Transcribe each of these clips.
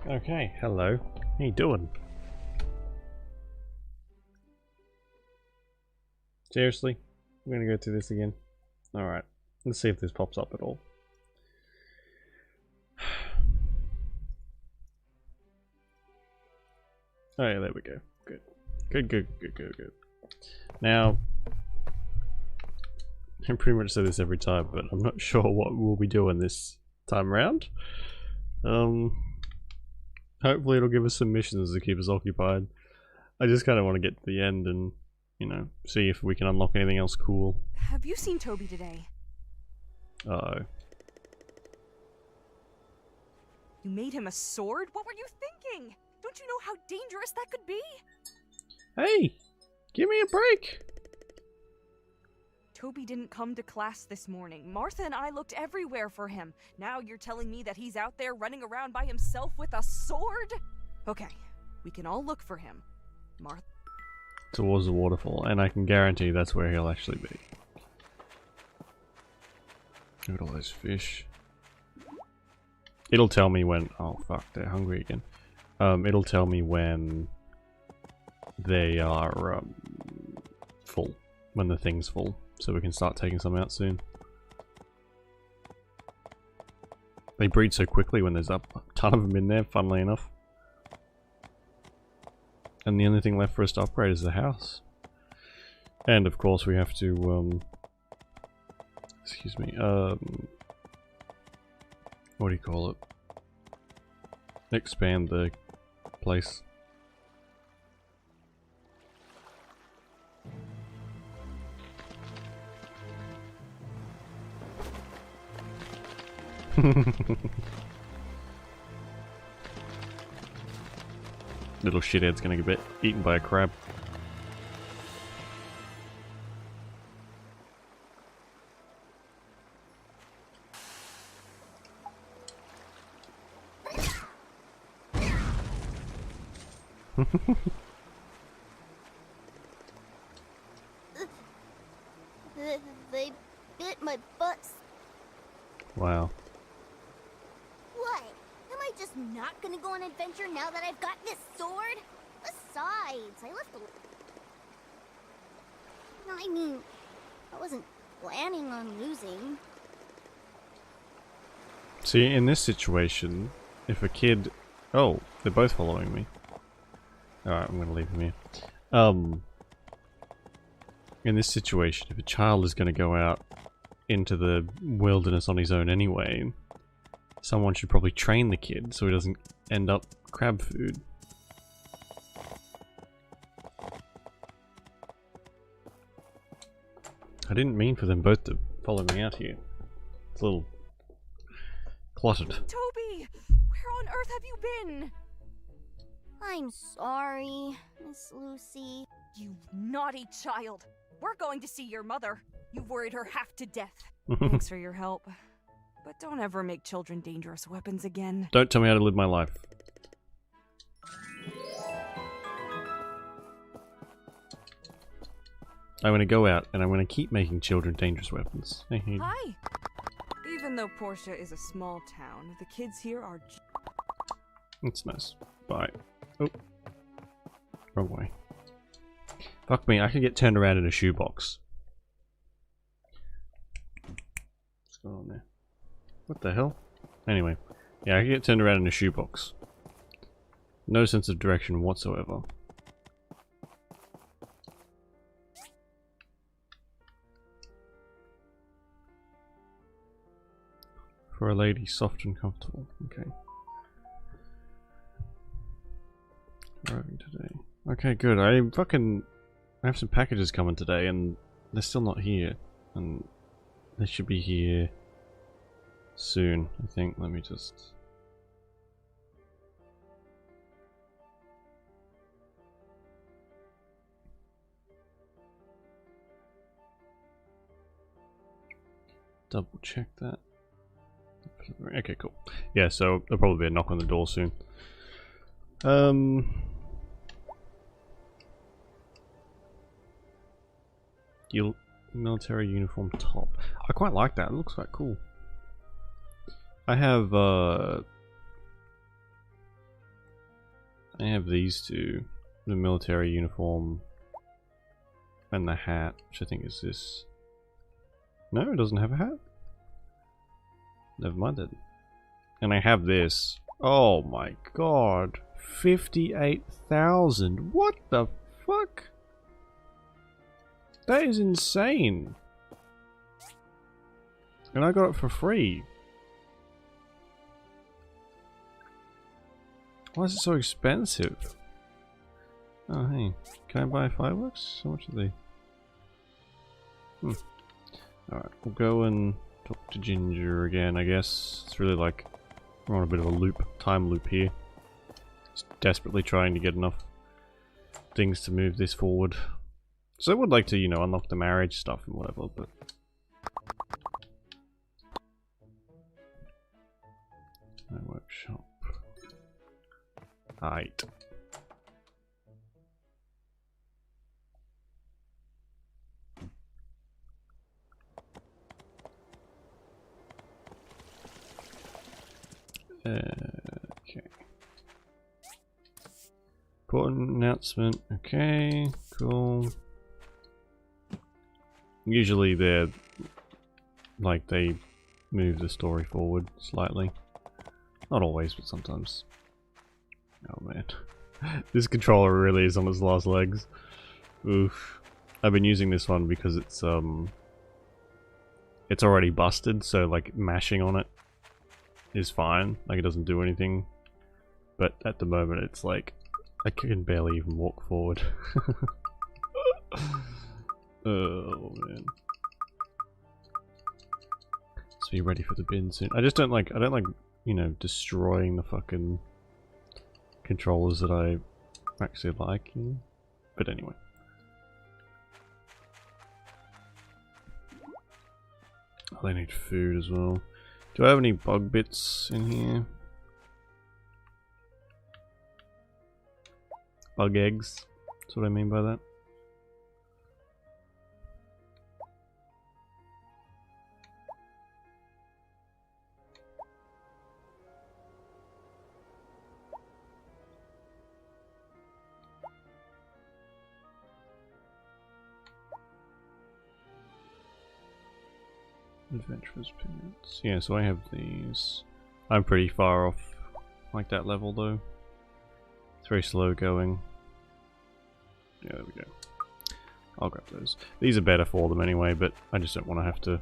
Okay, hello. How you doing? Seriously? We're gonna go through this again? Alright, let's see if this pops up at all. Oh yeah, there we go. Good. Good. Now, I pretty much say this every time, but I'm not sure what we'll be doing this time around. Hopefully it'll give us some missions to keep us occupied. I just kind of want to get to the end and, you know, see if we can unlock anything else cool. Have you seen Toby today? Uh-oh. You made him a sword? What were you thinking? Don't you know how dangerous that could be? Hey! Give me a break! Toby didn't come to class this morning. Martha and I looked everywhere for him. Now you're telling me that he's out there running around by himself with a sword? Okay, we can all look for him. Martha. Towards the waterfall, and I can guarantee that's where he'll actually be. Look at all those fish. It'll tell me when... Oh fuck, they're hungry again. It'll tell me when they are full. When the thing's full. So we can start taking some out soon. They breed so quickly when there's a ton of them in there, funnily enough. And the only thing left for us to upgrade is the house. And of course we have to, excuse me, what do you call it? Expand the place. Little shithead's gonna get eaten by a crab. They bit my butt. Wow. What? Am I just not gonna go on an adventure now that I've got this sword? Besides, I left I mean, I wasn't planning on losing. See, in this situation, if a kid... Oh, they're both following me. Alright, I'm gonna leave them here. In this situation, if a child is gonna go out into the wilderness on his own anyway, someone should probably train the kid so he doesn't end up crab food. I didn't mean for them both to follow me out here. It's a little cluttered. Toby! Where on earth have you been? I'm sorry, Miss Lucy. You naughty child. We're going to see your mother. You've worried her half to death. Thanks for your help. But don't ever make children dangerous weapons again. Don't tell me how to live my life. I'm gonna go out and I'm gonna keep making children dangerous weapons. Hi! Even though Portia is a small town, the kids here are... That's nice. Bye. Oh. Wrong way. Fuck me, I could get turned around in a shoebox. What's going on there? What the hell? Anyway. Yeah, I could get turned around in a shoebox. No sense of direction whatsoever. For a lady, soft and comfortable. Okay. Arriving today. Okay, good. I have some packages coming today and they're still not here. And they should be here soon, I think. Let me just... double check that. Okay, cool. Yeah, so there'll probably be a knock on the door soon. Military uniform top. I quite like that. It looks quite cool. I have I have these two. The military uniform and the hat, which I think is this. No, it doesn't have a hat. Never mind it. And I have this. Oh my god. 58,000. What the fuck? That is insane. And I got it for free. Why is it so expensive? Oh hey, can I buy fireworks? How much are they? Alright, we'll go and talk to Ginger again, I guess. It's really like we're on a bit of a loop, time loop here. Just desperately trying to get enough things to move this forward. So I would like to, you know, unlock the marriage stuff and whatever, but... My workshop. Height. Okay. Important announcement. Okay, cool. Usually they're like they move the story forward slightly. Not always, but sometimes. Oh man. This controller really is on its last legs. Oof. I've been using this one because it's already busted, so like mashing on it is fine. Like it doesn't do anything. But at the moment it's like I can barely even walk forward. Oh man. Let's be ready for the bin soon. I don't like, you know, destroying the fucking controllers that I actually like, you know? But anyway. Oh, they need food as well. Do I have any bug bits in here? Bug eggs. That's what I mean by that. Adventurers pants. Yeah, so I have these. I'm pretty far off like that level though. It's very slow going. Yeah, there we go. I'll grab those. These are better for them anyway, but I just don't want to have to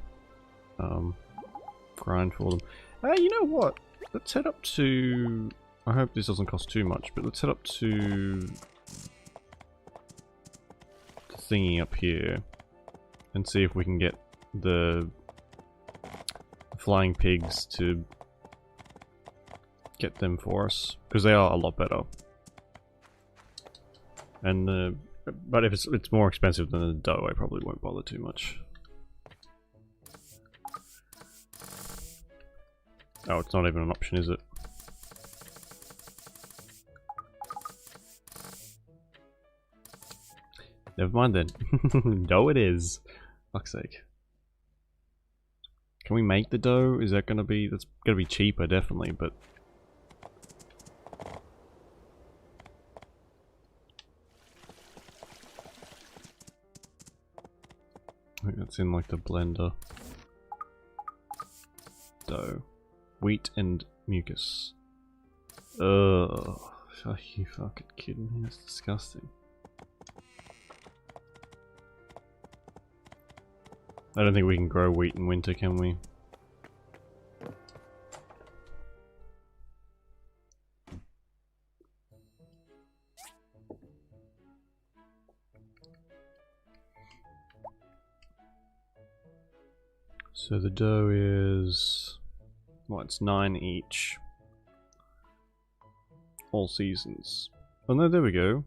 grind for them. You know what? Let's head up to... I hope this doesn't cost too much, but let's head up to the thingy up here and see if we can get the flying pigs to get them for us, because they are a lot better. And but if it's more expensive than the dough, I probably won't bother too much. Oh, it's not even an option, is it? Never mind then. Dough it is. Fuck's sake. Can we make the dough? Is that gonna be... That's gonna be cheaper, definitely, but... I think that's in like the blender. Dough. Wheat and mucus. Ugh. Are you fucking kidding me? That's disgusting. I don't think we can grow wheat in winter, can we? So the dough is... well, it's 9 each. All seasons. Oh no, there we go.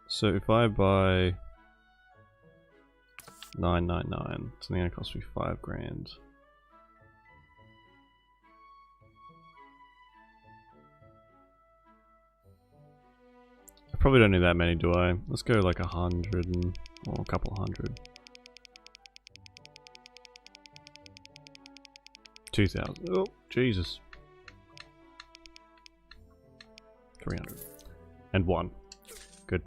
So if I buy... 999. It's only gonna cost me 5 grand. I probably don't need that many, do I? Let's go like 100 and... or a couple hundred. 2,000. Oh, Jesus. 300. And 1. Good.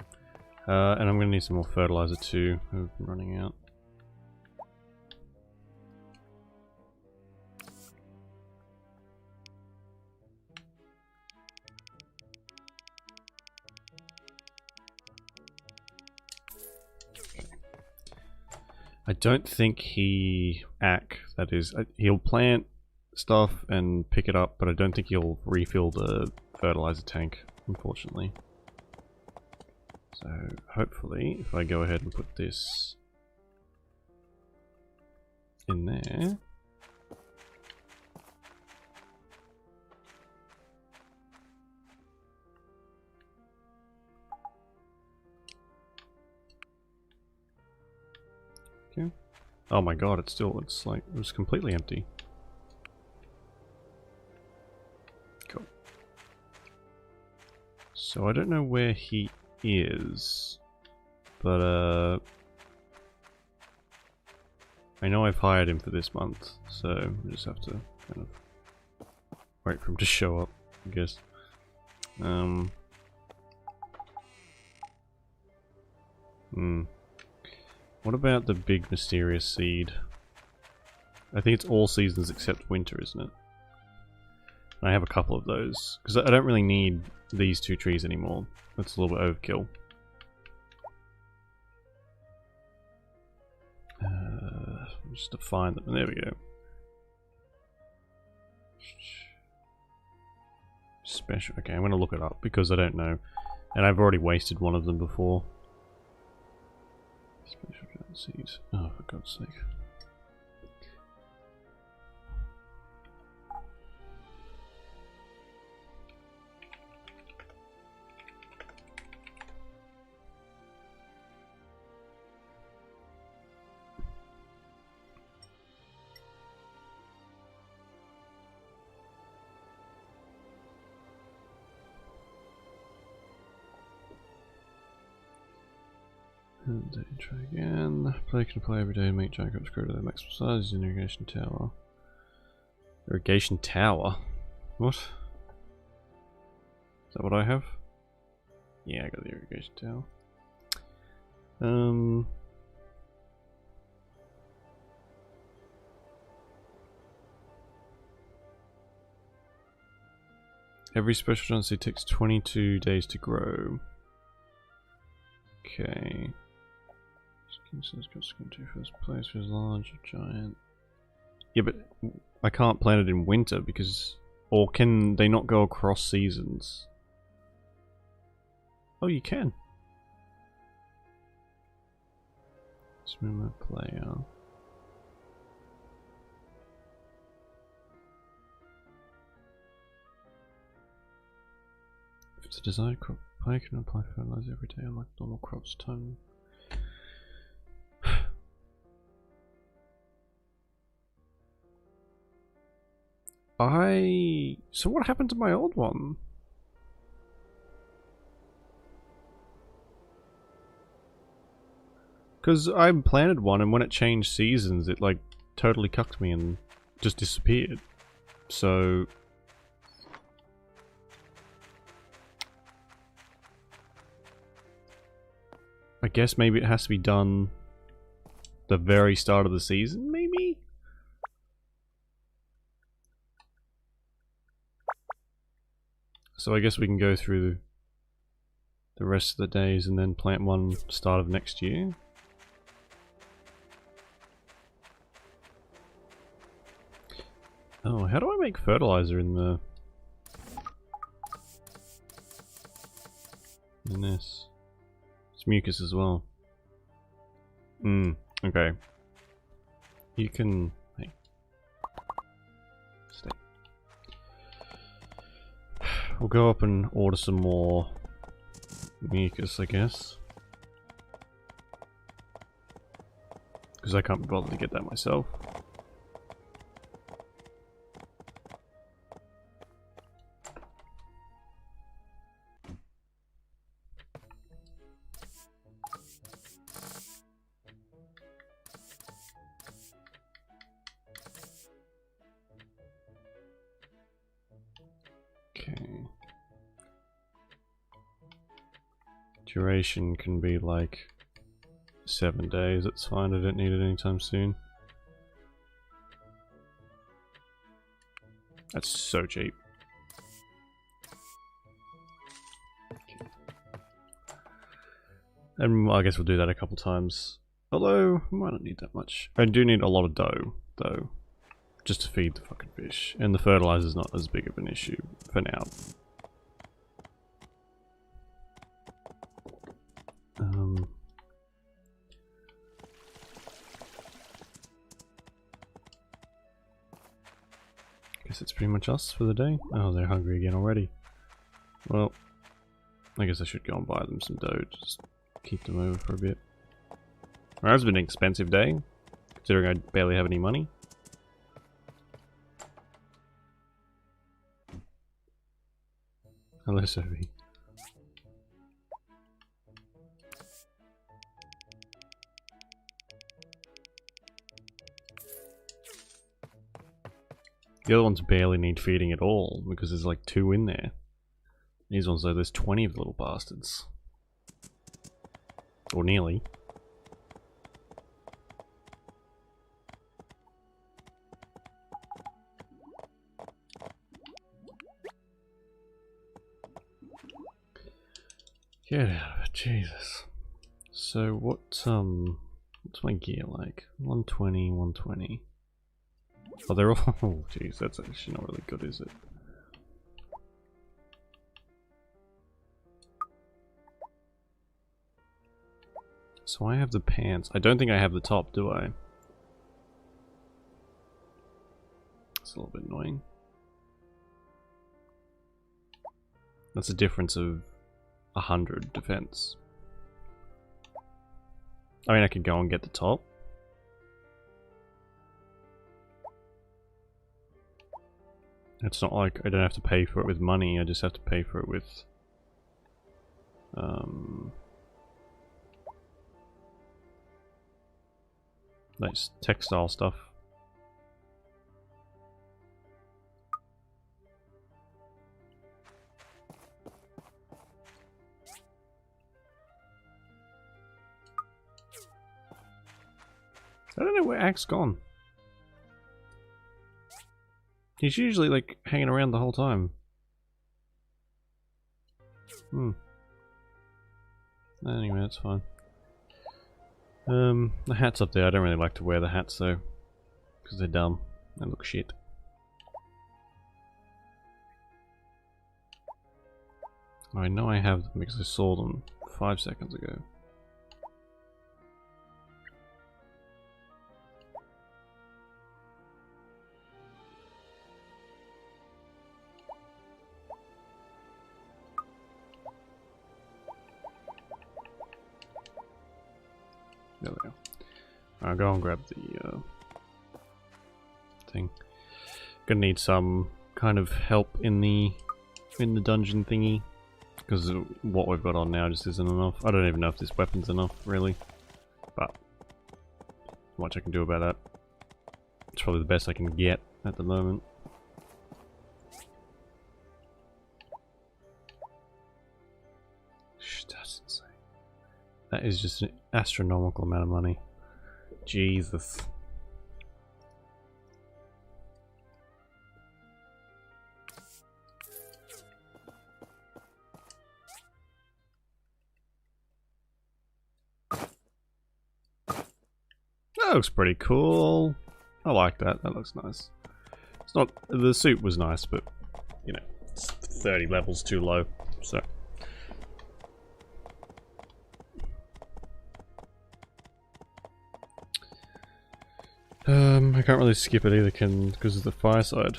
And I'm going to need some more fertilizer too. I'm running out. I don't think that is, he'll plant stuff and pick it up, but I don't think he'll refill the fertilizer tank, unfortunately. So hopefully, if I go ahead and put this in there. Okay. Oh my god, it's like, it was completely empty. Cool. So I don't know where he is, but I know I've hired him for this month, so we just have to kind of wait for him to show up, I guess. What about the big mysterious seed? I think it's all seasons except winter, isn't it? And I have a couple of those, because I don't really need these 2 trees anymore. That's a little bit overkill. Just to find them. There we go. Special. Okay, I'm going to look it up because I don't know. And I've already wasted one of them before. Special giant seeds. Oh, for God's sake. And then try again. Play can play every day and make giant crops grow to their maximum size using irrigation tower. Irrigation tower? What? Is that what I have? Yeah, I got the irrigation tower. Every special giant takes 22 days to grow. Okay. Says goes to first place for large giant. Yeah, but I can't plant it in winter because, or can they not go across seasons? Oh, you can. Swimmer player. If it's a desired crop, player can apply fertilizer every day unlike normal crops. Time. So what happened to my old one? Because I planted one and when it changed seasons it like totally cucked me and just disappeared. So I guess maybe it has to be done the very start of the season, maybe? So I guess we can go through the rest of the days and then plant one start of next year. Oh, how do I make fertilizer in this? It's mucus as well. Okay. You can... Hey. Stay. We'll go up and order some more mucus, I guess. Because I can't be bothered to get that myself. Okay. Duration can be like 7 days, it's fine, I don't need it anytime soon. That's so cheap. And I guess we'll do that a couple times. Although, I might not need that much. I do need a lot of dough, though. Just to feed the fucking fish. And the fertilizer's not as big of an issue for now. Guess it's pretty much us for the day. Oh, they're hungry again already. Well, I guess I should go and buy them some dough. Just keep them over for a bit. Well, it's been an expensive day, considering I barely have any money. Hello, Sophie. The other ones barely need feeding at all, because there's like 2 in there. These ones though, there's 20 of the little bastards. Or nearly. Get out of it, Jesus. So what's my gear like? 120, 120. Oh, they're all... Oh, jeez, that's actually not really good, is it? So I have the pants. I don't think I have the top, do I? It's a little bit annoying. That's a difference of 100 defense. I mean, I could go and get the top. It's not like I don't have to pay for it with money, I just have to pay for it with nice textile stuff. I don't know where Axe gone. He's usually like hanging around the whole time. Anyway, that's fine. The hat's up there. I don't really like to wear the hats though, because they're dumb. They look shit. I know I have them because I saw them 5 seconds ago. There we go. I'll go and grab the thing. Gonna need some kind of help in the dungeon thingy, because what we've got on now just isn't enough. I don't even know if this weapon's enough, really. But not much I can do about that. It's probably the best I can get at the moment. That's insane. That is just an astronomical amount of money. Jesus. That looks pretty cool. I like that. That looks nice. It's not... The suit was nice, but, you know, it's 30 levels too low, so... I can't really skip it either, because of the fireside.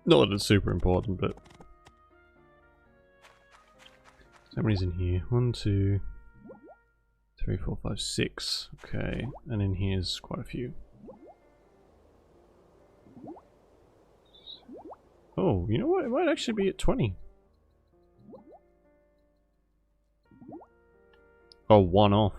Not that it's super important, but... How many's in here? 1, 2, 3, 4, 5, 6. Okay, and in here's quite a few. Oh, you know what? It might actually be at 20. Oh, 1 off.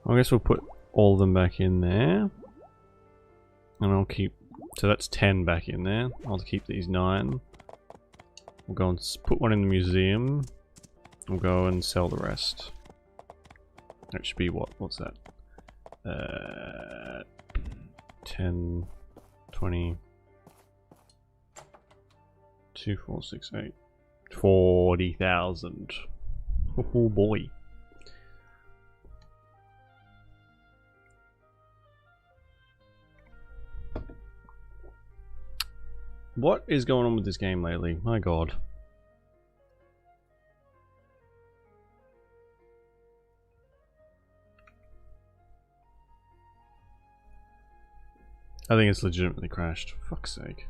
I guess we'll put all of them back in there. And I'll keep... So that's 10 back in there. I'll keep these 9. We'll go and put one in the museum. We'll go and sell the rest. That should be what? What's that? 10, 20, 2, 4, 6, 8. 40,000. Oh boy. What is going on with this game lately? My god. I think it's legitimately crashed. For fuck's sake.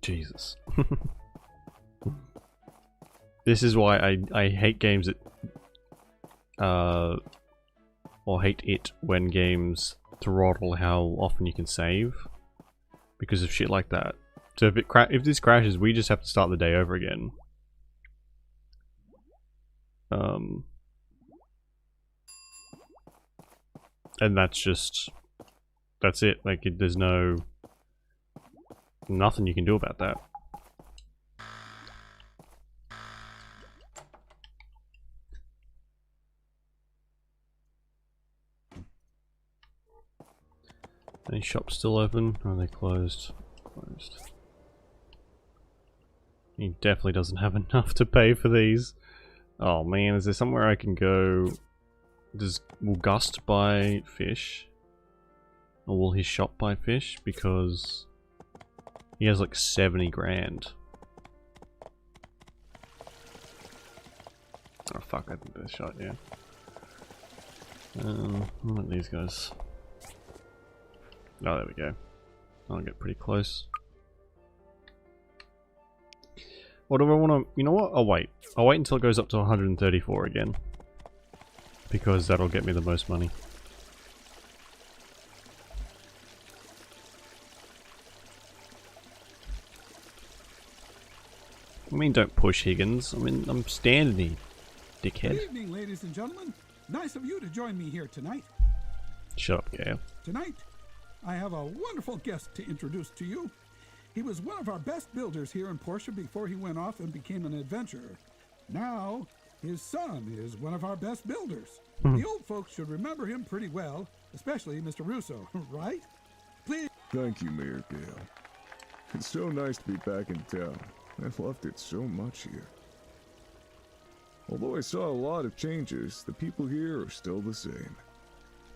Jesus. This is why I hate games that or hate it when games throttle how often you can save because of shit like that. So if this crashes, we just have to start the day over again. And that's it. Like there's nothing you can do about that. Any shops still open? Or are they closed? Closed. He definitely doesn't have enough to pay for these. Oh man, is there somewhere I can go? Will Gust buy fish? Or will his shop buy fish? Because he has like 70 grand. Oh fuck, I think that's shot, yeah. What are these guys? Oh, there we go. I'll get pretty close. Or do I want to... You know what? I'll wait. I'll wait until it goes up to 134 again. Because that'll get me the most money. I mean, don't push, Higgins. I mean, I'm standing here, dickhead. Good evening, ladies and gentlemen. Nice of you to join me here tonight. Shut up, Gail. Tonight, I have a wonderful guest to introduce to you. He was one of our best builders here in Portia before he went off and became an adventurer. Now, his son is one of our best builders. The old folks should remember him pretty well, especially Mr. Russo, right? Please. Thank you, Mayor Gale. It's so nice to be back in town. I've loved it so much here. Although I saw a lot of changes, the people here are still the same.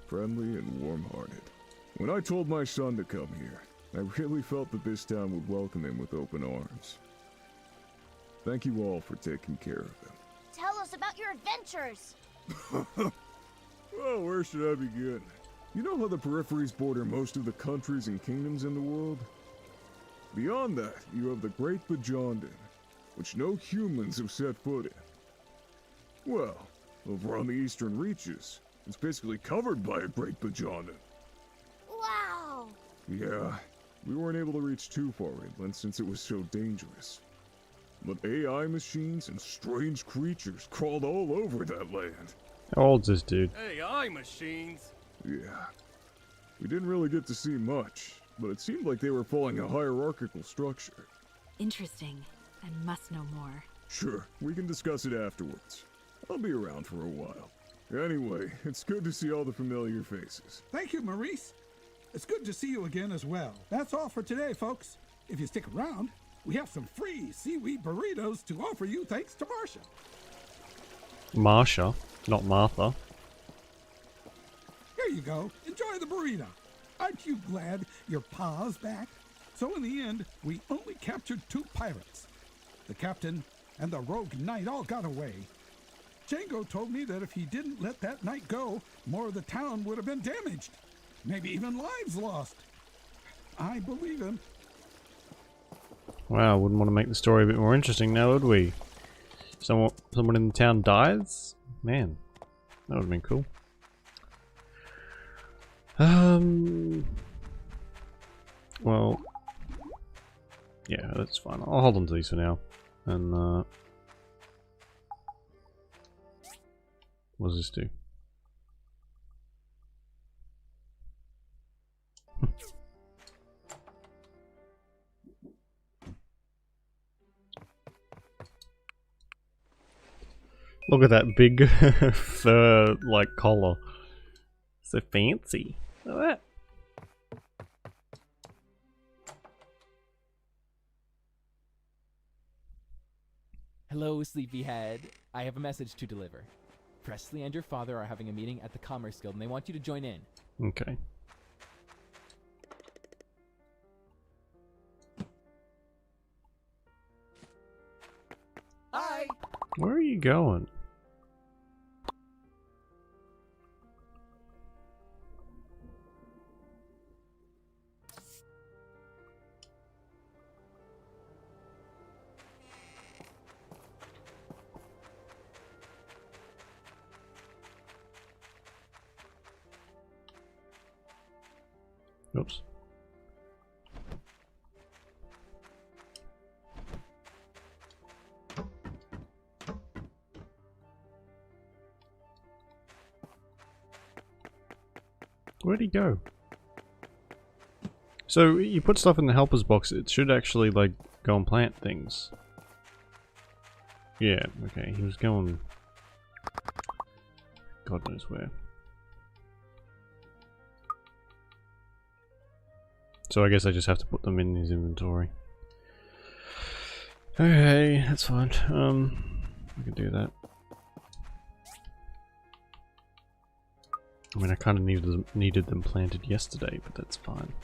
Friendly and warm-hearted. When I told my son to come here, I really felt that this town would welcome him with open arms. Thank you all for taking care of him. Tell us about your adventures. Well, where should I begin? You know how the peripheries border most of the countries and kingdoms in the world? Beyond that, you have the Great Bajondan, which no humans have set foot in. Well, over on the eastern reaches, it's basically covered by a Great Bajondan. Wow! Yeah, we weren't able to reach too far inland since it was so dangerous. But AI machines and strange creatures crawled all over that land. How old's this dude? AI machines? Yeah. We didn't really get to see much, but it seemed like they were following a hierarchical structure. Interesting. I must know more. Sure, we can discuss it afterwards. I'll be around for a while. Anyway, it's good to see all the familiar faces. Thank you, Maurice. It's good to see you again as well. That's all for today, folks. If you stick around, we have some free seaweed burritos to offer you thanks to Marcia. Marsha, not Martha. Here you go. Enjoy the burrito. Aren't you glad your pa's back? So in the end, we only captured 2 pirates. The captain and the rogue knight all got away. Django told me that if he didn't let that knight go, more of the town would have been damaged. Maybe even lives lost. I believe him. Wow, wouldn't want to make the story a bit more interesting now, would we? Someone in the town dies? Man, that would have been cool. Well, yeah, that's fine. I'll hold on to these for now. And what does this do? Look at that big fur like collar. So fancy. Look at that. Hello, sleepyhead. I have a message to deliver. Presley and your father are having a meeting at the Commerce Guild and they want you to join in. Okay. Hi! Where are you going? Oops. Where'd he go? So you put stuff in the helper's box, it should actually like go and plant things. Yeah, okay, he was going God knows where. So I guess I just have to put them in his inventory. Okay, that's fine. We can do that. I mean, I kind of needed them planted yesterday, but that's fine.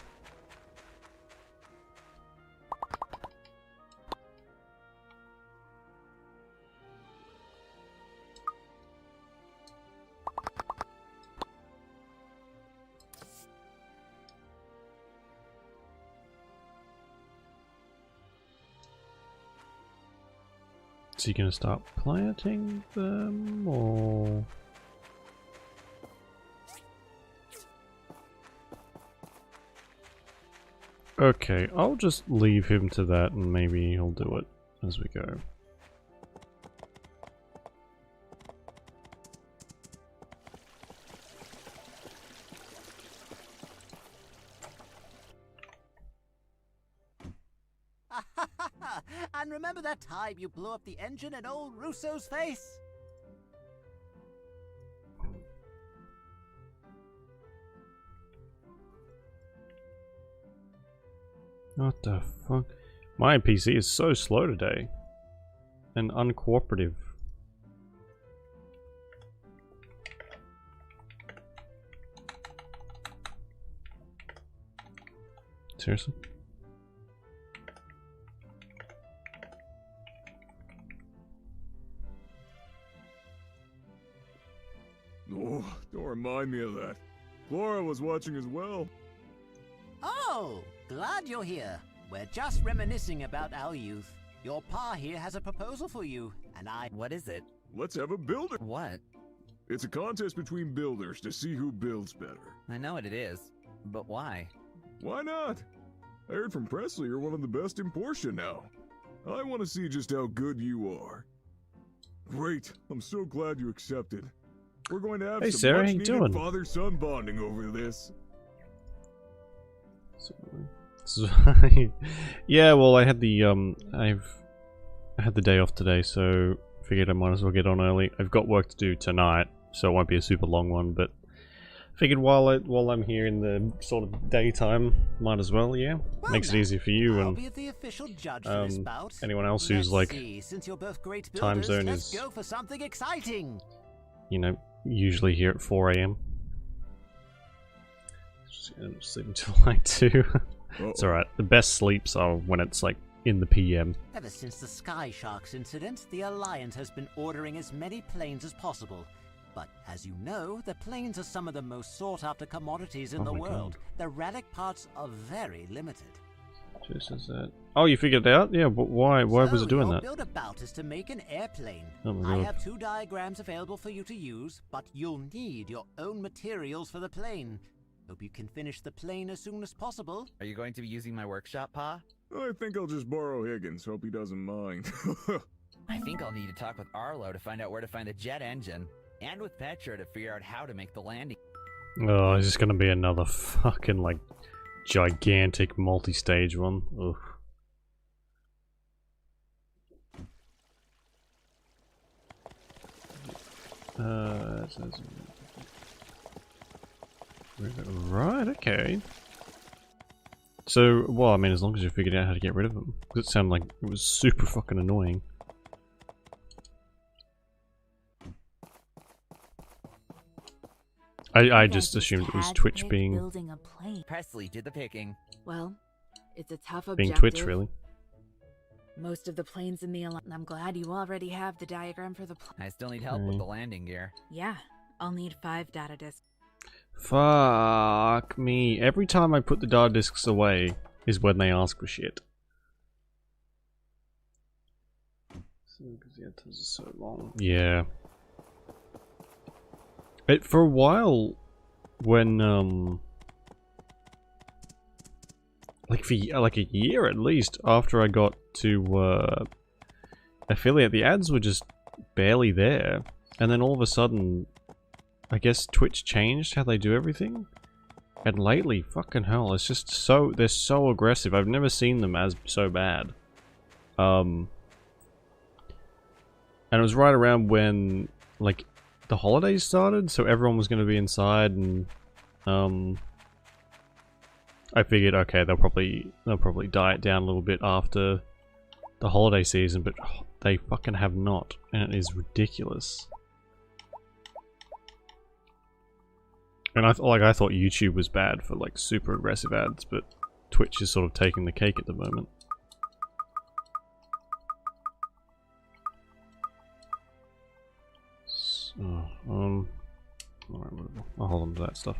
Is he gonna start planting them, or...? Okay, I'll just leave him to that and maybe he'll do it as we go. And remember that time you blew up the engine in old Russo's face? What the fuck? My PC is so slow today. And uncooperative. Seriously? Oh, don't remind me of that. Flora was watching as well. Oh, glad you're here. We're just reminiscing about our youth. Your pa here has a proposal for you, and What is it? Let's have a builder. What? It's a contest between builders to see who builds better. I know what it is, but why? Why not? I heard from Presley you're one of the best in Portia now. I want to see just how good you are. Great, I'm so glad you accepted. We're going to have Hey some Sarah, how you much-needed doing? father-son bonding over this. Yeah, well, I had the I had the day off today, so figured I might as well get on early. I've got work to do tonight, so it won't be a super long one. But figured while I'm here in the sort of daytime, might as well. Yeah, well, makes it easier for you I'll and be the official judge for this bout. anyone else who's like Since you're both great time builders, zone let's is, go for something exciting. you know, usually here at 4 AM. Just sleep until like 2. It's alright. The best sleeps are when it's like in the PM. Ever since the Sky Sharks incident, the Alliance has been ordering as many planes as possible. But as you know, the planes are some of the most sought-after commodities in the my world. God. The relic parts are very limited. Just as that. Oh, you figured it out? Yeah, but why was it doing your that? build about is to make an airplane. Oh my I God. have 2 diagrams available for you to use, but you'll need your own materials for the plane. Hope you can finish the plane as soon as possible. Are you going to be using my workshop, Pa? I think I'll just borrow Higgins. Hope he doesn't mind. I think I'll need to talk with Arlo to find out where to find the jet engine, and with Petra to figure out how to make the landing. Oh, is this gonna be another fucking, like, gigantic multi-stage one? Ugh. Right, okay. So, well, I mean, as long as you figured out how to get rid of them. Because it sounded like it was super fucking annoying. I just assumed it was Twitch being... building a plane. Presley did the picking. Well, it's a tough being objective. Twitch, really. Most of the planes in the Alliance. I'm glad you already have the diagram for the plane. I still need help with the landing gear. Yeah, I'll need 5 data disks. Fuck me. Every time I put the data discs away is when they ask for shit. Because the enters are so long. Yeah. For a while, when like for like a year at least after I got to affiliate, the ads were just barely there, and then all of a sudden, I guess Twitch changed how they do everything, and lately, fucking hell, it's just so, they're so aggressive. I've never seen them as so bad. And it was right around when, like, the holidays started, so everyone was going to be inside, and I figured, okay, they'll probably diet down a little bit after the holiday season, but they fucking have not, and it is ridiculous. And I thought YouTube was bad for like super aggressive ads, but Twitch is sort of taking the cake at the moment. So, alright, whatever. I'll hold on to that stuff.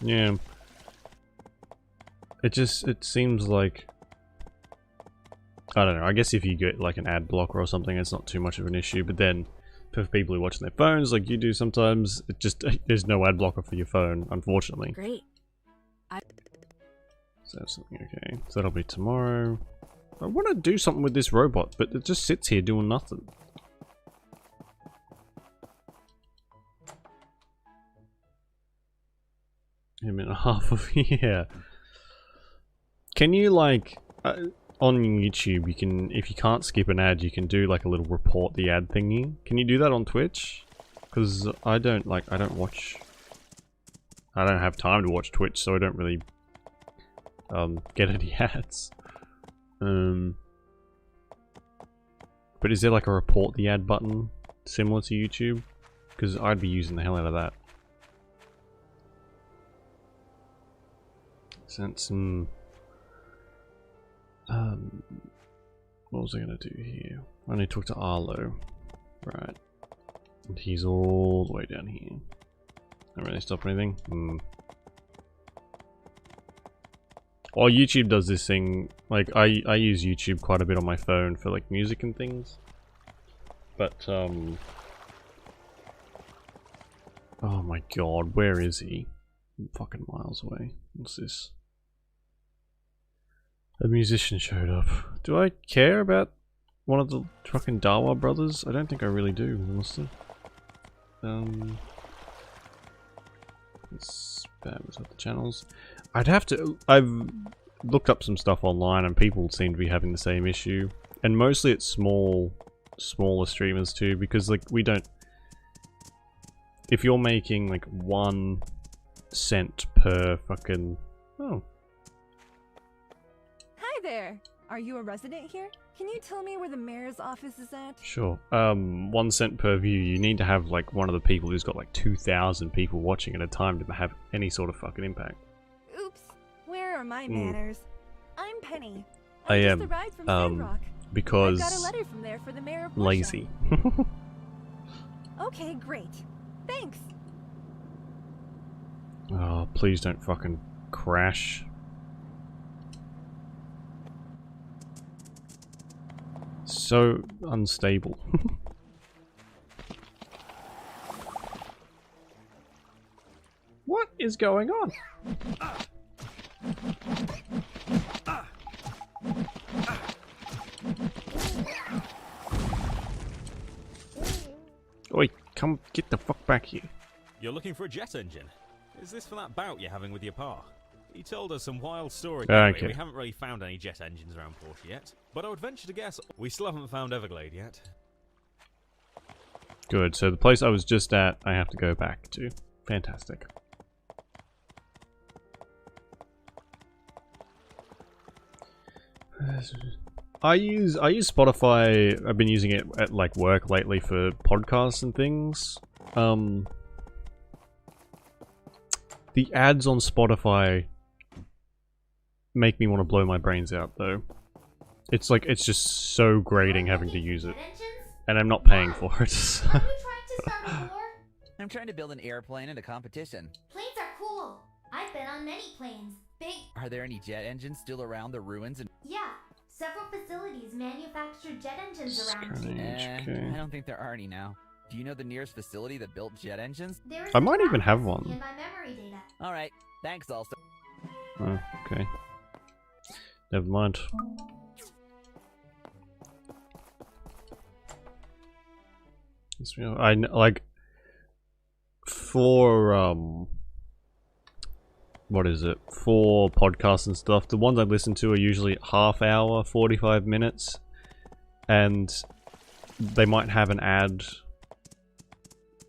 Yeah. It seems like, I don't know, I guess if you get like an ad blocker or something, it's not too much of an issue, but then for people who watch their phones like you do sometimes, it just, there's no ad blocker for your phone, unfortunately. Great. So that's something, okay. So that'll be tomorrow. I want to do something with this robot, but it just sits here doing nothing. A minute and a half of, yeah. Can you, like, on YouTube, you can, if you can't skip an ad, you can do like a little report the ad thingy. Can you do that on Twitch? Because I don't have time to watch Twitch, so I don't really get any ads. But is there like a report the ad button similar to YouTube? Because I'd be using the hell out of that. Since what was I gonna do here? I need to talk to Arlo. Right. And he's all the way down here. Don't really stop anything. Well, YouTube does this thing, like, I use YouTube quite a bit on my phone for, like, music and things. But, oh my god, where is he? I'm fucking miles away. What's this? A musician showed up. Do I care about one of the fucking Dawa brothers? I don't think I really do, honestly. Let's balance up the channels. I'd have to... I've looked up some stuff online and people seem to be having the same issue. And mostly it's smaller streamers too, because like we don't... If you're making like 1 cent per fucking... Oh. Hi there! Are you a resident here? Can you tell me where the mayor's office is at? Sure. 1 cent per view. You need to have like one of the people who's got like 2,000 people watching at a time to have any sort of fucking impact. Oops. Where are my manners? I'm Penny. I just am. arrived from Sandrock. Because... I got a letter from there for the mayor of Portia. Lazy. Okay, great. Thanks. Oh, please don't fucking crash. So unstable. What is going on? Oi, come get the fuck back here. You're looking for a jet engine? Is this for that bout you're having with your pa? He told us some wild stories. Okay. We haven't really found any jet engines around Portia yet, but I would venture to guess we still haven't found Everglade yet. Good, so the place I was just at, I have to go back to. Fantastic. I use Spotify. I've been using it at like work lately for podcasts and things. The ads on Spotify make me want to blow my brains out though. It's like, it's just so grating having to use it. And I'm not paying for it. So. Are you trying to start a war? I'm trying to build an airplane and a competition. Planes are cool. I've been on many planes. Big. Are there any jet engines still around the ruins? And Yeah. Several facilities manufacture jet engines around here. I don't think there are any now. Do you know the nearest facility that built jet engines? I might even have one. In my memory data. All right. Thanks, also. Oh, okay. Never mind. I like for what is it? For podcasts and stuff, the ones I listen to are usually half hour, 45 minutes, and they might have an ad,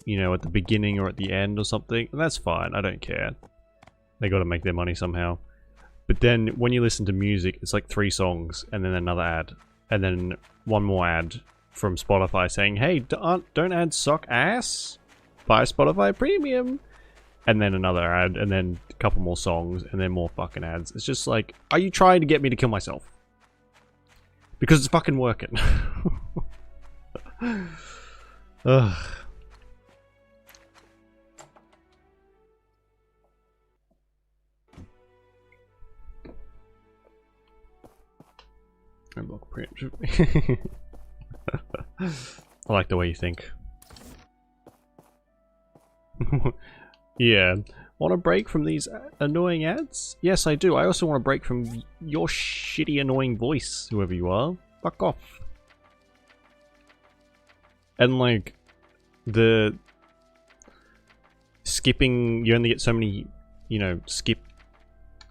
you know, at the beginning or at the end or something, and that's fine. I don't care. They got to make their money somehow. But then when you listen to music, it's like 3 songs and then another ad, and then one more ad from Spotify saying, "Hey, don't ads suck ass? Buy Spotify Premium." And then another ad, and then a couple more songs, and then more fucking ads. It's just like, are you trying to get me to kill myself? Because it's fucking working. Ugh. Unlock preemptive. I like the way you think. Yeah. Want a break from these annoying ads? Yes, I do. I also want a break from your shitty, annoying voice, whoever you are. Fuck off. And, like, the skipping, you only get so many, you know, skip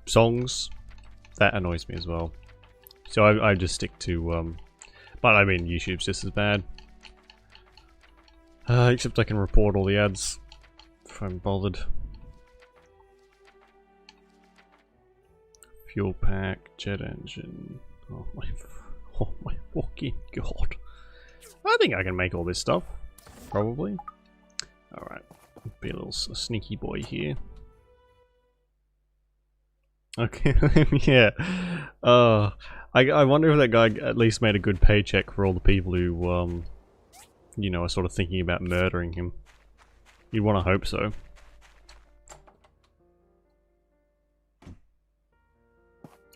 songs. That annoys me as well. So I just stick to, but I mean, YouTube's just as bad. Except I can report all the ads if I'm bothered. Fuel pack, jet engine. Oh my fucking god. I think I can make all this stuff. Probably. Alright. Be a little sneaky boy here. Okay, yeah. I wonder if that guy at least made a good paycheck for all the people who, you know, are sort of thinking about murdering him. You'd want to hope so.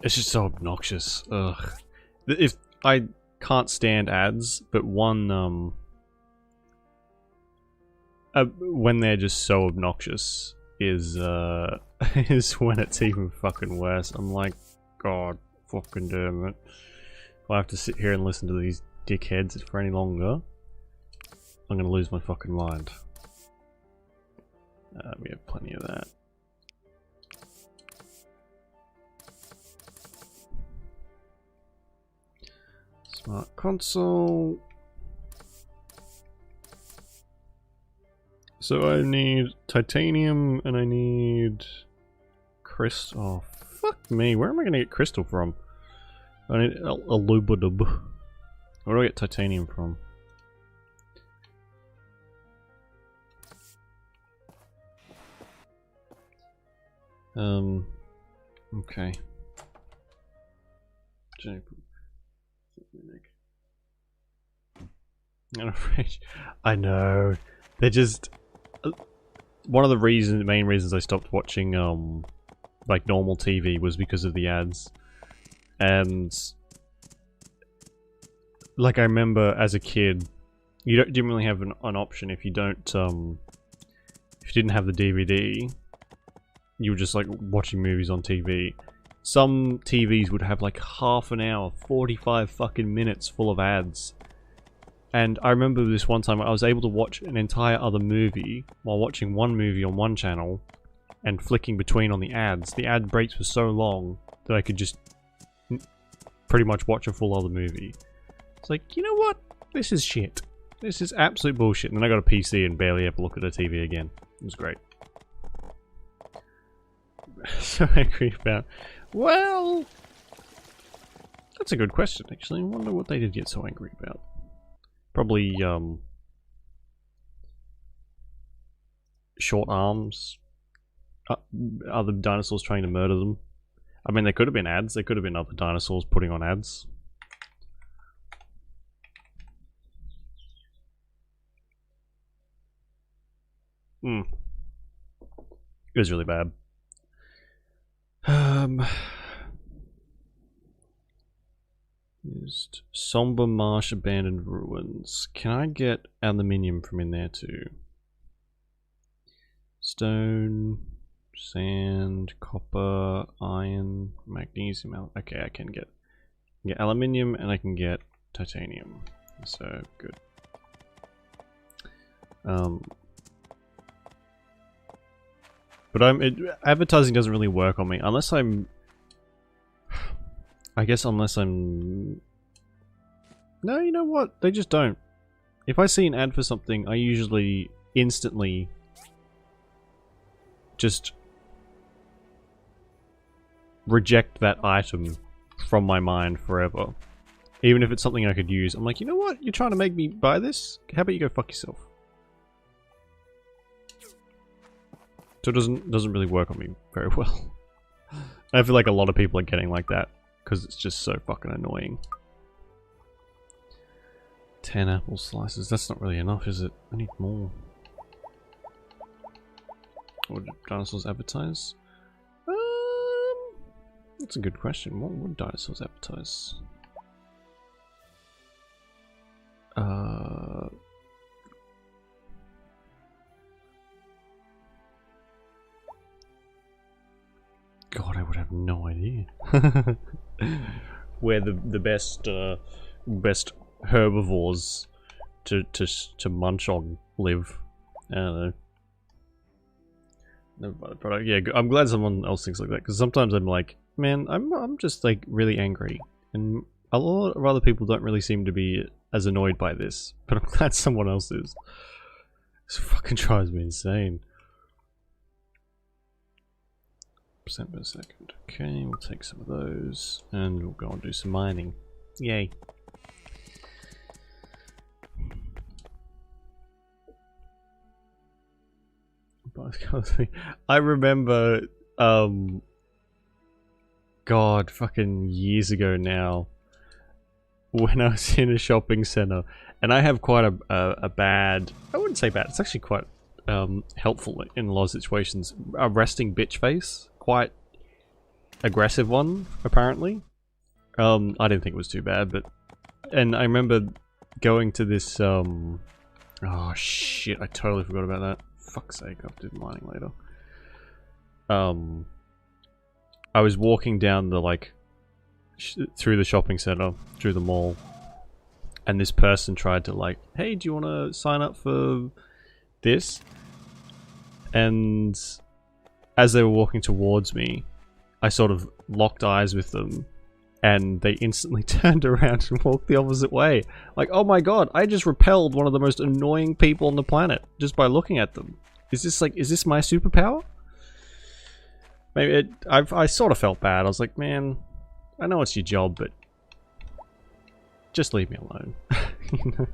It's just so obnoxious. Ugh. If I can't stand ads, but one, when they're just so obnoxious is, is when it's even fucking worse. I'm like, God fucking damn it. If I have to sit here and listen to these dickheads for any longer, I'm gonna lose my fucking mind. We have plenty of that. Smart console. So I need titanium and I need crystal. Oh, fuck me. Where am I going to get crystal from? I need aluminum. Where do I get titanium from? Okay. I'm afraid. I know. They're just... one of the main reasons I stopped watching like normal TV was because of the ads. And like I remember as a kid, you didn't really have an option if you didn't have the DVD. You were just like watching movies on TV. Some TVs would have like half an hour, 45 fucking minutes full of ads. And I remember this one time I was able to watch an entire other movie while watching one movie on one channel and flicking between on the ads. The ad breaks were so long that I could just pretty much watch a full other movie. It's like, you know what? This is shit. This is absolute bullshit. And then I got a PC and barely ever look at a TV again. It was great. So angry about... Well... That's a good question, actually. I wonder what they did get so angry about. Probably, short arms. Other dinosaurs trying to murder them. I mean, they could have been ads. They could have been other dinosaurs putting on ads. It was really bad. Used somber marsh, abandoned ruins. Can I get aluminium from in there too? Stone, sand, copper, iron, magnesium. Okay, I can get aluminium and I can get titanium. So good. But advertising doesn't really work on me unless I'm. I guess unless I'm... No, you know what? They just don't. If I see an ad for something, I usually instantly just reject that item from my mind forever. Even if it's something I could use. I'm like, you know what? You're trying to make me buy this? How about you go fuck yourself? So it doesn't really work on me very well. I feel like a lot of people are getting like that. Because it's just so fucking annoying. 10 apple slices. That's not really enough, is it? I need more. What do dinosaurs advertise? That's a good question. What would dinosaurs advertise? God, I would have no idea. Where the best herbivores to munch on live. I don't know. Never buy the product. Yeah, I'm glad someone else thinks like that, because sometimes I'm like, man, I'm just like really angry, and a lot of other people don't really seem to be as annoyed by this, but I'm glad someone else is. This fucking drives me insane. Percent per second. Okay, we'll take some of those and we'll go and do some mining. Yay. I remember, God, fucking years ago now, when I was in a shopping center, and I have quite a bad, I wouldn't say bad, it's actually quite helpful in a lot of situations, a resting bitch face. Quite aggressive one, apparently. I didn't think it was too bad, but... And I remember going to this, oh shit, I totally forgot about that. Fuck's sake, I'll do mining later. I was walking down the, like, through the shopping center, through the mall, and this person tried to, like, hey, do you want to sign up for this? And as they were walking towards me, I sort of locked eyes with them, and they instantly turned around and walked the opposite way. Like, oh my god, I just repelled one of the most annoying people on the planet just by looking at them. Is this my superpower? Maybe I sort of felt bad. I was like, man, I know it's your job, but just leave me alone. You know?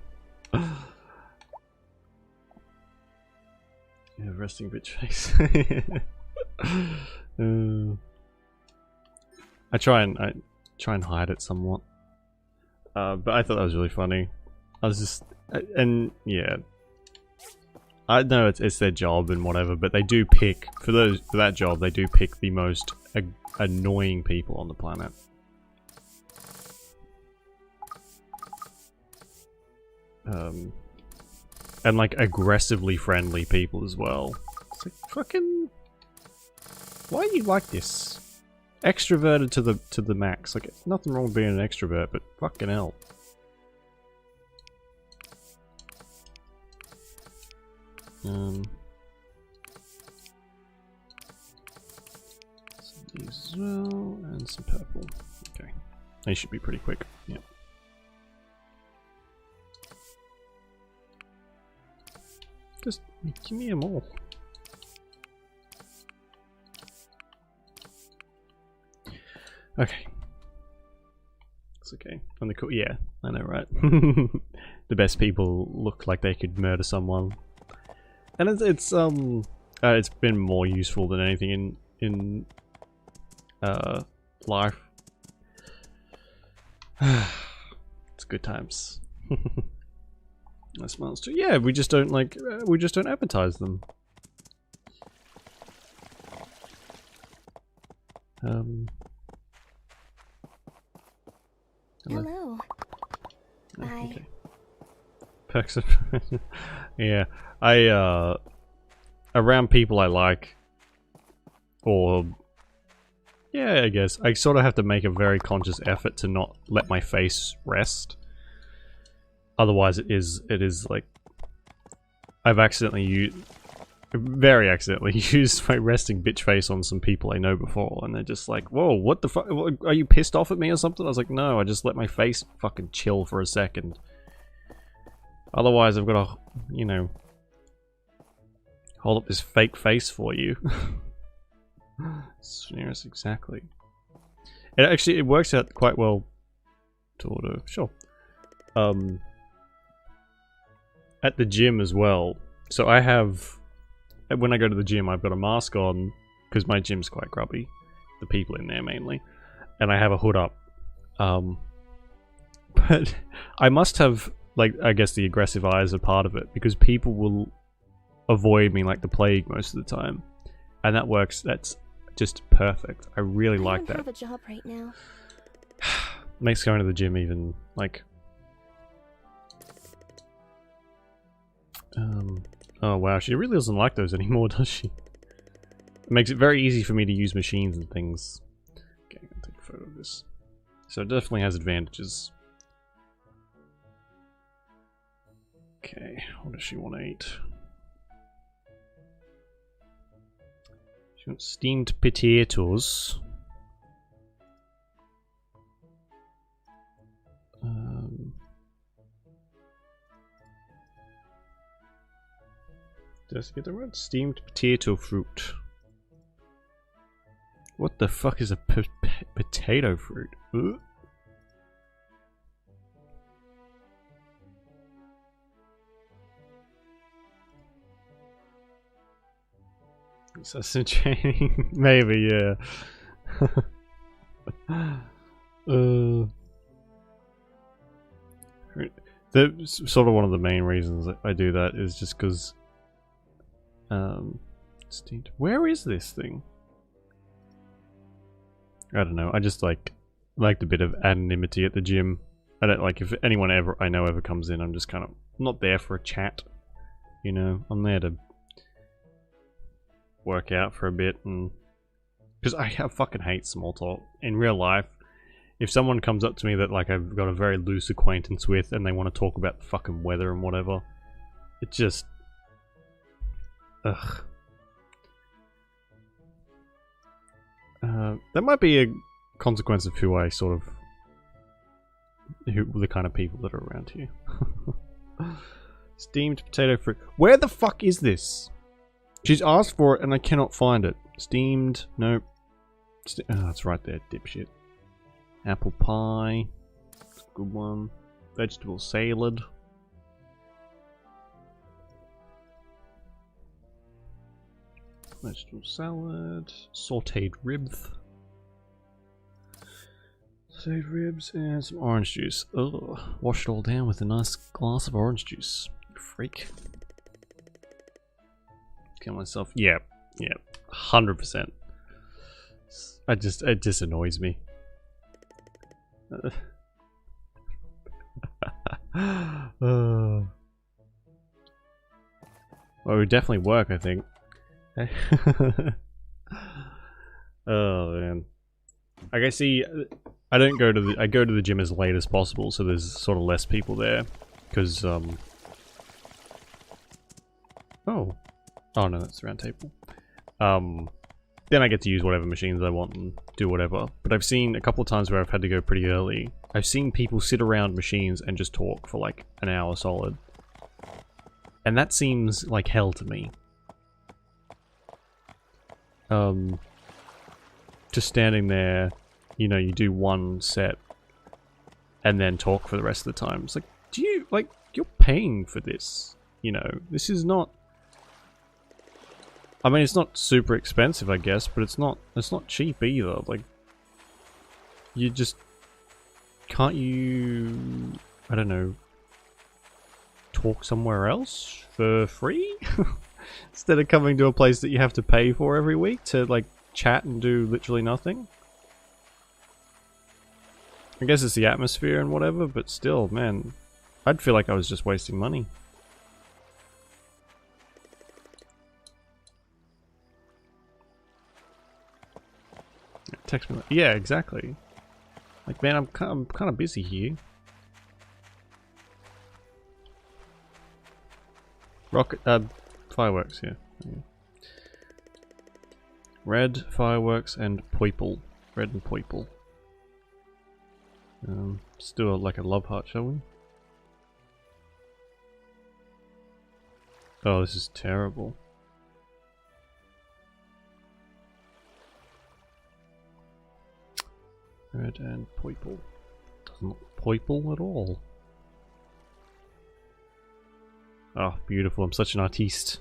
Yeah, resting bitch face. I try and hide it somewhat, but I thought that was really funny. I was just, and yeah, I know it's their job and whatever, but they do pick for that job. They do pick the most annoying people on the planet. And like aggressively friendly people as well. It's like fucking. Why are you like this? Extroverted to the max. Like nothing wrong with being an extrovert, but fucking hell. Some these as well, and some purple. Okay, they should be pretty quick. Yep. Just give me them all. Okay. It's okay. And the cool. Yeah, I know, right? The best people look like they could murder someone. And it's been more useful than anything in life. It's good times. That smells too. Yeah, we just don't advertise them. Hello. Oh, Bye. okay. Perks of yeah, around people I like, or yeah, I guess I sort of have to make a very conscious effort to not let my face rest. Otherwise, it is like I've very accidentally used my resting bitch face on some people I know before, and they're just like, "Whoa, what the fuck? Are you pissed off at me or something?" I was like, "No, I just let my face fucking chill for a second. Otherwise, I've got to, you know, hold up this fake face for you." Yes, exactly. It works out quite well to order. Sure. At the gym as well. So I have, when I go to the gym, I've got a mask on because my gym's quite grubby. The people in there mainly, and I have a hood up. But I must have, like, I guess the aggressive eyes are part of it because people will avoid me like the plague most of the time, and that works. That's just perfect. I really like that. I don't have a job right now. Makes going to the gym even like. Oh wow, she really doesn't like those anymore, does she? It makes it very easy for me to use machines and things. Okay, I'm gonna take a photo of this. So it definitely has advantages. Okay, what does she want to eat? She wants steamed potatoes. Did I get the word? Steamed potato fruit. What the fuck is a potato fruit? Ugh. Assassinating? Maybe, yeah. Sort of one of the main reasons that I do that is just because where is this thing? I don't know. I just liked a bit of anonymity at the gym. I don't like if anyone I know ever comes in. I'm just kind of not there for a chat. You know, I'm there to work out for a bit, and because I fucking hate small talk in real life. If someone comes up to me that like I've got a very loose acquaintance with, and they want to talk about the fucking weather and whatever, it just ugh. That might be a consequence of who I sort of the kind of people that are around here. Steamed potato fruit. Where the fuck is this? She's asked for it and I cannot find it. Steamed, nope. Oh, it's right there, dipshit. Apple pie. That's a good one. Vegetable salad. Vegetable salad. Sauteed ribs. Sauteed ribs and some orange juice. Ugh. Wash it all down with a nice glass of orange juice. You freak. Kill myself. Yeah, 100%. It just annoys me. Well, it would definitely work, I think. Oh man. Like I see, I go to the gym as late as possible, so there's sort of less people there, because oh no, that's the round table. Then I get to use whatever machines I want and do whatever. But I've seen a couple of times where I've had to go pretty early. I've seen people sit around machines and just talk for like an hour solid. And that seems like hell to me. Just standing there, you know, you do one set and then talk for the rest of the time. It's like, you're paying for this, you know, this is not... I mean, it's not super expensive, I guess, but it's not cheap either. Like, you just... Can't you... I don't know... talk somewhere else for free? Instead of coming to a place that you have to pay for every week to, like, chat and do literally nothing? I guess it's the atmosphere and whatever, but still, man, I'd feel like I was just wasting money. Text me, yeah, exactly. Like, man, I'm kind of busy here. Rocket, fireworks here. Yeah. Red, fireworks, and purple. Red and purple. Let's do like a love heart, shall we? Oh, this is terrible. Red and purple. Doesn't look purple at all. Oh, beautiful. I'm such an artiste.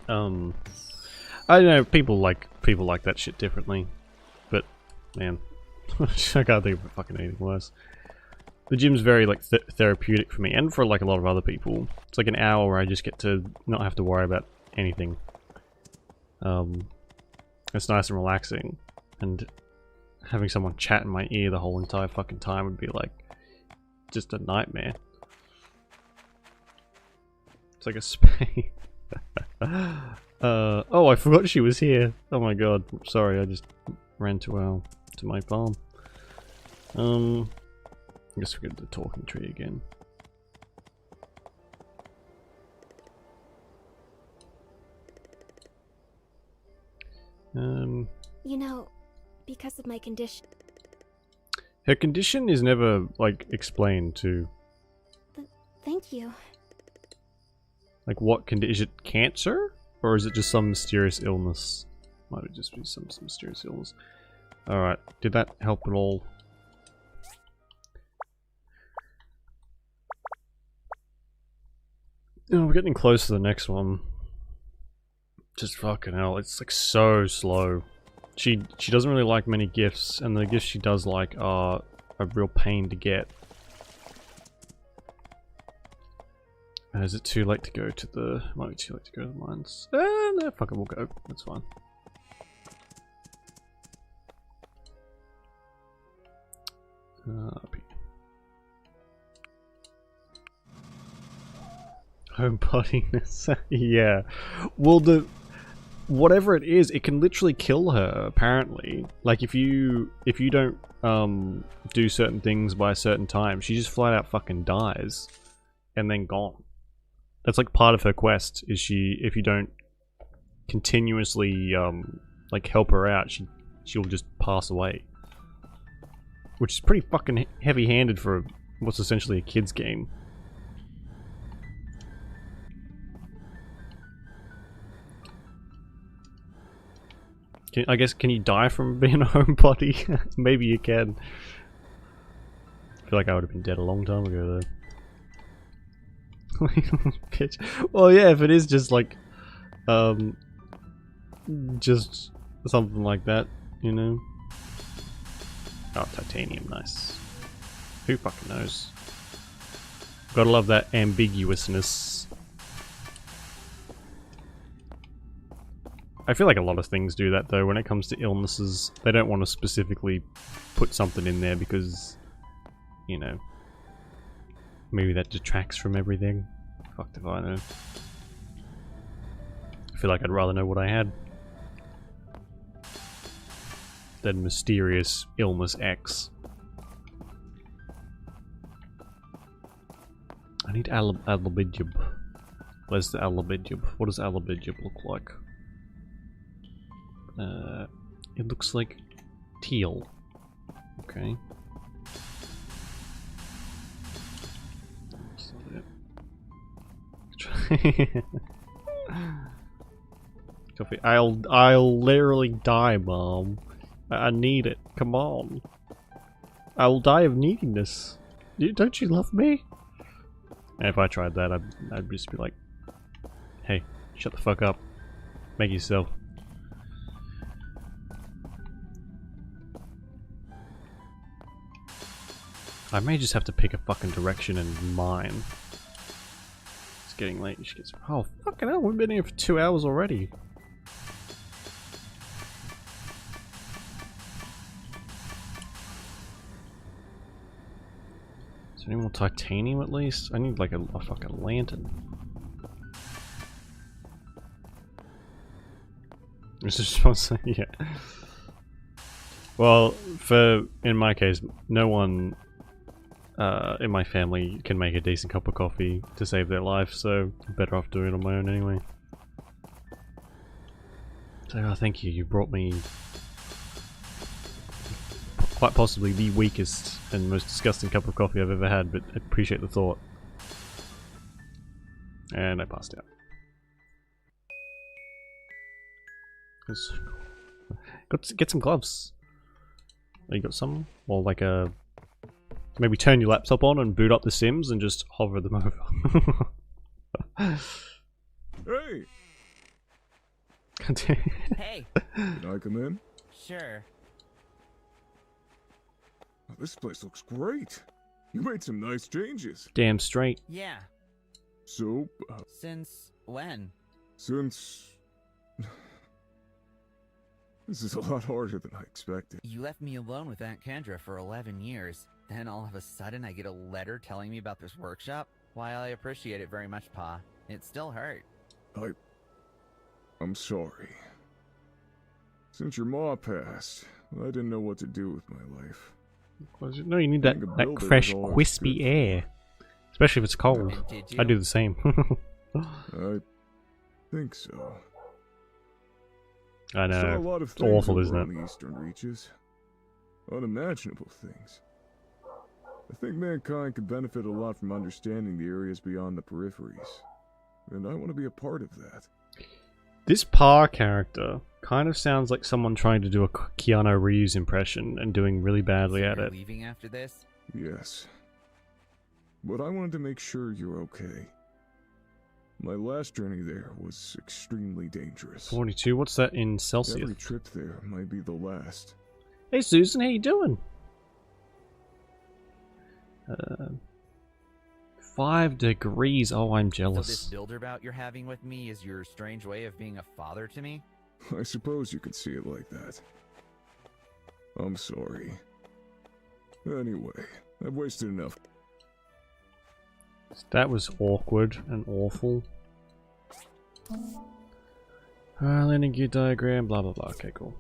I don't know, people like that shit differently. But, man, I can't think of fucking anything worse. The gym's very, like, therapeutic for me, and for, like, a lot of other people. It's like an hour where I just get to not have to worry about anything. It's nice and relaxing, and having someone chat in my ear the whole entire fucking time would be, like, just a nightmare. It's like a spay. Oh, I forgot she was here. Oh my god, sorry, I just ran to my farm. I guess we get the talking tree again. You know, because of my condition. Her condition is never, like, explained to... Thank you. Like, what condition? Is it cancer? Or is it just some mysterious illness? Might it just be some mysterious illness? Alright, did that help at all? Oh, we're getting close to the next one. Just fucking hell, it's like so slow. She doesn't really like many gifts, and the gifts she does like are a real pain to get. Is it too late to go to the... Might be too late to go to the mines. No, fuck it, we'll go. That's fine. Up here. Homebodiness. Yeah. Well, whatever it is, it can literally kill her, apparently. Like, if you don't do certain things by a certain time, she just flat out fucking dies. And then gone. That's like part of her quest, is if you don't continuously like help her out, she'll just pass away. Which is pretty fucking heavy-handed for what's essentially a kid's game. I guess, can you die from being a homebody? Maybe you can. I feel like I would have been dead a long time ago, though. Bitch. Well, yeah, if it is just like, just something like that, you know? Oh, titanium, nice. Who fucking knows? Gotta love that ambiguousness. I feel like a lot of things do that though when it comes to illnesses. They don't want to specifically put something in there because, you know, maybe that detracts from everything. Fuck if I know. I feel like I'd rather know what I had than mysterious illness X. I need alabidub. Where's the alabidub? What does alabidub look like? It looks like teal. Okay. Coffee. I'll literally die, Mom. I need it. Come on. I'll die of needing this. Don't you love me? And if I tried that, I'd just be like, hey, shut the fuck up. Make yourself. I may just have to pick a fucking direction and mine. It's getting late. She gets. Oh, fucking hell, we've been here for 2 hours already. Is there any more titanium at least? I need like a fucking lantern. Is this supposed to? Yeah. Well, in my case, no one in my family can make a decent cup of coffee to save their life, so I'm better off doing it on my own anyway. So, oh, thank you. You brought me quite possibly the weakest and most disgusting cup of coffee I've ever had, but I appreciate the thought. And I passed out. Get some gloves. Oh, you got some? Or like a... Maybe turn your laptop on and boot up the Sims and just hover them over. Hey! Hey! Can I come in? Sure. Oh, this place looks great. You made some nice changes. Damn straight. Yeah. So, Since when? since... This is a lot harder than I expected. You left me alone with Aunt Kendra for 11 years. Then all of a sudden I get a letter telling me about this workshop? While I appreciate it very much, Pa, it still hurt. I'm sorry. Since your ma passed, I didn't know what to do with my life. No, you need that fresh, crispy air. Especially if it's cold. I do the same. I think so. I know. Saw a lot of It's things awful, over isn't it? on the Eastern Reaches. Unimaginable things. I think mankind could benefit a lot from understanding the areas beyond the peripheries. And I want to be a part of that. This Pa character kind of sounds like someone trying to do a Keanu Reeves impression and doing really badly at it. Leaving after this? Yes. But I wanted to make sure you're okay. My last journey there was extremely dangerous. 42, what's that in Celsius? Every trip there might be the last. Hey Susan, how you doing? 5 degrees. Oh, I'm jealous. So this builder bout you're having with me is your strange way of being a father to me? I suppose you could see it like that. I'm sorry. Anyway, I've wasted enough. That was awkward and awful. Landing gear diagram, blah blah blah. Okay, cool.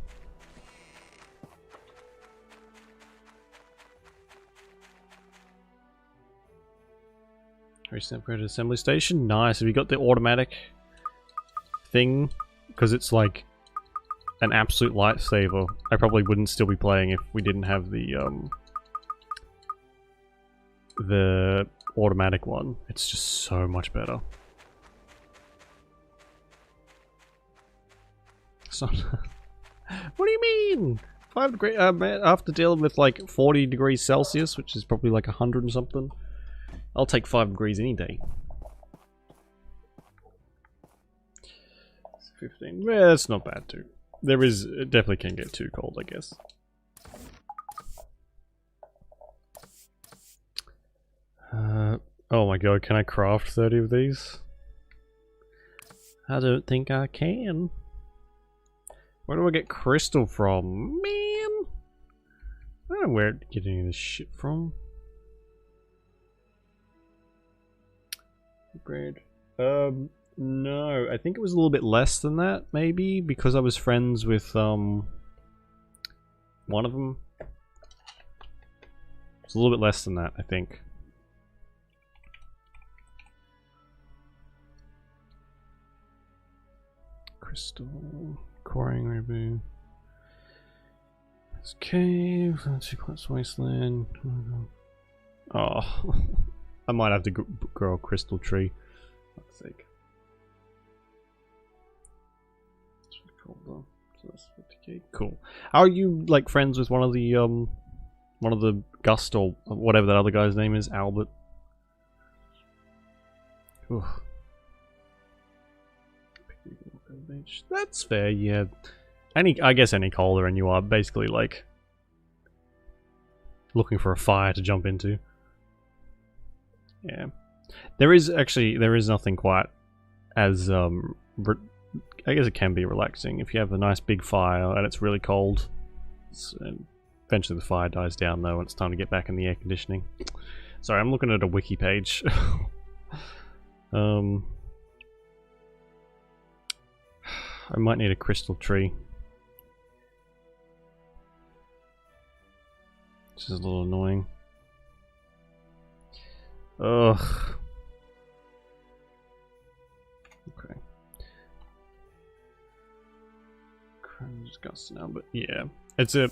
Recent upgraded assembly station. Nice. Have you got the automatic thing? Because it's like an absolute lifesaver. I probably wouldn't still be playing if we didn't have the automatic one. It's just so much better. It's not what do you mean? 5 degrees after dealing with like 40 degrees Celsius, which is probably like 100 and something. I'll take 5 degrees any day. 15. Yeah, that's not bad too. It definitely can get too cold, I guess. Oh my god, can I craft 30 of these? I don't think I can. Where do I get crystal from? Man! I don't know where to get any of this shit from. Upgrade. No, I think it was a little bit less than that, maybe, because I was friends with, one of them. It's a little bit less than that, I think. Crystal, coring ribbon. This cave, that's Quest Wasteland. Oh, I might have to grow a crystal tree. For fuck's sake. So that's 50k. Cool. Are you like friends with one of the Gust or whatever that other guy's name is, Albert? Ooh. That's fair, yeah. I guess any colder and you are basically like looking for a fire to jump into. Yeah. There is nothing quite as I guess it can be relaxing if you have a nice big fire and it's really cold. And eventually the fire dies down though and it's time to get back in the air conditioning. Sorry, I'm looking at a wiki page. I might need a crystal tree. This is a little annoying. Ugh. Okay. Just Gus now, but yeah.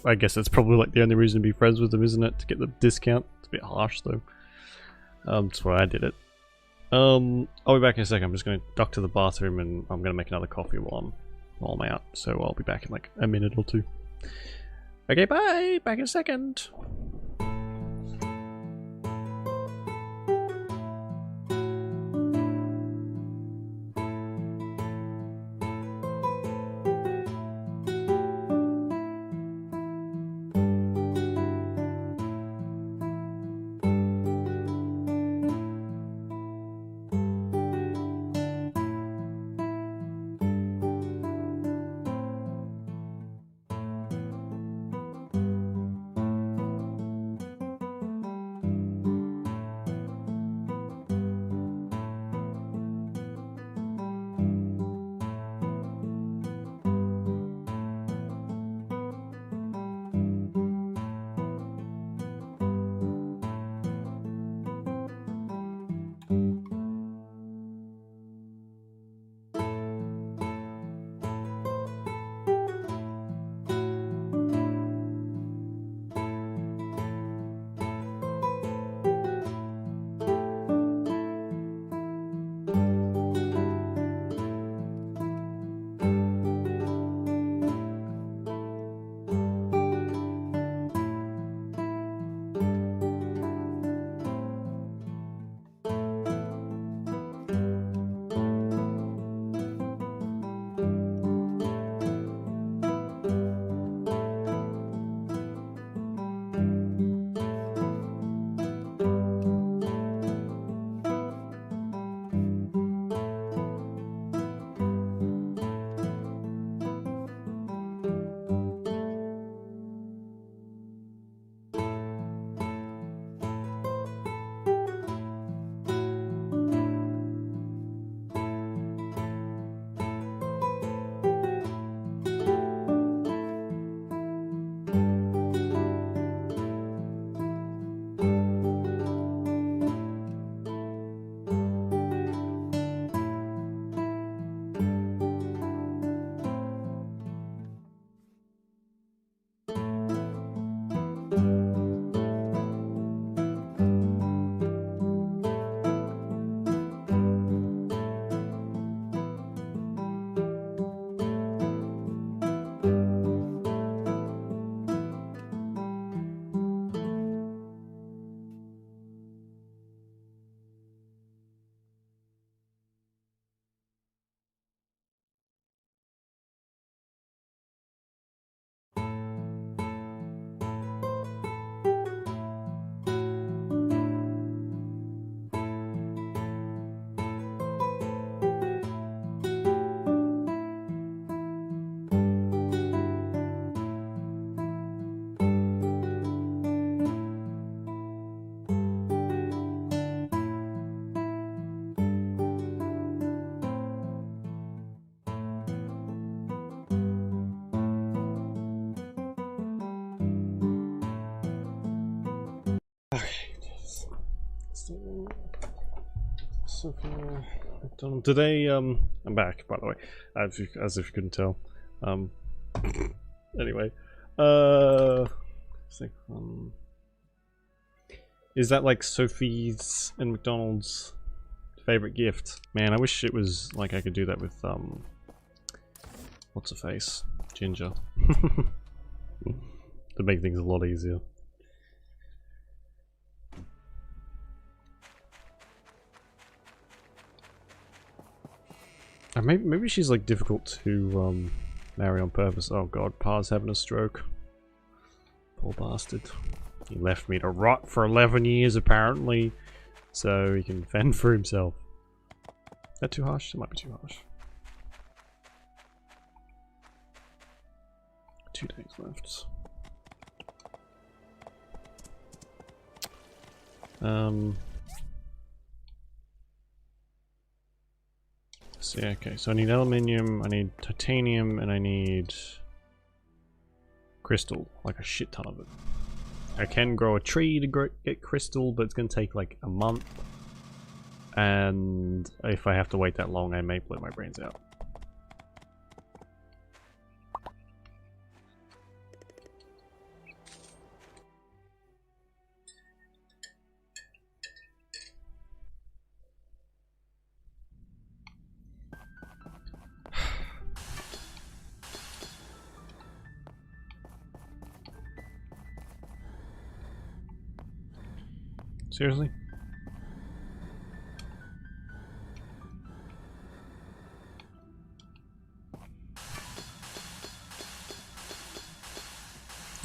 I guess that's probably like the only reason to be friends with them, isn't it? To get the discount. It's a bit harsh though. That's why I did it. I'll be back in a second. I'm just gonna duck to the bathroom and I'm gonna make another coffee while I'm out. So I'll be back in like a minute or two. Okay, bye! Back in a second. Sophia McDonald. Do they I'm back, by the way. As if you couldn't tell. Anyway. Is that like Sophie's and McDonald's favorite gift? Man, I wish it was like I could do that with what's her face? Ginger. To make things a lot easier. Maybe she's like difficult to marry on purpose. Oh god, Pa's having a stroke. Poor bastard. He left me to rot for 11 years apparently, so he can fend for himself. Is that too harsh? It might be too harsh. 2 days left. So yeah, okay, so I need aluminium, I need titanium, and I need crystal, like a shit ton of it. I can grow a tree to get crystal, but it's going to take like a month, and if I have to wait that long, I may blow my brains out. Seriously?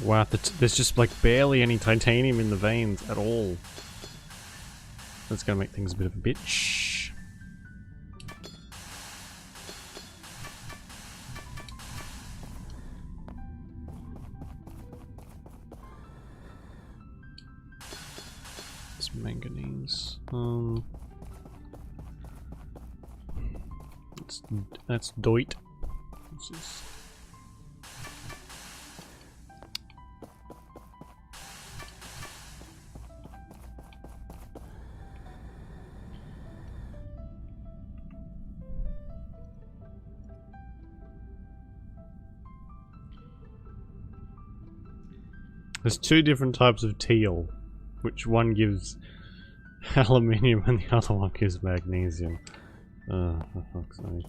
Wow, there's just like barely any titanium in the veins at all. That's gonna make things a bit of a bitch. Manganese. That's Doit. There's 2 different types of teal, which one gives aluminium and the other one gives magnesium. For fuck's sake.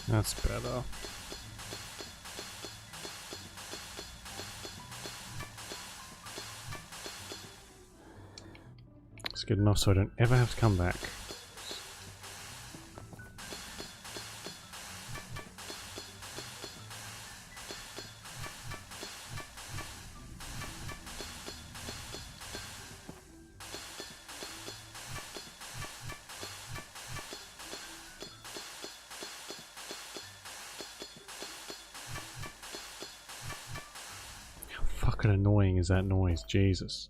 That's better. It's good enough so I don't ever have to come back. Fucking annoying is that noise, Jesus.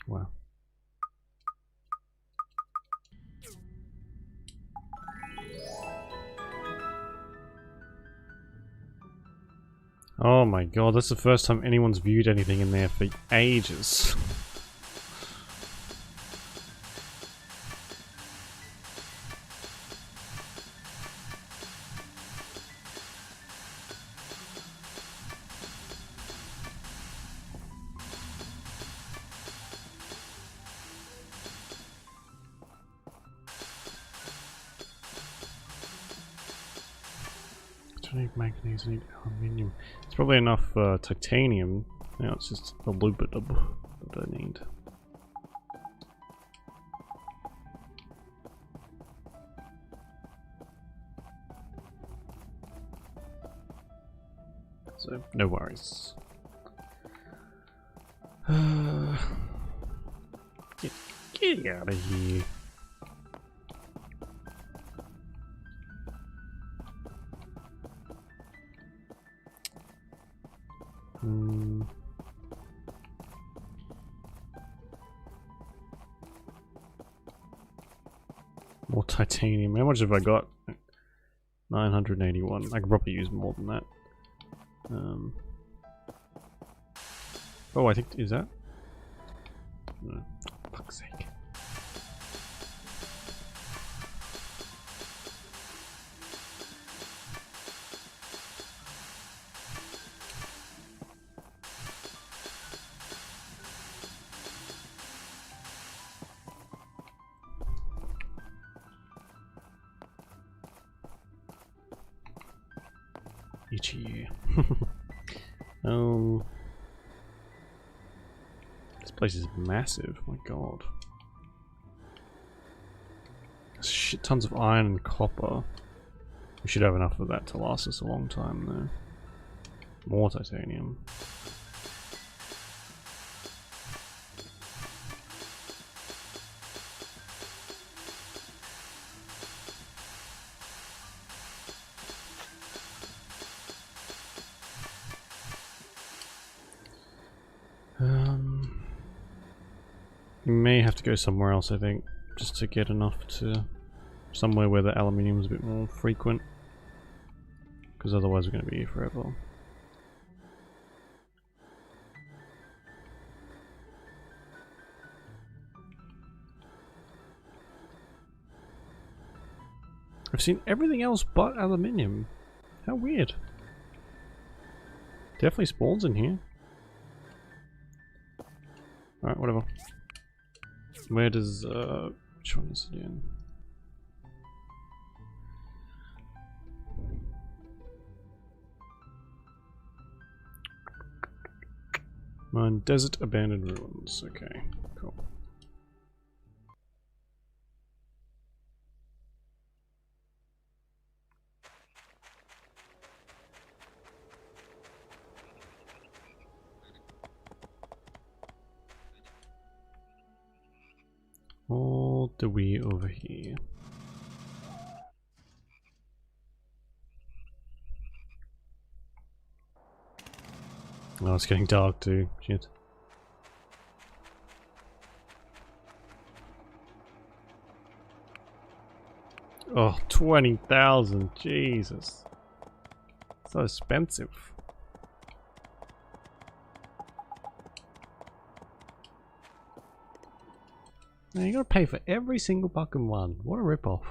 Wow. Oh my god, that's the first time anyone's viewed anything in there for ages. I need manganese, I need aluminium. It's probably enough titanium Now it's just a lubidub that I need. So, no worries. Get out of here. More titanium. How much have I got? 981. I could probably use more than that. Oh, I think, is that? No. Fuck's sake. Itchy. This place is massive, my god. There's shit tons of iron and copper. We should have enough of that to last us a long time though. More titanium. We may have to go somewhere else, I think, just to get enough to somewhere where the aluminium is a bit more frequent, because otherwise we're going to be here forever. I've seen everything else but aluminium. How weird. Definitely spawns in here. Alright, whatever. Where does, which one is it in? Mine, desert abandoned ruins. Okay, cool. All the way over here. Oh, it's getting dark too. Shit. Oh, 20,000. Jesus. So expensive. Now you gotta pay for every single fucking one. What a ripoff.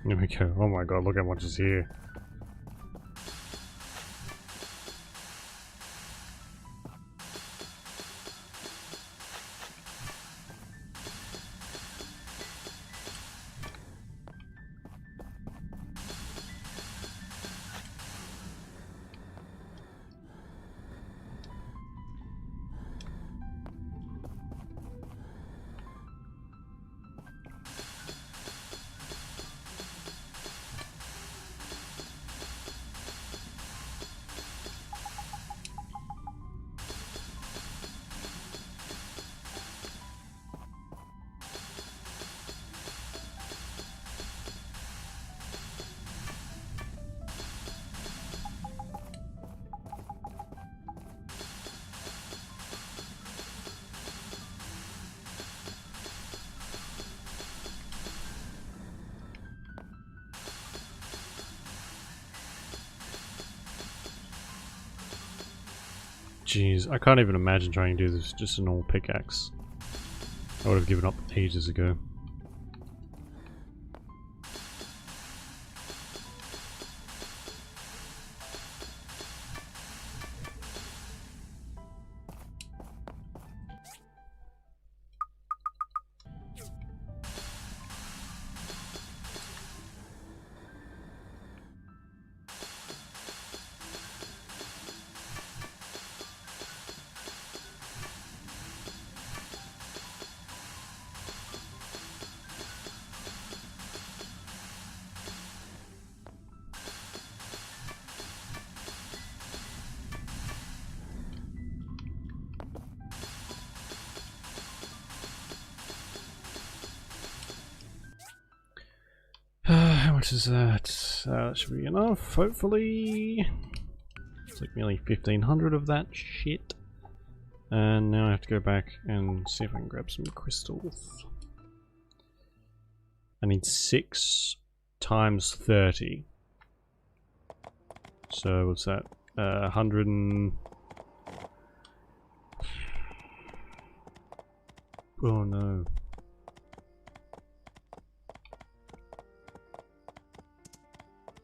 There we go. Oh my god, look how much is here. Jeez, I can't even imagine trying to do this just a normal pickaxe. I would have given up ages ago. much is that? That should be enough, hopefully. It's like nearly 1500 of that shit. And now I have to go back and see if I can grab some crystals. I need 6 times 30. So what's that? 100 and... Oh no.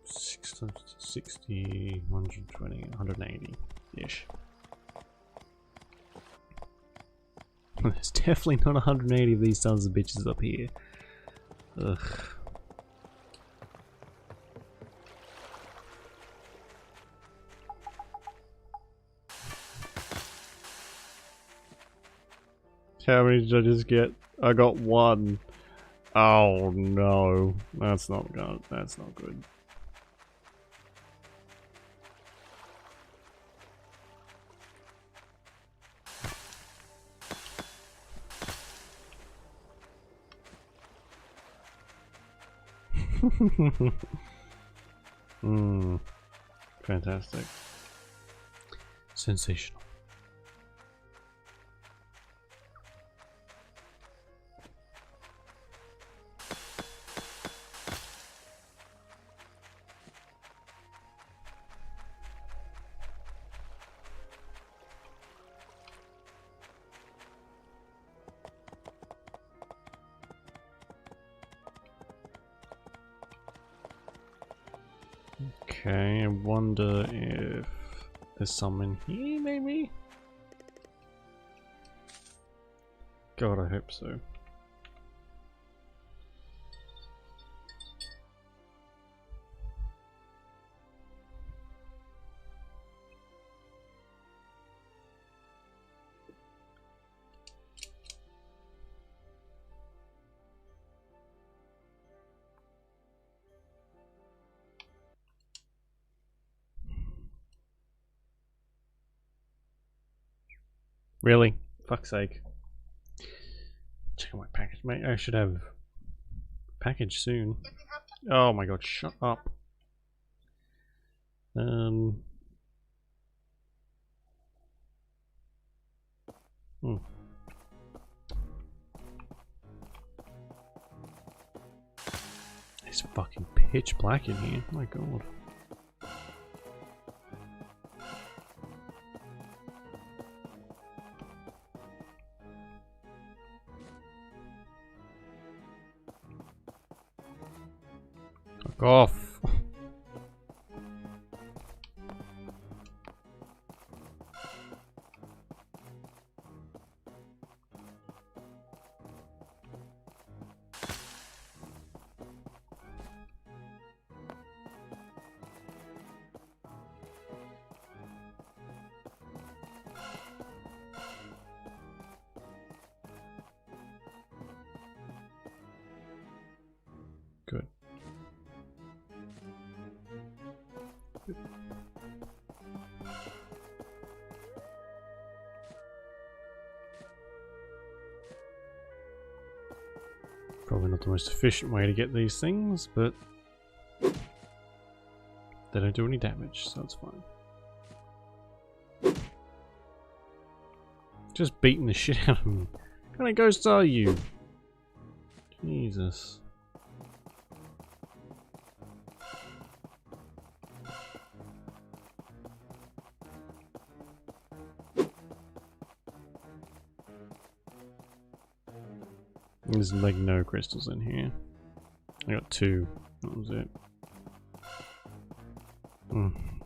6 times 60, 120, 180-ish. There's definitely not 180 of these sons of bitches up here. Ugh. How many did I just get? I got 1. Oh no. That's not good. That's not good. Fantastic. Sensational. Okay, I wonder if there's some in here, maybe? God, I hope so. Really? Fuck's sake. Check out my package, mate. I should have package soon. Oh my god, shut up. It's fucking pitch black in here. My god. Fuck off. Good. Probably not the most efficient way to get these things, but they don't do any damage, so that's fine. Just beating the shit out of them. What kind of ghosts are you? Jesus. There's like no crystals in here. I got 2. That was it.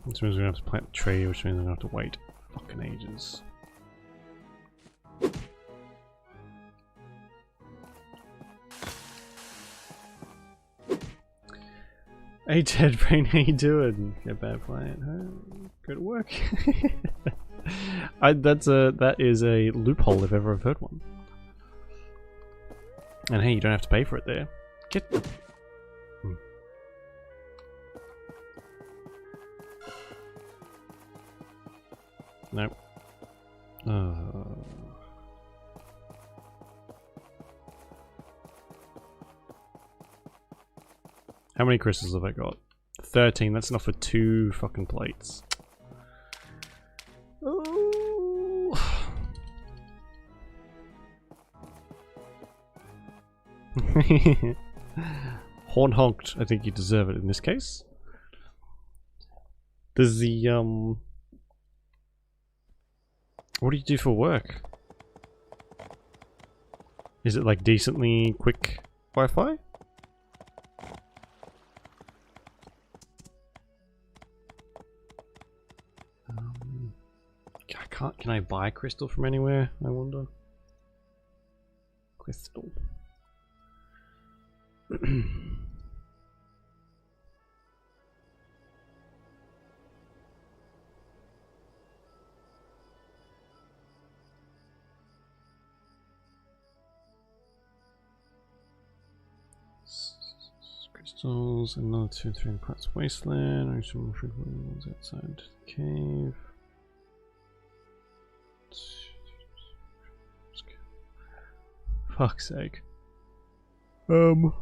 Which means we're gonna have to plant the tree, which means I'm gonna have to wait fucking ages. Hey Ted Brain, how you doing? Get bad plant. Good work. That is a loophole if ever I've heard one. And hey, you don't have to pay for it there. Get the... Nope. How many crystals have I got? 13. That's enough for 2 fucking plates. Oh. Horn honked. I think you deserve it in this case. Does the what do you do for work? Is it like decently quick Wi-Fi? I can't. Can I buy crystal from anywhere? I wonder. Crystal. Crystals, another 2 or 3 in Quartz Wasteland. I should ones outside the cave. Fuck's sake. Well,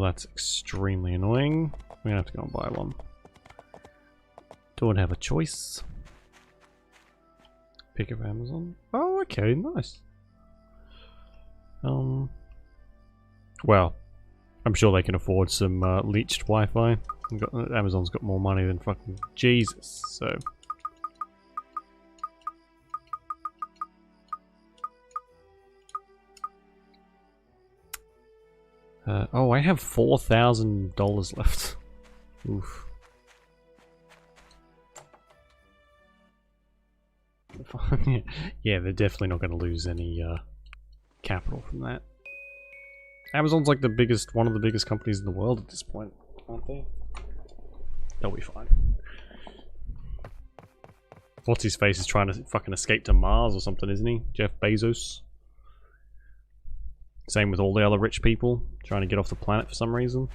that's extremely annoying. We're gonna have to go and buy one. Don't have a choice. Pick up Amazon. Oh, okay, nice. Well, I'm sure they can afford some leached Wi-Fi. Amazon's got more money than fucking Jesus, so. Oh, I have $4,000 left. Oof. Yeah, they're definitely not going to lose any capital from that. Amazon's like the biggest, one of the biggest companies in the world at this point, aren't they? They'll be fine. What's his face is trying to fucking escape to Mars or something, isn't he? Jeff Bezos. Same with all the other rich people trying to get off the planet for some reason.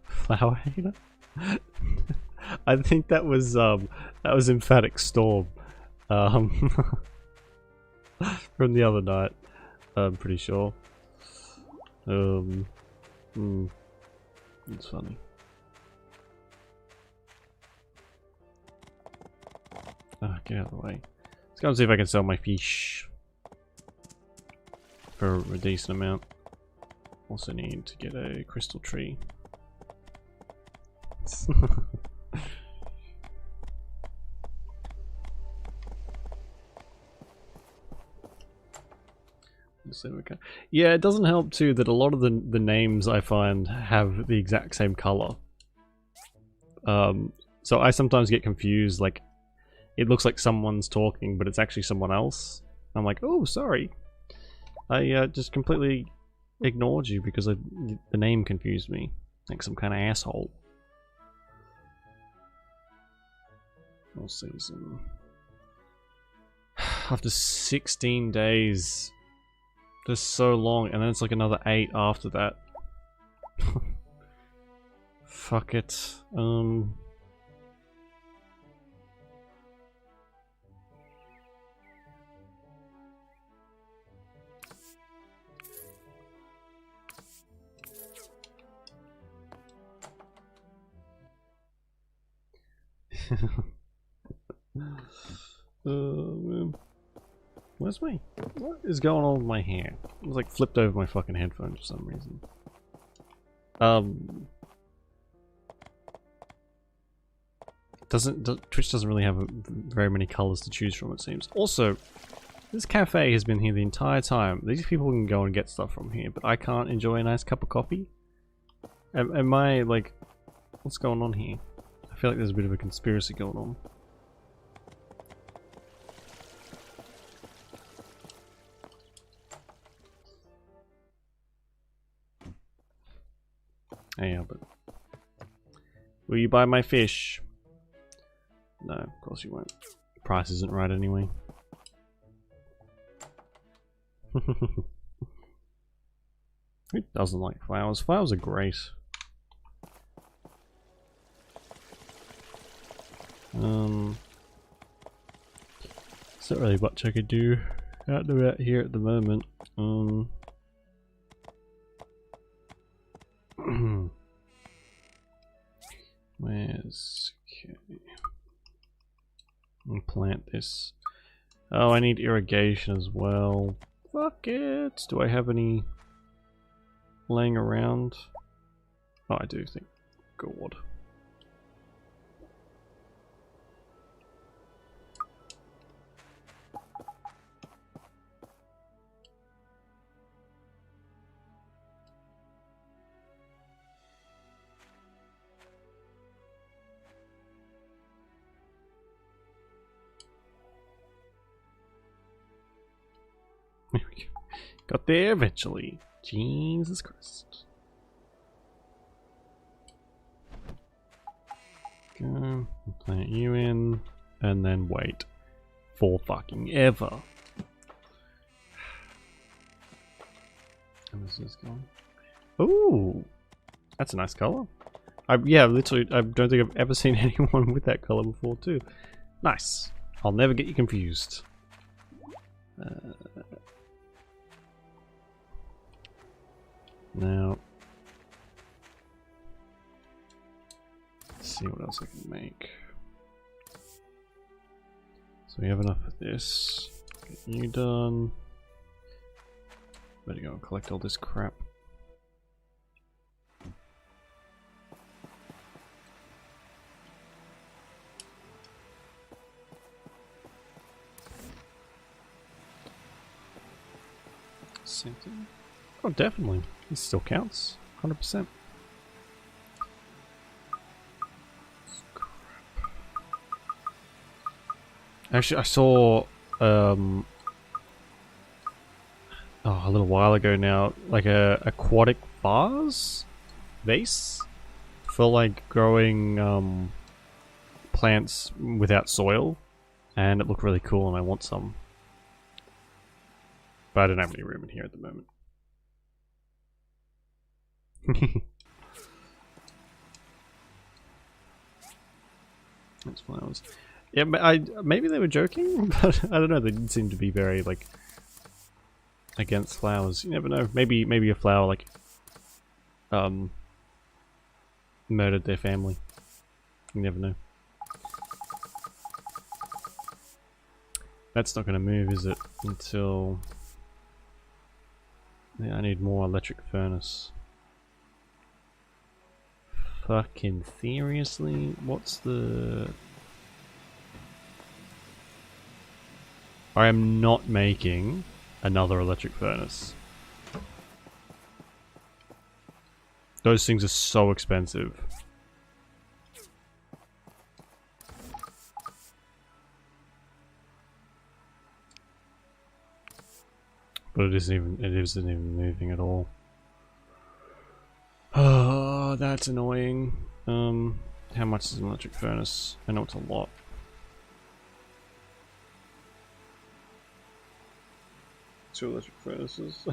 Flower hater? I think that was Emphatic Storm. From the other night. I'm pretty sure. It's funny. Get out of the way. Let's go and see if I can sell my fish for a decent amount. Also need to get a crystal tree. Yeah, it doesn't help too that a lot of the names I find have the exact same color. So I sometimes get confused, like it looks like someone's talking but it's actually someone else. I'm like, oh sorry, I just completely ignored you because the name confused me, like some kind of asshole. All season. After 16 days. That's so long, and then it's like another 8 after that. Fuck it. Man. Where's my... What is going on with my hair? It was like flipped over my fucking headphones for some reason. Twitch doesn't really have very many colors to choose from, it seems. Also, this cafe has been here the entire time. These people can go and get stuff from here, but I can't enjoy a nice cup of coffee? Am I, like... What's going on here? I feel like there's a bit of a conspiracy going on. Hey Albert. Will you buy my fish? No, of course you won't. price isn't right anyway. Who doesn't like flowers? Flowers are great. There's not really much I could do out and about here at the moment. Where's... okay. I'll plant this. Oh, I need irrigation as well. Fuck it! Do I have any laying around? Oh, I do think. God. Got there eventually. Jesus Christ. Go, plant you in, and then wait for fucking ever. And this is gone. Ooh, that's a nice color. Yeah, literally, I don't think I've ever seen anyone with that color before, too. Nice. I'll never get you confused. Now, let's see what else I can make. So we have enough of this. Get you done. Better go and collect all this crap. Same thing. Oh, definitely. This still counts. 100%. Actually, I saw a little while ago now, like a aquatic vase for like growing plants without soil, and it looked really cool, and I want some. But I don't have any room in here at the moment. That's flowers. Yeah, maybe they were joking, but I don't know. They didn't seem to be very like against flowers. You never know. Maybe a flower like murdered their family. You never know. That's not going to move, is it? Until yeah, I need more electric furnace. Fucking seriously? What's the... I am not making another electric furnace. Those things are so expensive. But it isn't even moving at all. Oh, that's annoying. How much is an electric furnace? I know it's a lot. Two electric furnaces.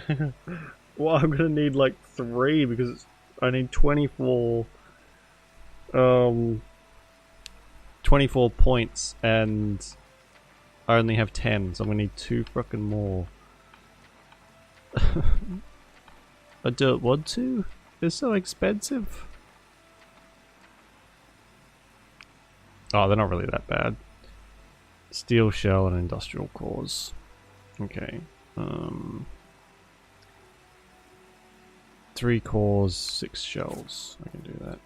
Well, I'm gonna need like 3 because I need 24 points and I only have 10, so I'm gonna need 2 fucking more. I don't want to. They're so expensive. Oh, they're not really that bad. Steel shell and industrial cores. Okay. 3 cores, 6 shells. I can do that.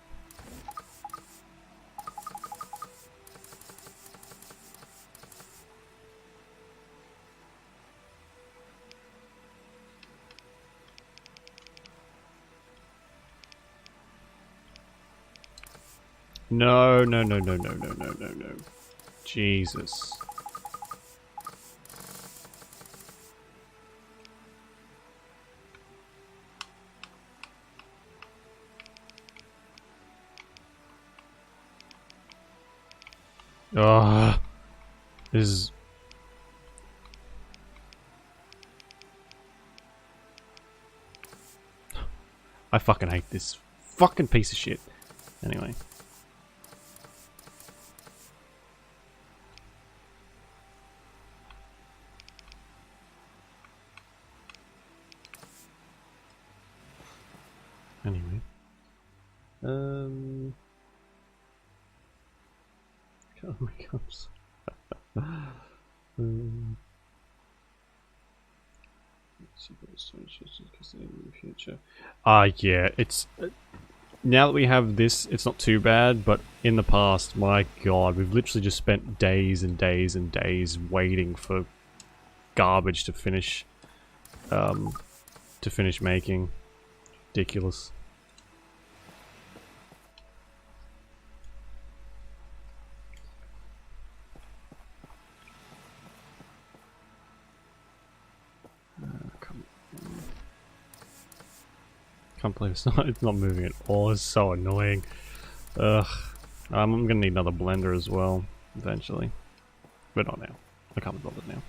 No. Jesus. This is... I fucking hate this fucking piece of shit. Anyway. Anyway. Calvary cups. Yeah, it's... now that we have this, it's not too bad, but in the past, my god, we've literally just spent days and days and days waiting for garbage to finish, making. Ridiculous. Can't believe it's not moving at all. It's so annoying. Ugh. I'm gonna need another blender as well, eventually. But not now. I can't be bothered now.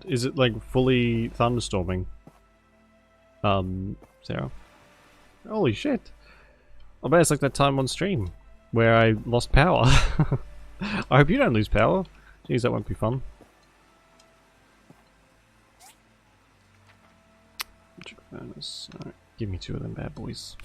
Is it like fully thunderstorming? Sarah? Holy shit! I bet it's like that time on stream where I lost power. I hope you don't lose power. Jeez, that won't be fun. Electric furnace. Alright, give me 2 of them bad boys.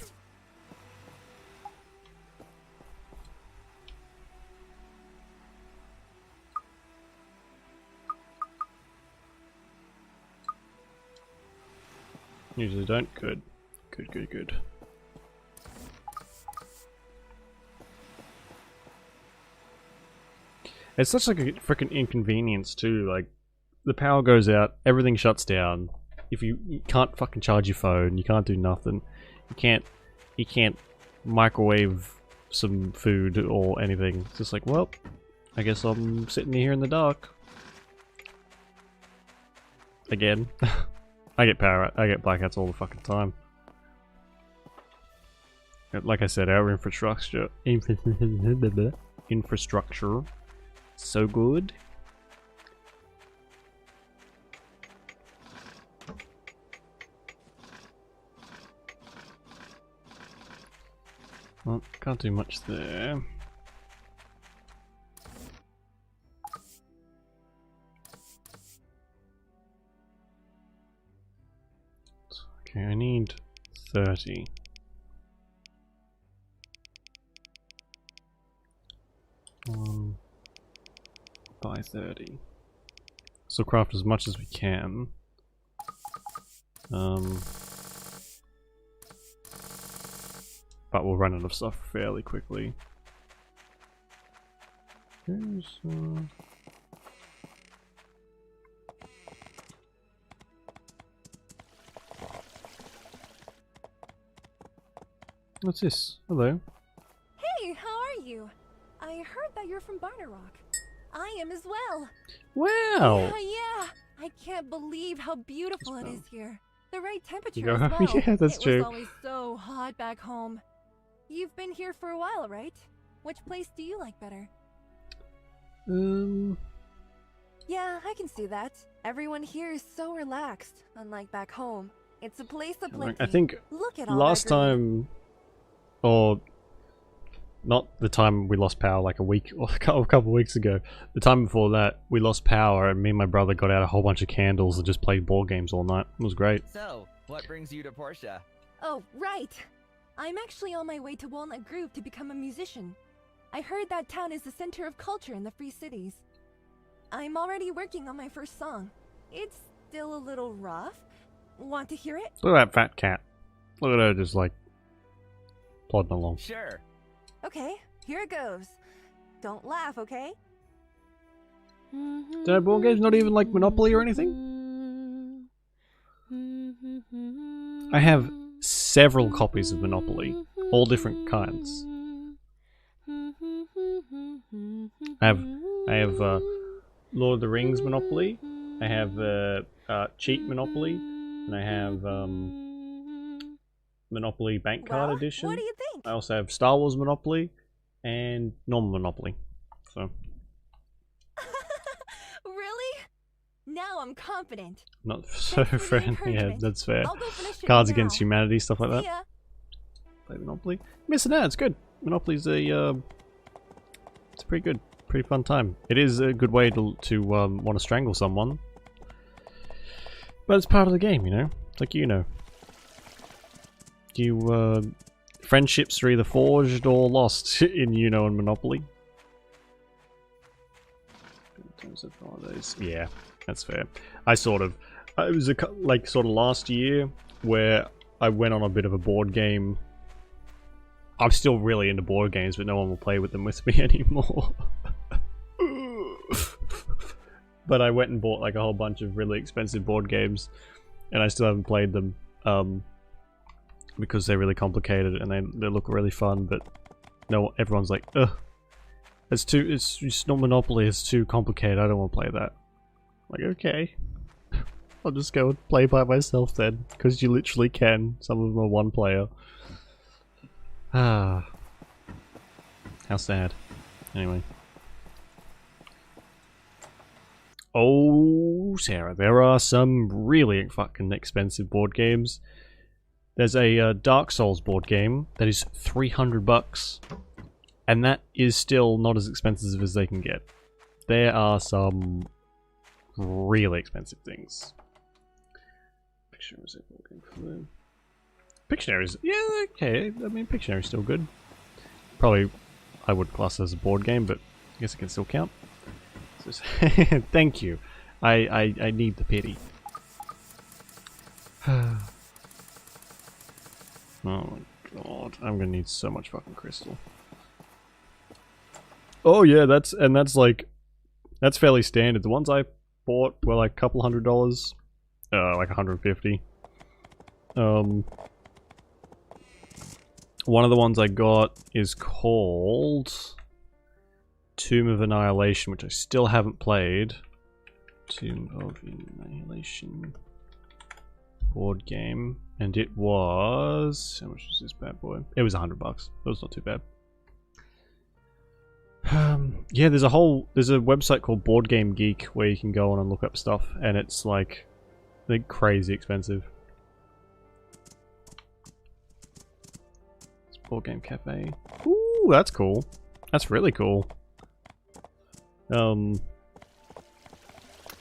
Usually don't. Good. Good, good, good. It's such like a freaking inconvenience too, like the power goes out, everything shuts down. If you can't fucking charge your phone, you can't do nothing. You can't microwave some food or anything. It's just like, well, I guess I'm sitting here in the dark. Again. I get blackouts all the fucking time. Like I said, our infrastructure so good. Well, can't do much there. Okay, I need 30. By 30. So craft as much as we can. But we'll run out of stuff fairly quickly. Here's, what's this? Hello. Hey, how are you? I heard that you're from Barter Rock. I am as well. Wow. Yeah. I can't believe how beautiful it is here. The right temperature Yeah, as well. yeah, that's true. It was always so hot back home. You've been here for a while, right? Which place do you like better? Yeah, I can see that. Everyone here is so relaxed, unlike back home. It's a place of plenty. I think Look at all last that green. time, or not the time we lost power, like a week or a couple of weeks ago. The time before that, we lost power, and me and my brother got out a whole bunch of candles and just played board games all night. It was great. So, what brings you to Portia? Oh, right. I'm actually on my way to Walnut Grove to become a musician. I heard that town is the center of culture in the Free Cities. I'm already working on my first song. It's still a little rough. Want to hear it? Look at that fat cat. Look at her just like plodding along. Sure. Okay, here it goes. Don't laugh, okay? So board games not even like Monopoly or anything? I have several copies of Monopoly, all different kinds. I have Lord of the Rings Monopoly. I have Cheat Monopoly, and I have Monopoly Bank Card Edition. What do you think? I also have Star Wars Monopoly and normal Monopoly. So Really? Now I'm confident. not so Thanks for the friendly. Yeah, encouragement. that's fair. I'll go finish it Cards now. Against Humanity, stuff like See that. ya. Play Monopoly. Missing out. It's good. Monopoly's a it's pretty good, pretty fun time. It is a good way to want to strangle someone, but it's part of the game, you know. It's like, you know, friendships are either forged or lost in and Monopoly. In terms of holidays, yeah, that's fair. I sort of, it was like sort of last year where I went on a bit of a board game. I'm still really into board games, but no one will play with them with me anymore. But I went and bought like a whole bunch of really expensive board games, and I still haven't played them because they're really complicated and they look really fun. But no, everyone's like, ugh, it's just not Monopoly. It's too complicated. I don't want to play that. Like, okay, I'll just go and play by myself then, because you literally can. Some of them are one player. Ah, how sad. Anyway. Oh, Sarah, there are some really fucking expensive board games. There's a Dark Souls board game that is $300, and that is still not as expensive as they can get. There are some really expensive things. Pictionary is a board game for them. Pictionary is, yeah, okay. I mean, Pictionary is still good. Probably, I would class it as a board game, but I guess it can still count. So, thank you. I need the pity. Oh my god, I'm gonna need so much fucking crystal. Oh yeah, that's fairly standard. The ones I bought were like a couple $100, like 150. One of the ones I got is called Tomb of Annihilation, which I still haven't played. Tomb of Annihilation board game, and it was, how much was this bad boy? It was $100. That was not too bad. Yeah, there's a website called Board Game Geek where you can go on and look up stuff, and it's like crazy expensive. It's Board Game Cafe. Ooh, that's cool. That's really cool.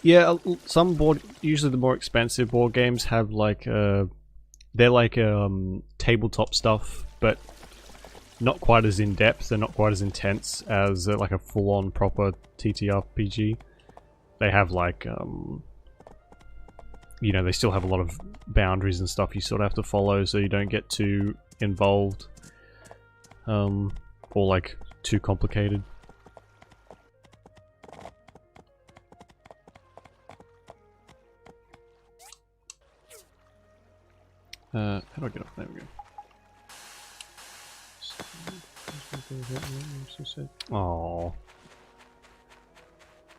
Yeah, usually the more expensive board games have like they're like tabletop stuff, but not quite as in depth. They're not quite as intense as like a full-on proper TTRPG. They have like you know, they still have a lot of boundaries and stuff you sort of have to follow, so you don't get too involved or like too complicated. How do I get off? There we go. Aww.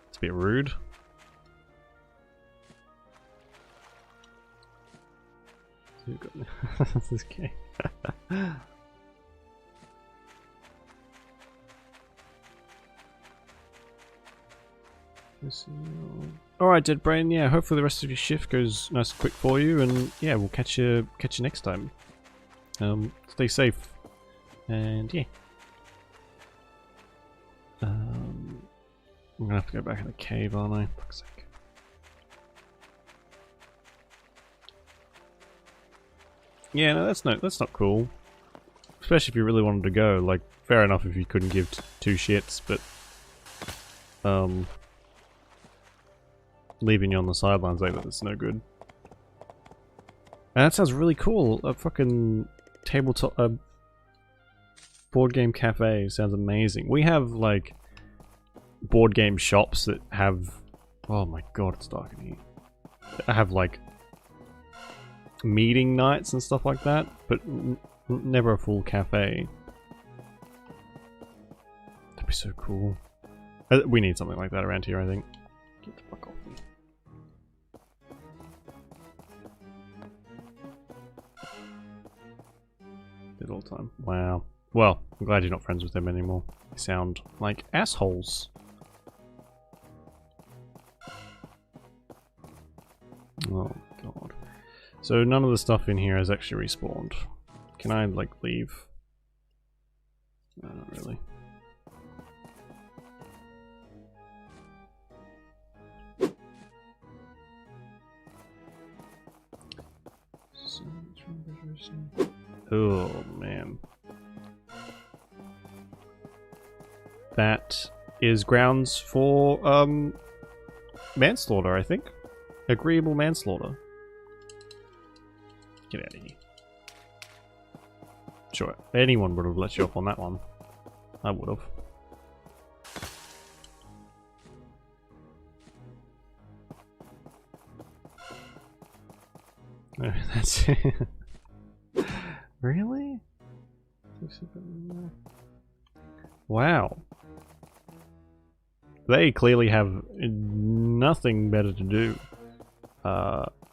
It's a bit rude. This is okay. Alright, Dead Brain, yeah, hopefully the rest of your shift goes nice and quick for you, and yeah, we'll catch you next time. Stay safe. And yeah. I'm gonna have to go back in the cave, aren't I? Fuck's sake. Yeah, no, that's not cool. Especially if you really wanted to go. Like, fair enough if you couldn't give two shits, but leaving you on the sidelines like that's no good. And that sounds really cool. A fucking tabletop, board game cafe sounds amazing. We have like board game shops that have, oh my god, it's dark in here. That have like meeting nights and stuff like that, but never a full cafe. be so cool. We need something like that around here, I think. Get the fuck off me. Did all the time. Wow. Well, I'm glad you're not friends with them anymore. They sound like assholes. Oh god. So none of the stuff in here has actually respawned. Can I, like, leave? No, not really. Oh, man. That is grounds for, manslaughter, I think. Agreeable manslaughter. Get out of here. Sure, anyone would have let you off on that one. I would have. Oh, that's it. Really? Wow. They clearly have nothing better to do.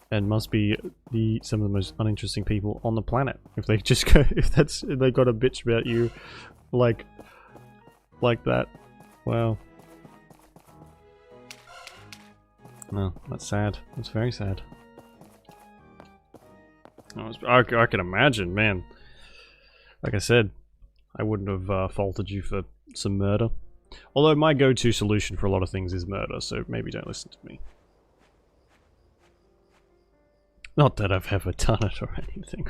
And must be some of the most uninteresting people on the planet. If they just go, if they got a bitch about you, like that. Wow. No, that's sad. That's very sad. I can imagine, man. Like I said, I wouldn't have faulted you for some murder. Although my go-to solution for a lot of things is murder, so maybe don't listen to me. Not that I've ever done it or anything.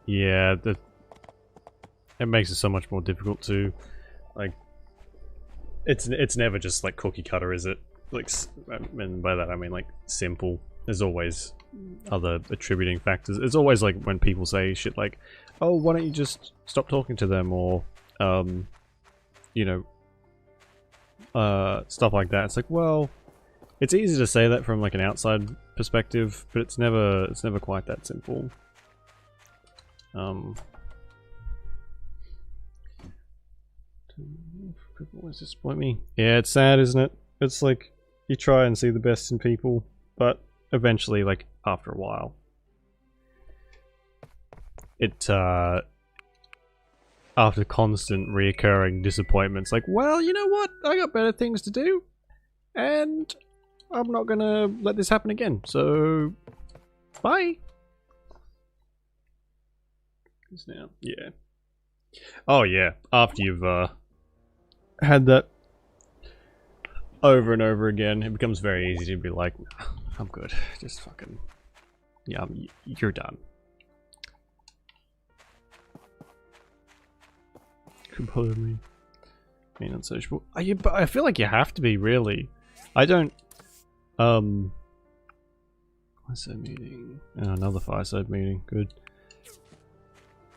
Yeah, it makes it so much more difficult to, like, it's never just like cookie cutter, is it? Like, and by that I mean like simple. There's always other attributing factors. It's always like when people say shit like, "Oh, why don't you just stop talking to them?" or, you know, stuff like that. It's like, well, it's easy to say that from like an outside perspective, but it's never quite that simple. People always disappoint me. Yeah, it's sad, isn't it? It's like you try and see the best in people, but eventually, like after a while, it after constant reoccurring disappointments, like, well, you know what? I got better things to do, and I'm not gonna let this happen again. So, bye. Now, yeah. Oh yeah. After you've had that over and over again, it becomes very easy to be like, I'm good. Just fucking, yeah, you're done. Could bother me. Being unsociable. But I feel like you have to be, really. I don't. Fireside meeting. Oh, another fireside meeting. Good.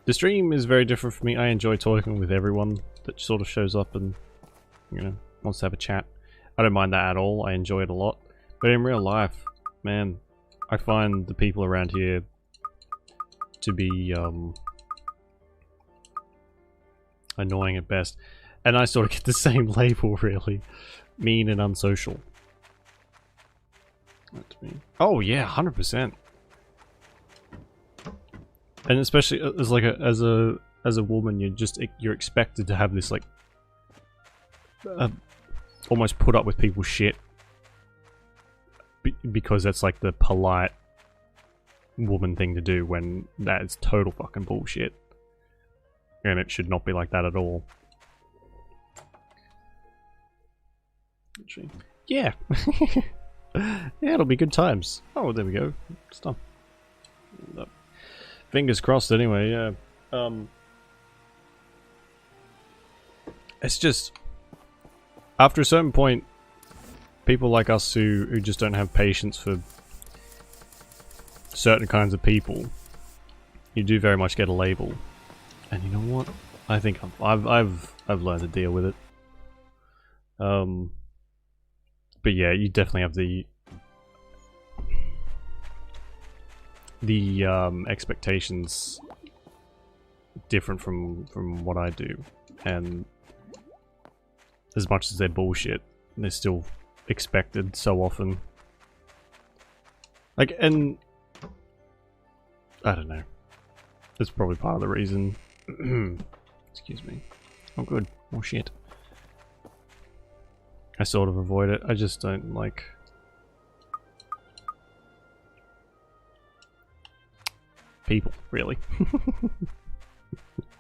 The stream is very different for me. I enjoy talking with everyone that sort of shows up and, you know, wants to have a chat. I don't mind that at all. I enjoy it a lot. But in real life, man, I find the people around here to be annoying at best. And I sort of get the same label, really. Mean and unsocial. That's me. Oh yeah, 100%. And especially as like as a woman, you're expected to have this like almost put up with people's shit because that's like the polite woman thing to do, when that is total fucking bullshit, and it should not be like that at all. Yeah. Yeah, it'll be good times. Oh, there we go. It's done. Fingers crossed anyway, yeah. It's just, after a certain point, people like us who just don't have patience for certain kinds of people, you do very much get a label. And you know what? I think I've learned to deal with it. But yeah, you definitely have the expectations different from what I do, and as much as they're bullshit, they're still expected so often. Like, and I don't know. That's probably part of the reason. Excuse me. Oh, good. Oh, shit. I sort of avoid it. I just don't like... people, really.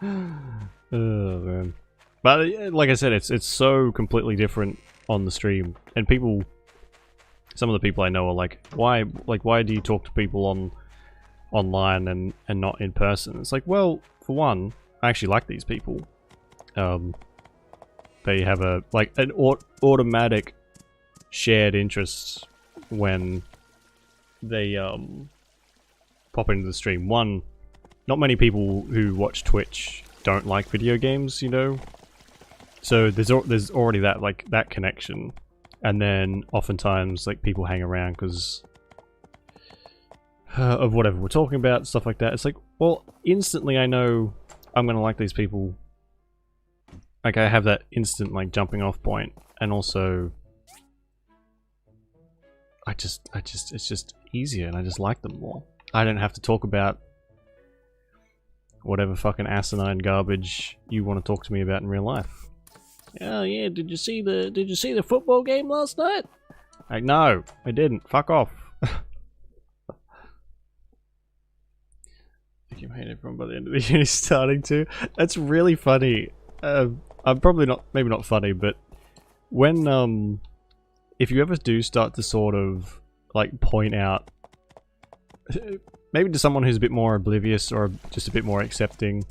Oh, man. But, like I said, it's so completely different on the stream. And people... Some of the people I know are like, why do you talk to people online and not in person? It's like, well, for one, I actually like these people. They have an automatic shared interest when they pop into the stream. One, not many people who watch Twitch don't like video games, you know. So there's already that connection, and then oftentimes like people hang around because of whatever we're talking about, stuff like that. It's like, well, instantly I know I'm gonna like these people. Like, I have that instant like jumping off point, and also it's just easier, and I just like them more. I don't have to talk about whatever fucking asinine garbage you want to talk to me about in real life. Oh yeah, did you see the football game last night? Like, no, I didn't. Fuck off. I think you made everyone by the end of the uni starting to. That's really funny. I'm probably not, maybe not funny, but when if you ever do start to sort of like point out, maybe to someone who's a bit more oblivious or just a bit more accepting,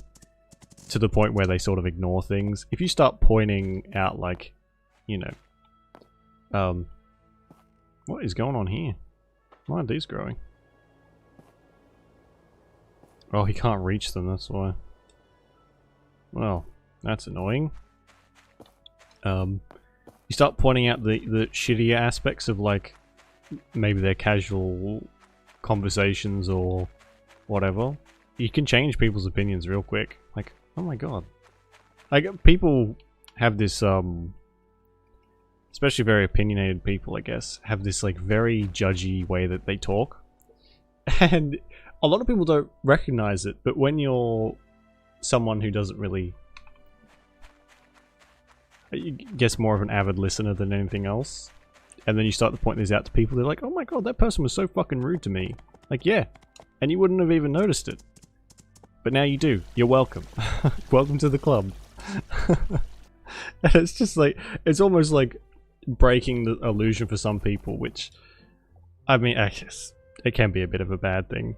to the point where they sort of ignore things, if you start pointing out, like, you know, what is going on here? Why are these growing? Oh, he can't reach them, that's why. Well, that's annoying. You start pointing out the shittier aspects of, like, maybe their casual conversations or whatever. You can change people's opinions real quick. Like, oh my god. Like, people have this, especially very opinionated people, I guess, have this, like, very judgy way that they talk. And a lot of people don't recognize it, but when you're someone who doesn't really, I guess, more of an avid listener than anything else, and then you start to point these out to people, they're like, oh my god, that person was so fucking rude to me. Like, yeah, and you wouldn't have even noticed it. But now you do. You're welcome. Welcome to the club. And it's just like, it's almost like breaking the illusion for some people, which, I mean, I guess it can be a bit of a bad thing,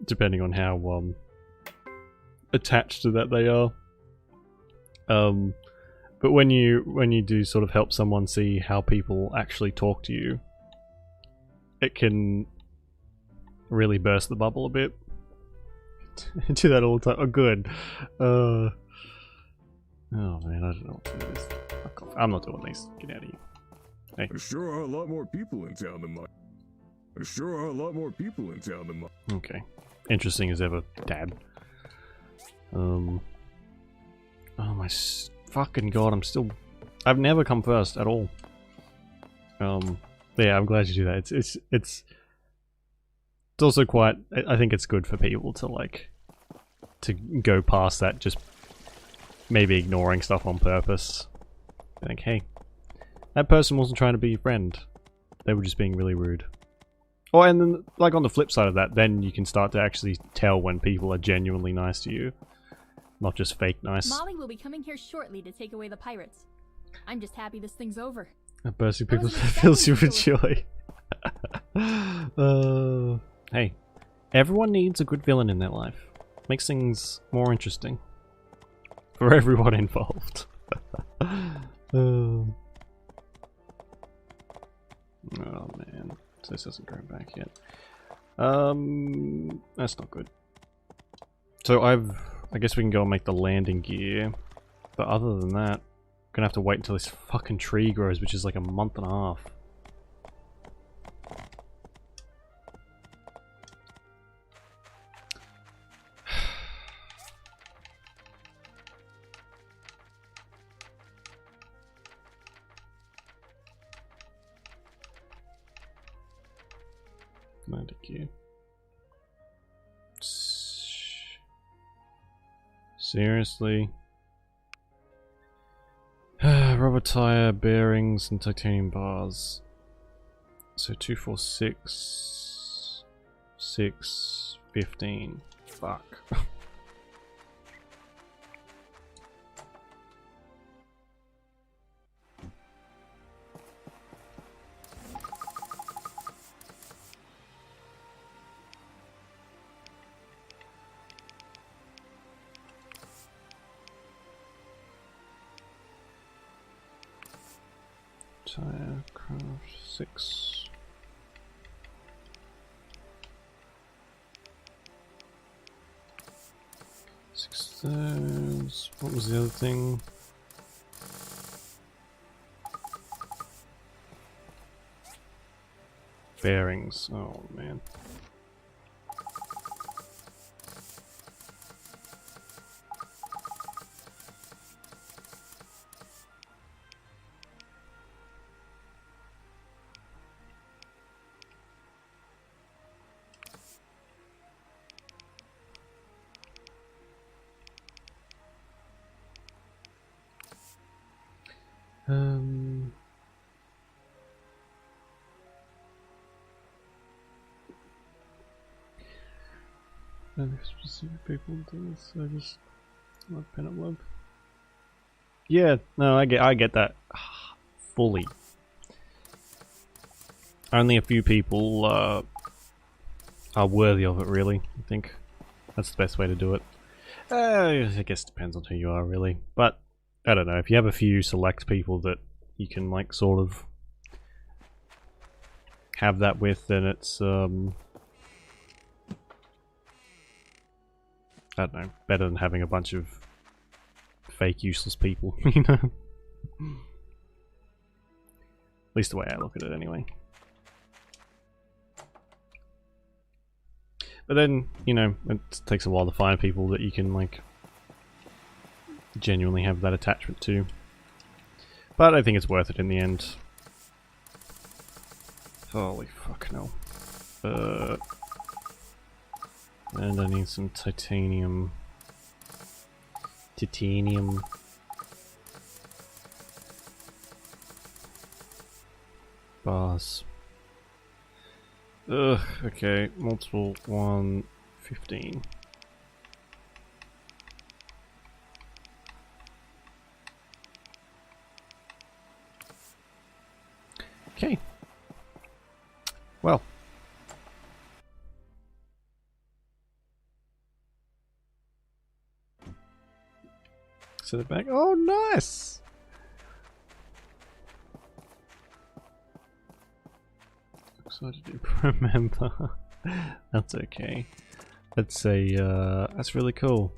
depending on how attached to that they are. But when you do sort of help someone see how people actually talk to you, it can really burst the bubble a bit. I do that all the time. Oh, good. Oh man, I don't know what to do this. Fuck off. I'm not doing these. Get out of here. Hey. There sure are a lot more people in town than mine. There sure are a lot more people in town than mine. Okay. Interesting as ever, Dad. Oh my fucking god, I've never come first at all. Yeah, I'm glad you do that. It's also quite, I think it's good for people to, like, to go past that, just maybe ignoring stuff on purpose. Like, hey, that person wasn't trying to be your friend. They were just being really rude. Oh, and then, like, on the flip side of that, then you can start to actually tell when people are genuinely nice to you. Not just fake nice. Molly will be coming here shortly to take away the pirates. I'm just happy this thing's over. Bursting people fills you with joy. Hey, everyone needs a good villain in their life. Makes things more interesting. For everyone involved. Oh man. So this hasn't grown back yet. That's not good. So I guess we can go and make the landing gear. But other than that, I'm gonna have to wait until this fucking tree grows, which is like a month and a half. Landing gear. Seriously? Rubber tire, bearings, and titanium bars. So 2, 4, 6, 6, 15. Fuck. Tire craft 6. $6. What was the other thing? Bearings. Oh man. Specific people do this, so just love pen up love. Yeah, no, I get that fully. Only a few people are worthy of it, really. I think that's the best way to do it. I guess it depends on who you are, really. But I don't know, if you have a few select people that you can like sort of have that with, then it's I don't know, better than having a bunch of fake useless people, you know? At least the way I look at it anyway. But then, you know, it takes a while to find people that you can like genuinely have that attachment to. But I think it's worth it in the end. Holy fuck no. And I need some titanium. Titanium. Bars. Ugh, okay. Multiple 1, 15. Okay. Well. Set it back. Oh, nice! Excited to remember. That's okay. That's that's really cool.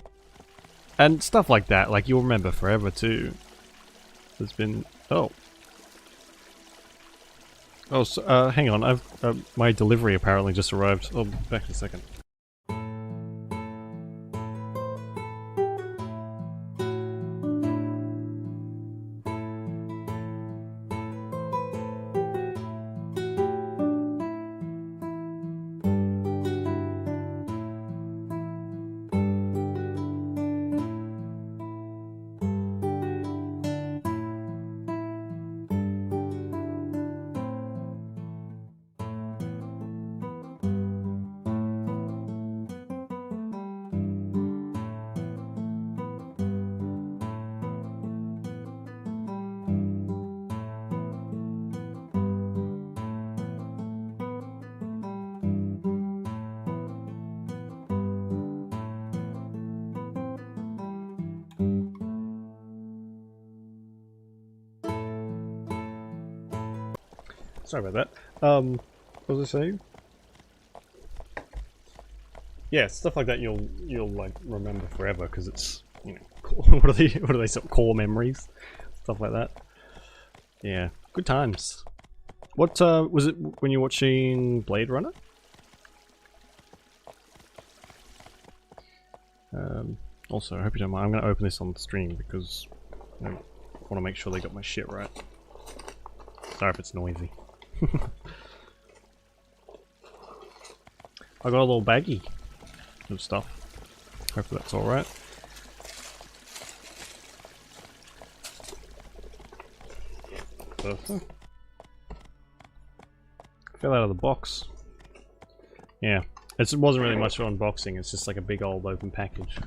And stuff like that, like you'll remember forever too. There's been oh, so, hang on. I've my delivery apparently just arrived. Oh, back in a second. Sorry about that. What was I saying? Yeah, stuff like that you'll like remember forever because it's, you know, what are they sort of core memories, stuff like that. Yeah, good times. What was it when you're watching Blade Runner? Also, I hope you don't mind. I'm gonna open this on the stream because I want to make sure they got my shit right. Sorry if it's noisy. I got a little baggie of stuff. Hopefully that's alright. Perfect. Fell out of the box. Yeah, it wasn't really much for unboxing, it's just like a big old open package.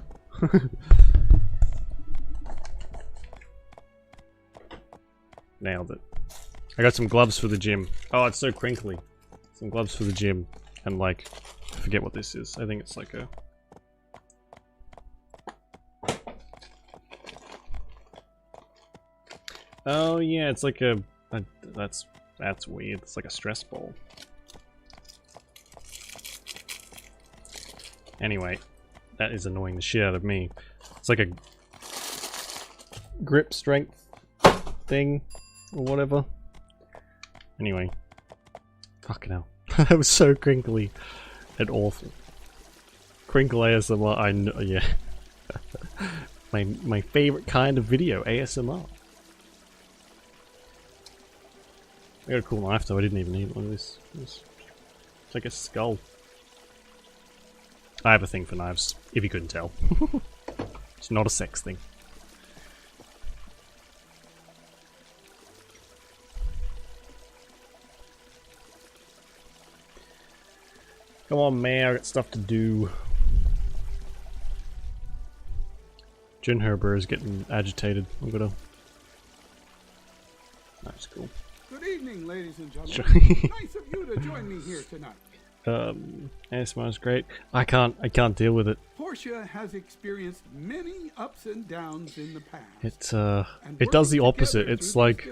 Nailed it. I got some gloves for the gym. Oh, it's so crinkly. Some gloves for the gym. And like, I forget what this is. I think it's like a... Oh yeah, it's like a that's weird. It's like a stress ball. Anyway, that is annoying the shit out of me. It's like a grip strength thing or whatever. Anyway, fucking hell, that was so crinkly and awful. Crinkle ASMR, I know, yeah. my favorite kind of video, ASMR. I got a cool knife though, I didn't even need one of this. It's like a skull. I have a thing for knives, if you couldn't tell. It's not a sex thing. Come on, man, I got stuff to do. Jin Herber is getting agitated. I'm gonna... That's cool. Good evening, ladies and gentlemen. Nice of you to join me here tonight. ASMR is great. I can't deal with it. Portia has experienced many ups and downs in the past. It does the opposite. It's like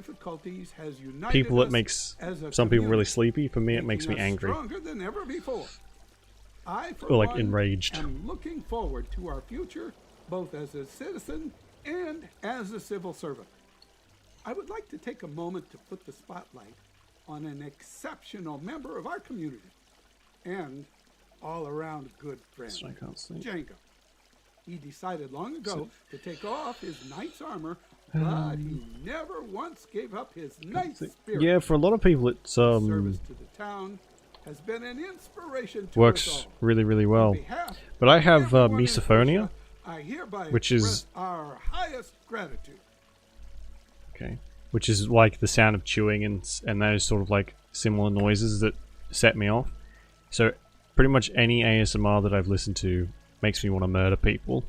people that makes some people really sleepy. For me, it makes me angry. Stronger than ever before. I, for or like one, enraged. am looking forward to our future, both as a citizen and as a civil servant. I would like to take a moment to put the spotlight on an exceptional member of our community and all-around good friend, Django. He decided long ago to take off his knight's armor, but he never once gave up his knight's spirit. Yeah, for a lot of people, it's service to the town has been an inspiration to works us all. really, really well. But I have misophonia, which is our highest gratitude. Okay, which is like the sound of chewing and those sort of like similar noises that set me off. So pretty much any ASMR that I've listened to makes me want to murder people,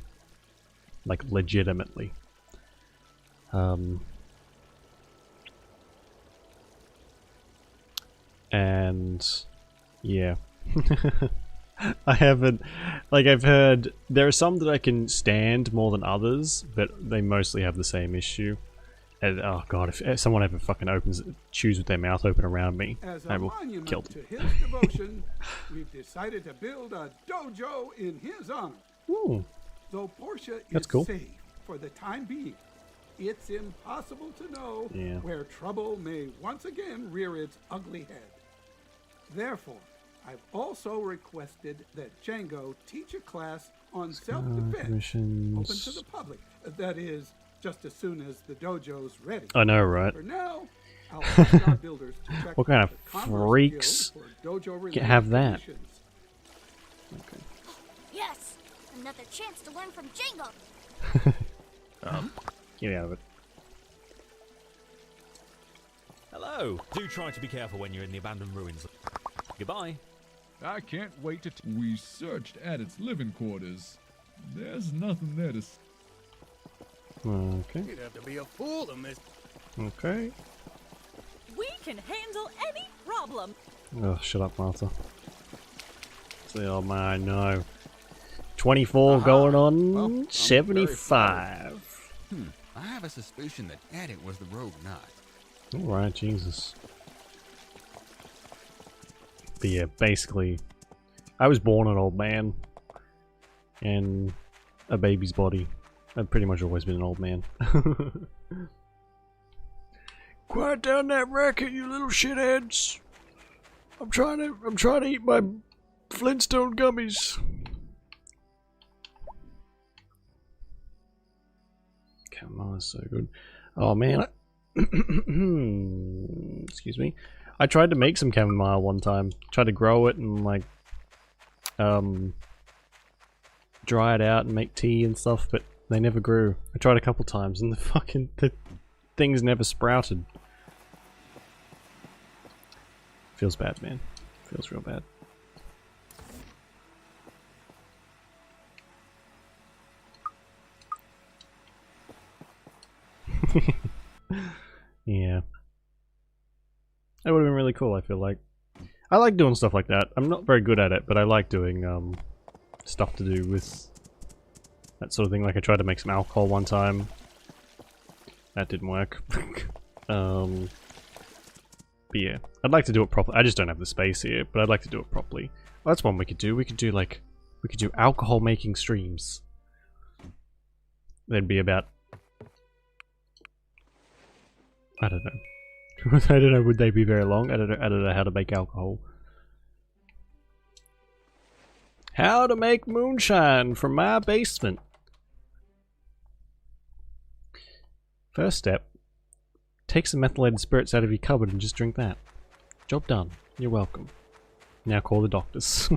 like legitimately. And yeah. I haven't, like, I've heard there are some that I can stand more than others, but they mostly have the same issue. And oh god, if someone ever fucking chews with their mouth open around me, I will kill them. To his devotion, we've decided to build a dojo in his honor. Ooh. Though Portia That's is cool. safe for the time being, it's impossible to know where trouble may once again rear its ugly head. Therefore, I've also requested that Django teach a class on self-defense, open to the public. That is, just as soon as the dojo's ready. I know, right? For now, I'll ask our builders to check what kind of the freaks have that? Okay. Yes, another chance to learn from Django. Get out of it. Hello. Do try to be careful when you're in the abandoned ruins. Goodbye. I can't wait to... We searched at its living quarters. There's nothing there to... Okay. You'd have to be a fool to miss. Okay. We can handle any problem. Oh, shut up, Martha. Say, oh man, no. 24 going on 75. I have a suspicion that Edit was the rogue knight. Alright, Jesus. But yeah, basically, I was born an old man. and a baby's body. I've pretty much always been an old man. Quiet down that racket, you little shitheads! I'm trying to eat my Flintstone gummies. Chamomile is so good. Oh man, excuse me. I tried to make some chamomile one time. Tried to grow it and like dry it out and make tea and stuff, but they never grew. I tried a couple times and the things never sprouted. Feels bad, man. Feels real bad. Yeah. That would have been really cool, I feel like. I like doing stuff like that. I'm not very good at it, but I like doing stuff to do with that sort of thing. Like I tried to make some alcohol one time. That didn't work. But yeah, I'd like to do it properly. I just don't have the space here, but I'd like to do it properly. Well, that's one we could do. We could do alcohol making streams. They'd be about, I don't know. I don't know, would they be very long? I don't know how to make alcohol. How to make moonshine from my basement. First step. Take some methylated spirits out of your cupboard and just drink that. Job done. You're welcome. Now call the doctors.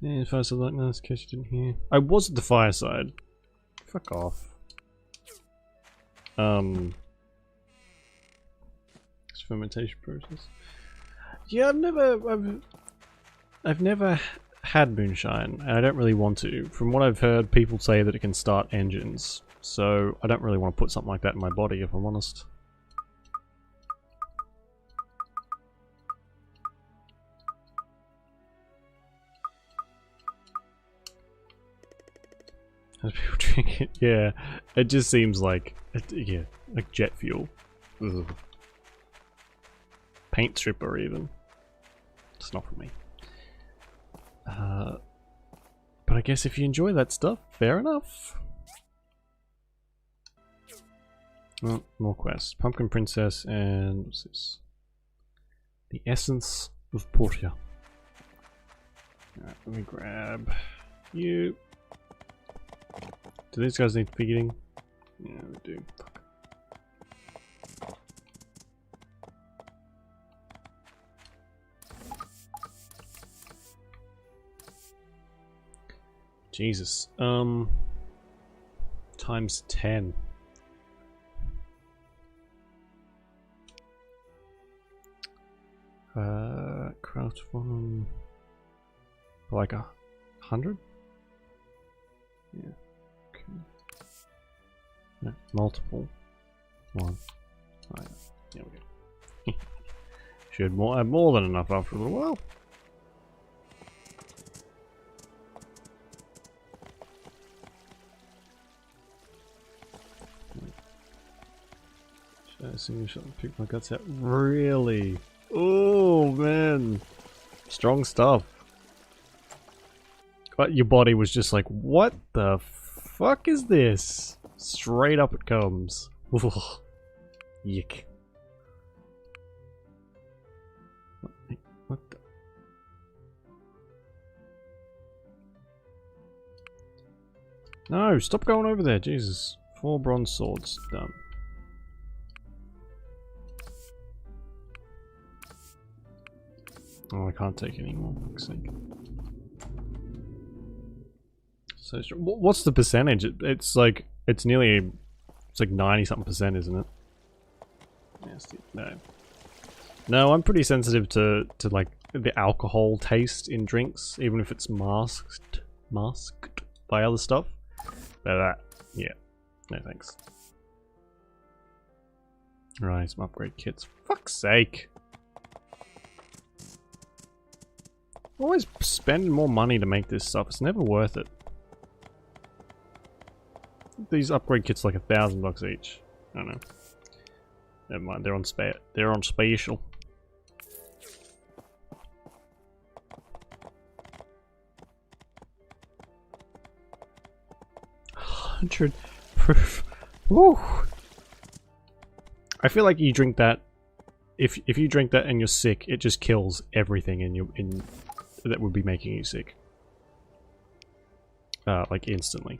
Yeah, fireside like this, in case you didn't hear. I was at the fireside. Fuck off. It's fermentation process. Yeah, I've never had moonshine, and I don't really want to. From what I've heard, people say that it can start engines, so I don't really want to put something like that in my body, if I'm honest. As people drink it, yeah, it just seems like, yeah, like jet fuel. Ugh. Paint stripper even. It's not for me. But I guess if you enjoy that stuff, fair enough. Oh, more quests. Pumpkin Princess and what's this? The Essence of Portia. Alright, let me grab you. Do these guys need feeding? Yeah, we do. Fuck. Jesus. Times 10. Craft one. Like 100? Yeah. Okay. No, multiple. One. Oh, yeah. There we go. Should have more than enough after a little while. Should I assume you shouldn't pick my guts out? Really? Oh man. Strong stuff. But your body was just like, what the fuck is this? Straight up it comes. Ugh. Yuck. What the? No, stop going over there, Jesus. 4 bronze swords, done. Oh, I can't take any more, for fuck's sake. So, what's the percentage? It's like, it's nearly, it's like 90-something%, isn't it? Nasty. No. No, I'm pretty sensitive to like the alcohol taste in drinks, even if it's masked by other stuff. But yeah, no thanks. Right, some upgrade kits. Fuck's sake! Always spending more money to make this stuff. It's never worth it. These upgrade kits are like $1,000 each. I don't know. Never mind. They're on special. 100 proof. Woo! I feel like you drink that. If you drink that and you're sick, it just kills everything in that would be making you sick. Like instantly.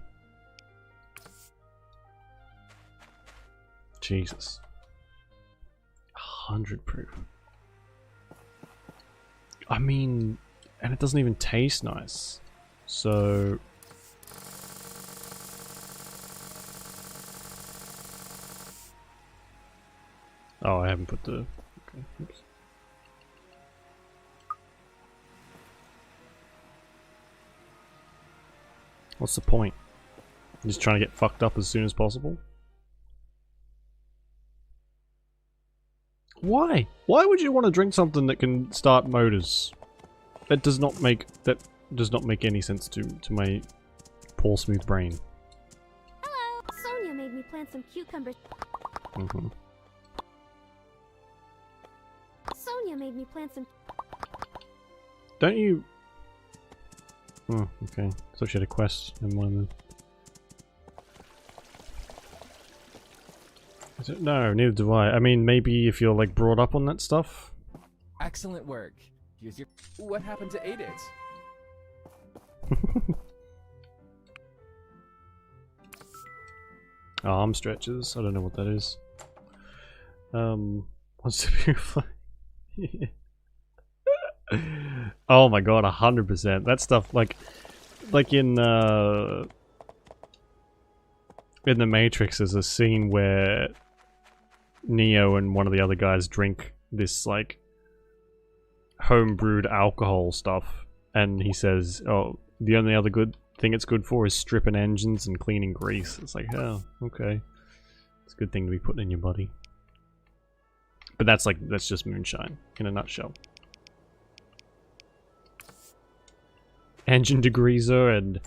Jesus. 100 proof. I mean, and it doesn't even taste nice. So... Oh, I haven't put the... Okay, oops. What's the point? I'm just trying to get fucked up as soon as possible? Why? Why would you want to drink something that can start motors? That does not make any sense to my poor smooth brain. Hello! Sonia made me plant some cucumbers. Mm-hmm. Sonia made me plant some... Don't you... Oh, okay. Thought you had a quest in one of them. No, neither do I. I mean, maybe if you're like brought up on that stuff. Excellent work. Here's your... What happened to 8-It? Arm stretches. I don't know what that is. Wants to purify. Oh my god, 100%. That stuff, like in the Matrix, there's a scene where Neo and one of the other guys drink this like home-brewed alcohol stuff, and he says, "Oh, the only other good thing it's good for is stripping engines and cleaning grease." It's like, oh, okay, it's a good thing to be putting in your body. But that's just moonshine in a nutshell. Engine degreaser and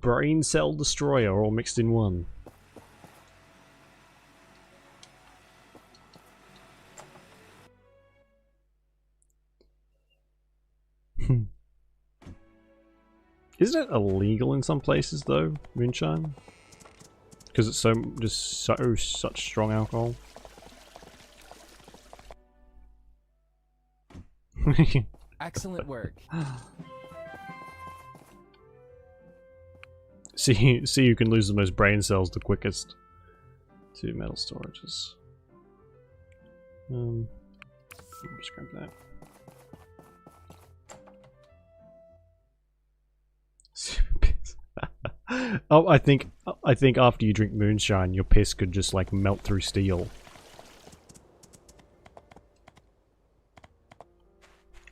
brain cell destroyer all mixed in one. Isn't it illegal in some places though, moonshine? Because it's such strong alcohol. Excellent work. See, you can lose the most brain cells the quickest. 2 metal storages. Just grab that. Oh, I think after you drink moonshine, your piss could just like melt through steel.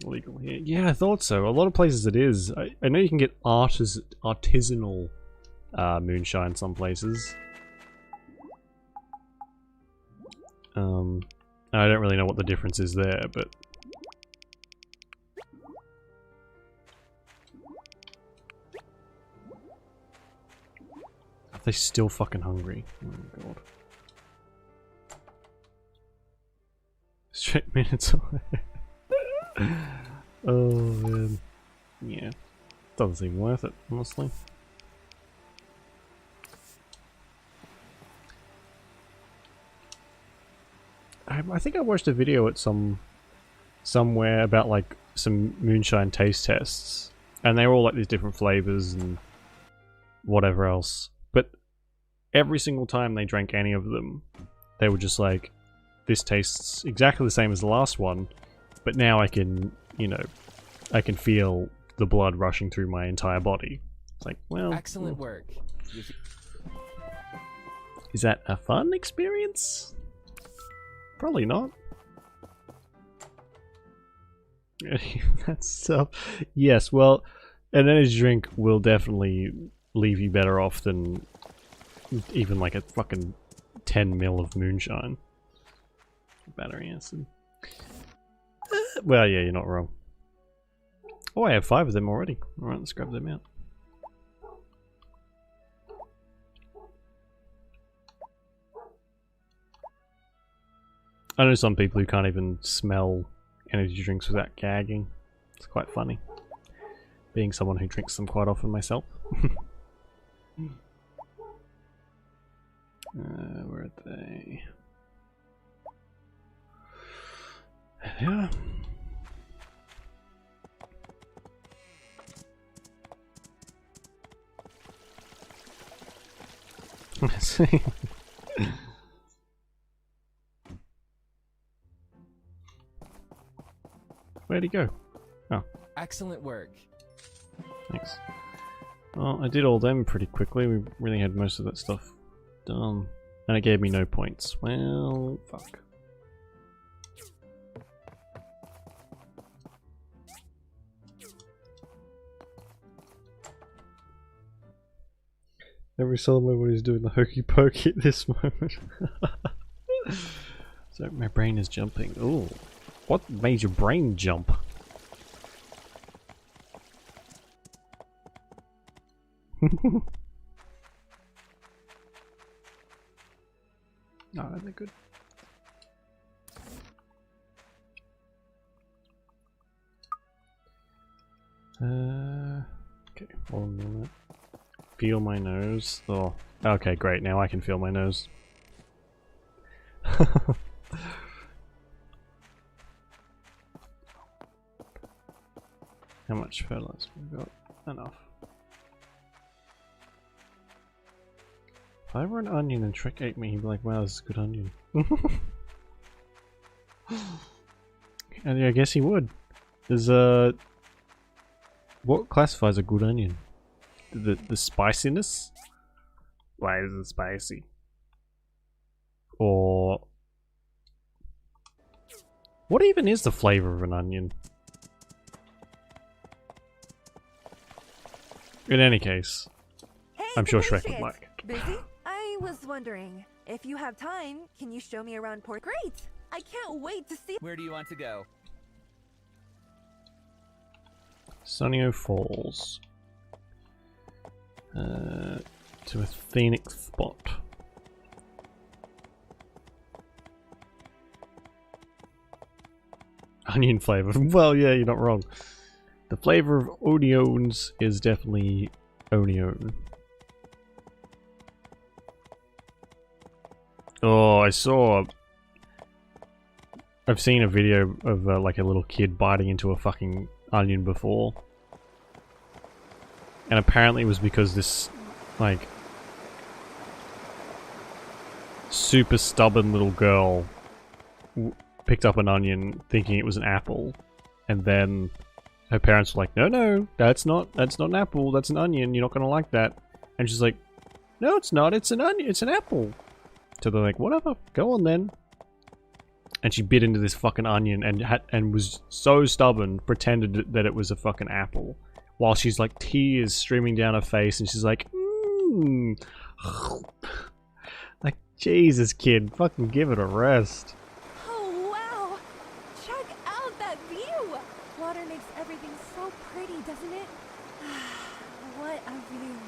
Legal here. Yeah, I thought so. A lot of places it is. I know you can get artisanal moonshine some places. I don't really know what the difference is there, but... Are they still fucking hungry? Oh my god. Straight minutes away. Oh man. Yeah. Doesn't seem worth it, honestly. I think I watched a video at somewhere about like some moonshine taste tests, and they were all like these different flavors and whatever else. But every single time they drank any of them, they were just like, "This tastes exactly the same as the last one, but now I can, you know, I can feel the blood rushing through my entire body." It's like, well, excellent work. Is that a fun experience? Probably not. That's tough. Yes, well, an energy drink will definitely leave you better off than even like a fucking 10 mil of moonshine. Battery acid. Well, yeah, you're not wrong. Oh, I have 5 of them already. Alright, let's grab them out. I know some people who can't even smell energy drinks without gagging. It's quite funny. Being someone who drinks them quite often myself. Where are they? Yeah. Let's see. Where'd he go? Oh. Excellent work. Thanks. Well, I did all them pretty quickly. We really had most of that stuff done. And it gave me no points. Well, fuck. Every someone is doing the hokey pokey at this moment. So my brain is jumping. Ooh. What made your brain jump? No, that'd be good. Okay, hold on a minute. Feel my nose. Oh, okay, great. Now I can feel my nose. How much fertilizer we got? Enough. If I were an onion and Shrek ate me, he'd be like, wow, this is a good onion. And yeah, I guess he would. There's what classifies a good onion? The spiciness? Why is it spicy? Or what even is the flavor of an onion? In any case, Hey, I'm sure Shrek would compatriots. like it. Busy? I was wondering, if you have time, can you show me around Port? Great! I can't wait to see. Where do you want to go? Sunnyo Falls. To a scenic spot. Onion flavor. Well, yeah, you're not wrong. The flavor of onions is definitely onion. Oh, I've seen a video of like a little kid biting into a fucking onion before. And apparently it was because this, like, super stubborn little girl picked up an onion thinking it was an apple. And then her parents were like, no, that's not an apple, that's an onion, you're not gonna like that. And she's like, no, it's not, it's an onion, it's an apple. So they're like, whatever, go on then. And she bit into this fucking onion and was so stubborn, pretended that it was a fucking apple. While she's like tears streaming down her face and she's like, like, Jesus kid, fucking give it a rest. Oh wow! Check out that view! Water makes everything so pretty, doesn't it? What a view.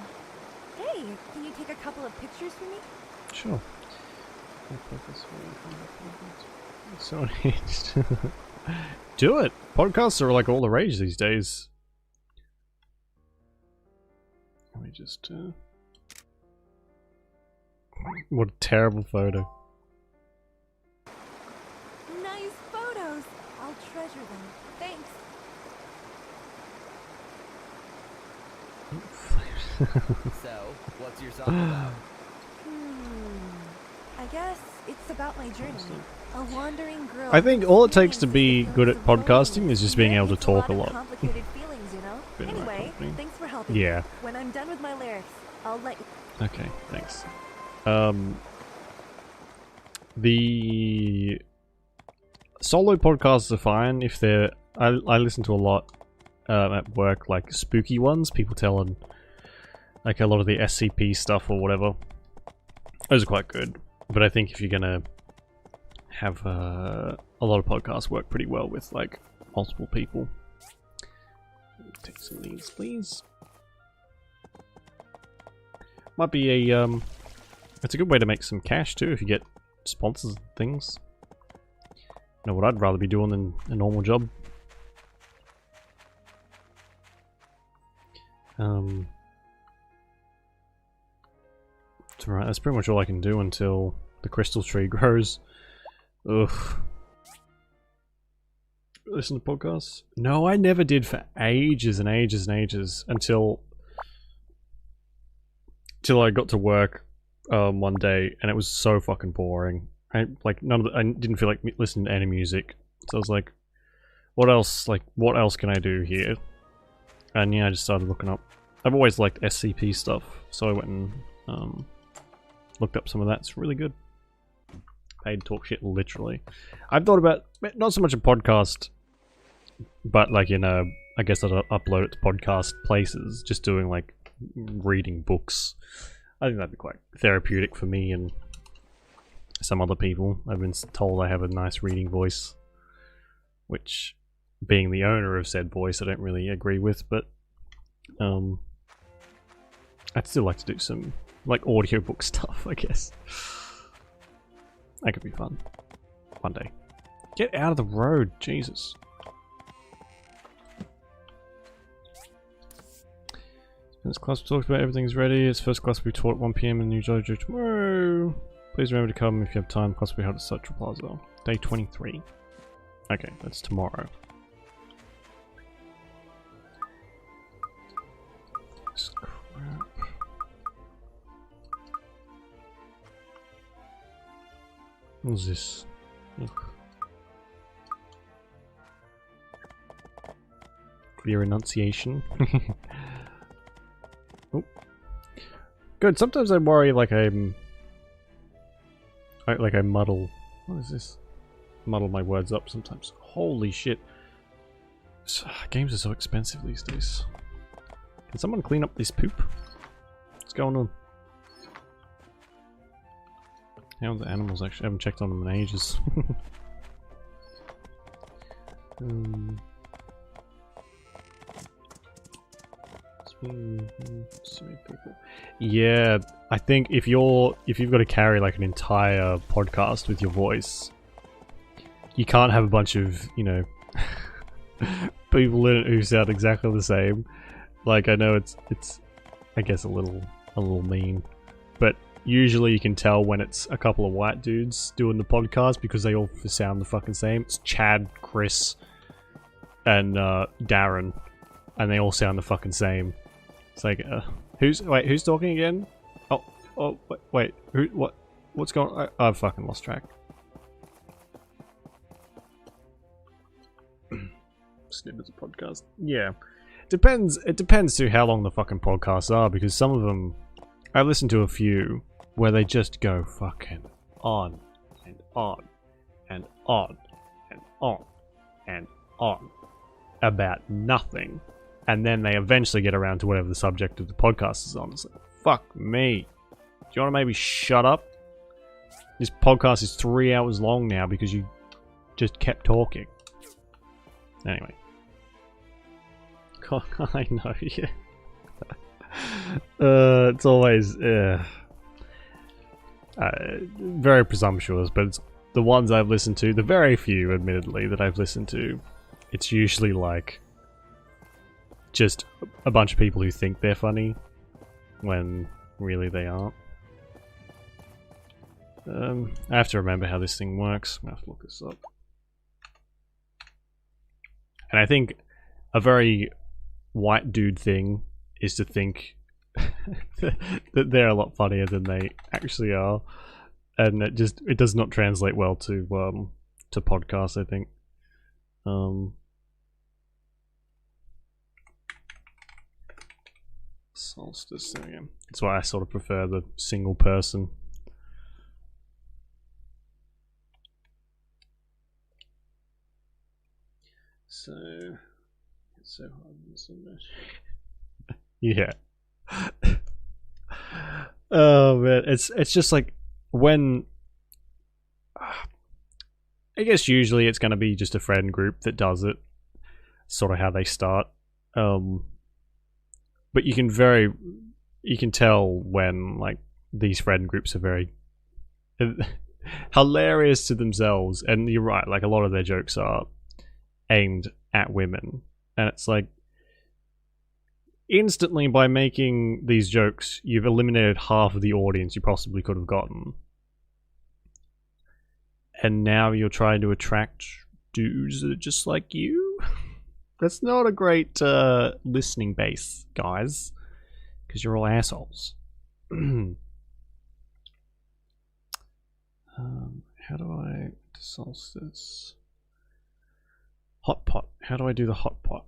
Hey, can you take a couple of pictures for me? Sure. So do it! Podcasts are like all the rage these days. Let me just what a terrible photo. Nice photos! I'll treasure them. Thanks. So, what's your song about? I guess it's about my journey. A wandering girl. I think all it takes to be good at podcasting is just being able to talk a lot. Complicated feelings, you know? Anyway, thanks for helping. Yeah. When I'm done with my lyrics, I'll let you. Okay, thanks. The solo podcasts are fine if they're. I listen to a lot at work, like spooky ones. People telling like a lot of the SCP stuff or whatever. Those are quite good. But I think if you're gonna have a lot of podcasts work pretty well with like multiple people. Take some of these, please. Might be a it's a good way to make some cash too if you get sponsors and things. You know what I'd rather be doing than a normal job. Alright, that's pretty much all I can do until the crystal tree grows. Ugh. Listen to podcasts? No, I never did for ages and ages and ages until I got to work one day and it was so fucking boring. I didn't feel like listening to any music, so I was like, what else can I do here? And yeah, I just started looking up. I've always liked SCP stuff, so I went and looked up some of that. It's really good. Paid talk shit, literally. I've thought about, not so much a podcast, but like I guess I'd upload it to podcast places, just doing like reading books. I think that'd be quite therapeutic for me and some other people. I've been told I have a nice reading voice, which, being the owner of said voice, I don't really agree with, but I'd still like to do some like audiobook stuff, I guess. That could be fun. One day. Get out of the road, Jesus. This class talked about everything's ready. It's first class will be taught at 1 PM in New Jojo tomorrow. Please remember to come if you have time. Class will be held at Central Plaza. Day 23. Okay, that's tomorrow. This crap. What's this? Ugh. Clear enunciation. Oh. Good. Sometimes I worry like I muddle. What is this? Muddle my words up sometimes. Holy shit. Games are so expensive these days. Can someone clean up this poop? What's going on? How are the animals actually? I haven't checked on them in ages. So many people. Yeah, I think if you've got to carry like an entire podcast with your voice, you can't have a bunch of, you know, people in it who sound exactly the same. Like, I know it's I guess a little mean, but usually you can tell when it's a couple of white dudes doing the podcast because they all sound the fucking same. It's Chad, Chris, and Darren, and they all sound the fucking same. It's like, who's talking again? Oh, wait, what's going on? I've fucking lost track. Snippets of podcast. Yeah. It depends to how long the fucking podcasts are, because some of them, I've listened to a few where they just go fucking on and on and on and on and on about nothing, and then they eventually get around to whatever the subject of the podcast is on. It's like, fuck me. Do you want to maybe shut up? This podcast is 3 hours long now because you just kept talking. Anyway. I know, yeah. It's always very presumptuous, but it's the ones I've listened to, the very few, admittedly, that I've listened to, it's usually like just a bunch of people who think they're funny when really they aren't. I have to remember how this thing works. I'm gonna have to look this up. And I think a very white dude thing is to think that they're a lot funnier than they actually are, and it does not translate well to podcasts, I think. Solstice, there we go. That's why I sort of prefer the single person. So it's so hard in so much. Yeah. Oh man, it's just like when I guess usually it's going to be just a friend group that does it, sort of how they start. But you can tell when like these friend groups are very hilarious to themselves, and you're right, like a lot of their jokes are aimed at women, and it's like instantly, by making these jokes, you've eliminated half of the audience you possibly could have gotten. And now you're trying to attract dudes that are just like you? That's not a great listening base, guys. Because you're all assholes. How do I solstice? Hot pot. How do I do the hot pot?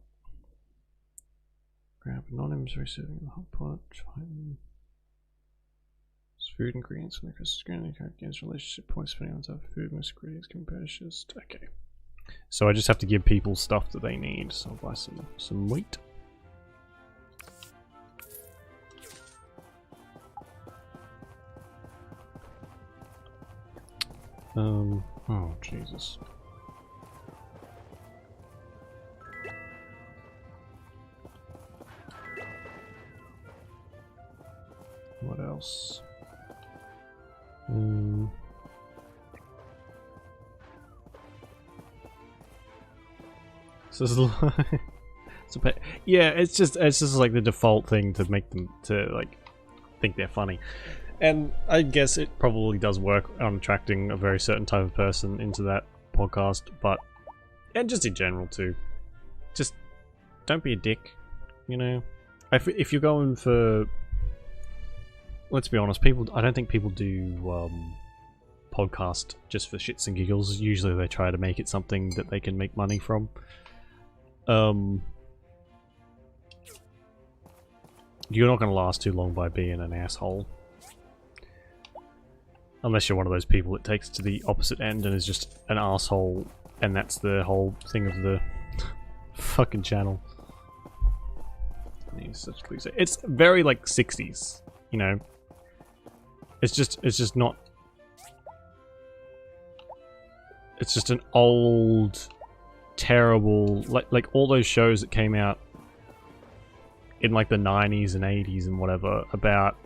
Grab anonymous receiving the hot pot. Food ingredients from the Christmas screen. Against relationship points depending on the type of food. Most ingredients can be purchased. Okay. So I just have to give people stuff that they need. So I'll buy some wheat. Oh Jesus. What else? So yeah, it's just like the default thing to make them to like think they're funny. And I guess it probably does work on attracting a very certain type of person into that podcast, but and just in general too. Just don't be a dick, you know. If you're going for, let's be honest, I don't think people do podcast just for shits and giggles. Usually they try to make it something that they can make money from. You're not going to last too long by being an asshole. Unless you're one of those people that takes it to the opposite end and is just an asshole, and that's the whole thing of the fucking channel. Such cliche. It's very like 60s, you know. It's just not. It's just an old, terrible, like all those shows that came out in like the 90s and 80s and whatever about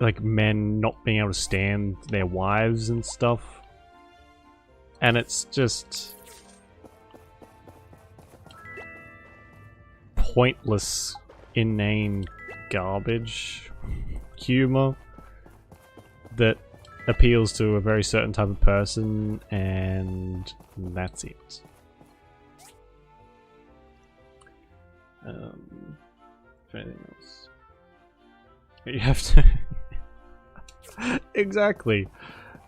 like men not being able to stand their wives and stuff. And it's just pointless, inane garbage humor that appeals to a very certain type of person, and that's it. If anything else, you have to exactly.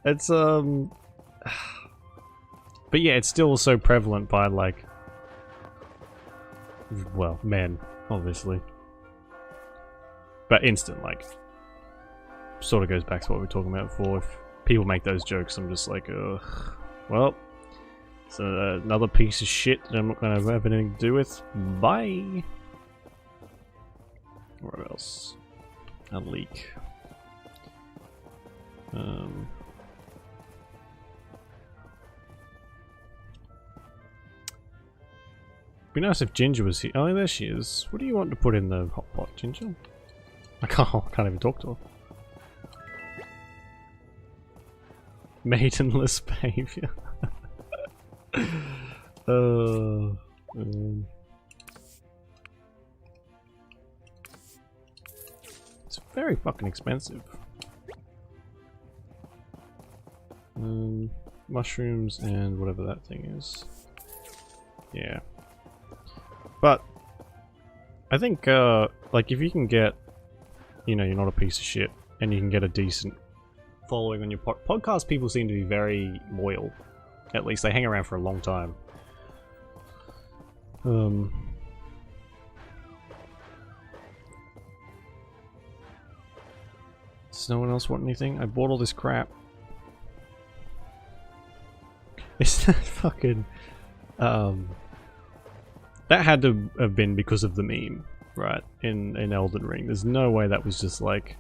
It's but yeah, it's still so prevalent by like, well, men, obviously, but instant like. Sort of goes back to what we were talking about before. If people make those jokes, I'm just like, ugh. Well, it's another piece of shit that I'm not going to have anything to do with. Bye. What else? A leak. Be nice if Ginger was here. Oh, there she is. What do you want to put in the hot pot, Ginger? I can't even talk to her. Maidenless behavior. It's very fucking expensive. Mushrooms and whatever that thing is. Yeah. But I think like if you can get, you know, you're not a piece of shit and you can get a decent following on your podcast, people seem to be very loyal. At least they hang around for a long time. Does no one else want anything? I bought all this crap. Is that fucking that had to have been because of the meme, right? In Elden Ring. There's no way that was just like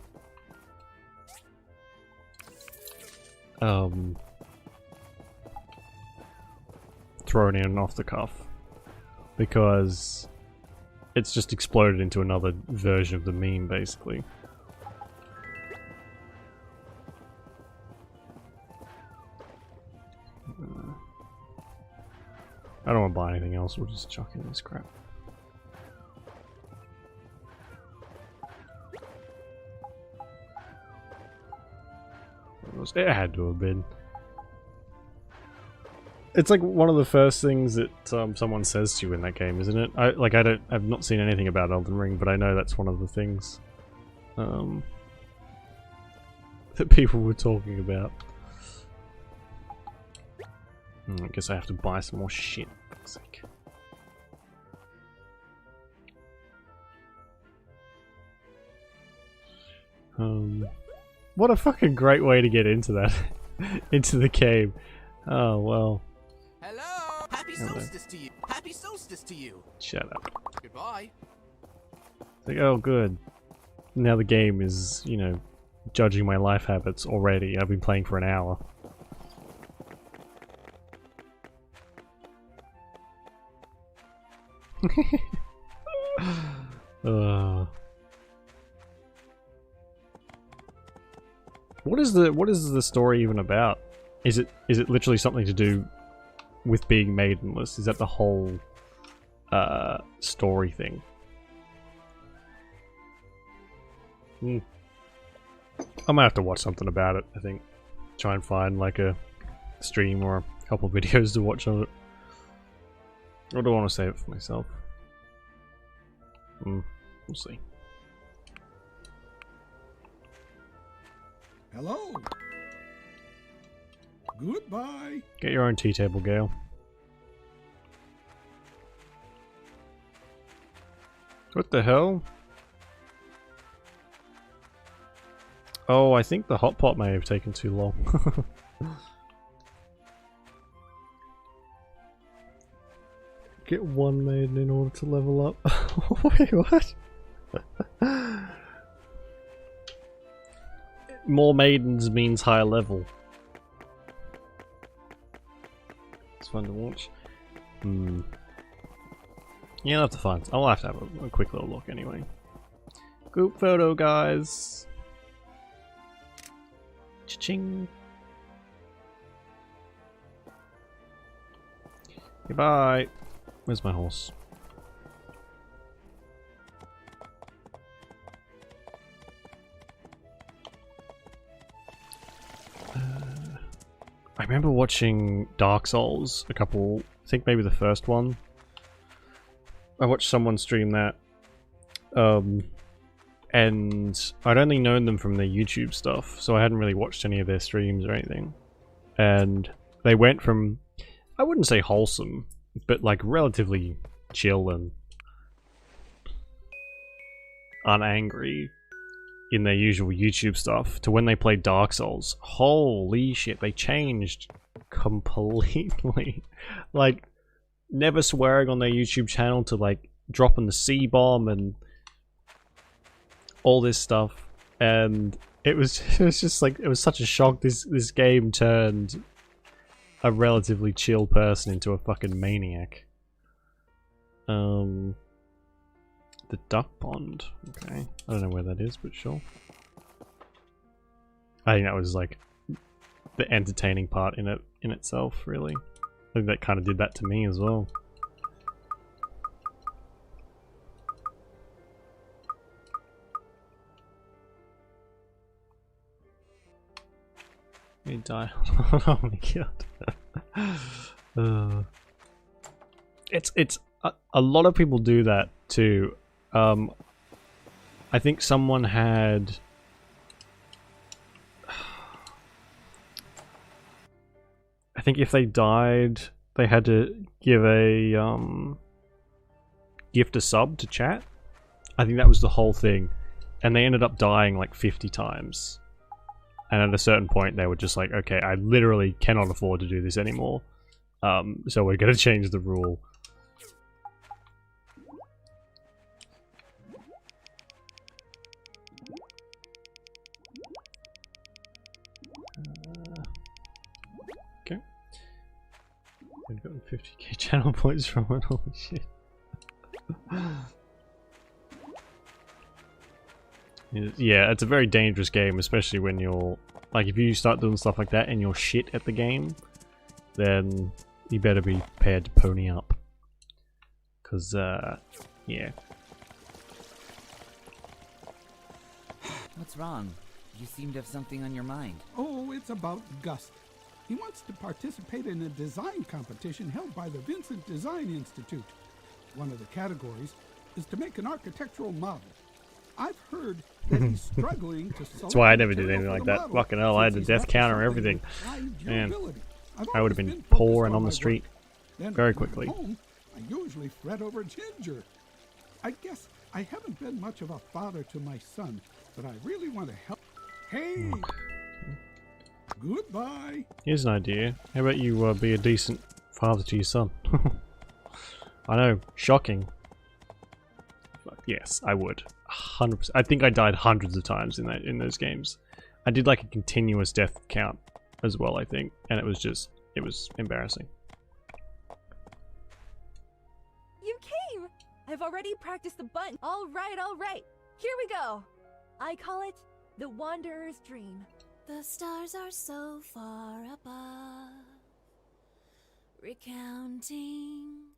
thrown in off the cuff, because it's just exploded into another version of the meme, basically. I don't want to buy anything else, we'll just chuck in this crap. was. It had to have been. It's like one of the first things that someone says to you in that game, isn't it? I've not seen anything about Elden Ring, but I know that's one of the things that people were talking about. I guess I have to buy some more shit. For fuck's sake. What a fucking great way to get into that, into the cave. Oh well. Hello. Happy solstice to you. Happy solstice to you. Shut up. Goodbye. It's like, oh good. Now the game is, you know, judging my life habits already. I've been playing for an hour. What is the story even about? Is it literally something to do with being maidenless? Is that the whole story thing? I might have to watch something about it, I think. Try and find like a stream or a couple videos to watch on it. Or do I want to save it for myself? We'll see. Hello. Goodbye. Get your own tea table, Gale. What the hell? Oh, I think the hot pot may have taken too long. Get one maiden in order to level up. Wait, what? More maidens means higher level. It's fun to watch. Yeah, I'll have to find. I'll have to have a quick little look anyway. Group photo, guys. Cha-ching. Goodbye. Where's my horse? I remember watching Dark Souls a couple, I think maybe the first one. I watched someone stream that. And I'd only known them from their YouTube stuff, so I hadn't really watched any of their streams or anything. And they went from, I wouldn't say wholesome, but like relatively chill and unangry in their usual YouTube stuff to when they played Dark Souls. Holy shit, they changed completely. Like, never swearing on their YouTube channel to like dropping the C-bomb and all this stuff. And it was just like, it was such a shock. This game turned a relatively chill person into a fucking maniac. The duck pond. Okay. I don't know where that is, but sure. I think that was like the entertaining part in itself, really. I think that kind of did that to me as well. He died. Oh my god. It's a lot of people do that too. I think someone had I think if they died, they had to give a gift a sub to chat. I think that was the whole thing, and they ended up dying like 50 times. And at a certain point, they were just like, "Okay, I literally cannot afford to do this anymore. So we're gonna change the rule." Okay. We've gotten 50k channel points from it. Holy shit. Yeah, it's a very dangerous game, especially when you're like, if you start doing stuff like that and you're shit at the game, then you better be prepared to pony up. Cause yeah. What's wrong? You seem to have something on your mind. Oh, it's about Gus. He wants to participate in a design competition held by the Vincent Design Institute. One of the categories is to make an architectural model. I've heard that he's struggling to select. That's why I never did material anything for like the that. model, Fucking hell, I had the since death he's counter and after everything. something with high Man, durability. I've I would always have been been poor focused and on my the street work. Then very when I'm quickly. home, I usually fret over Ginger. I guess I haven't been much of a father to my son, but I really want to help. Hey! Goodbye! Here's an idea. How about you be a decent father to your son? I know, shocking. But yes, I would. 100%. I think I died hundreds of times in those games. I did like a continuous death count as well, I think, and it was embarrassing. You came! I've already practiced the button. All right. Here we go. I call it the Wanderer's Dream. The stars are so far above, recounting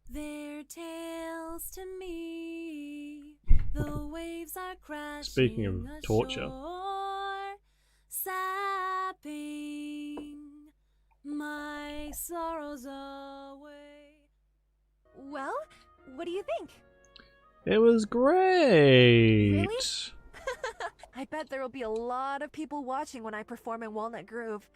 their tales to me. The waves are crashing. Speaking of torture, ashore, sapping my sorrows away. Well, what do you think? it was great. Really? I bet there will be a lot of people watching when I perform in Walnut Grove.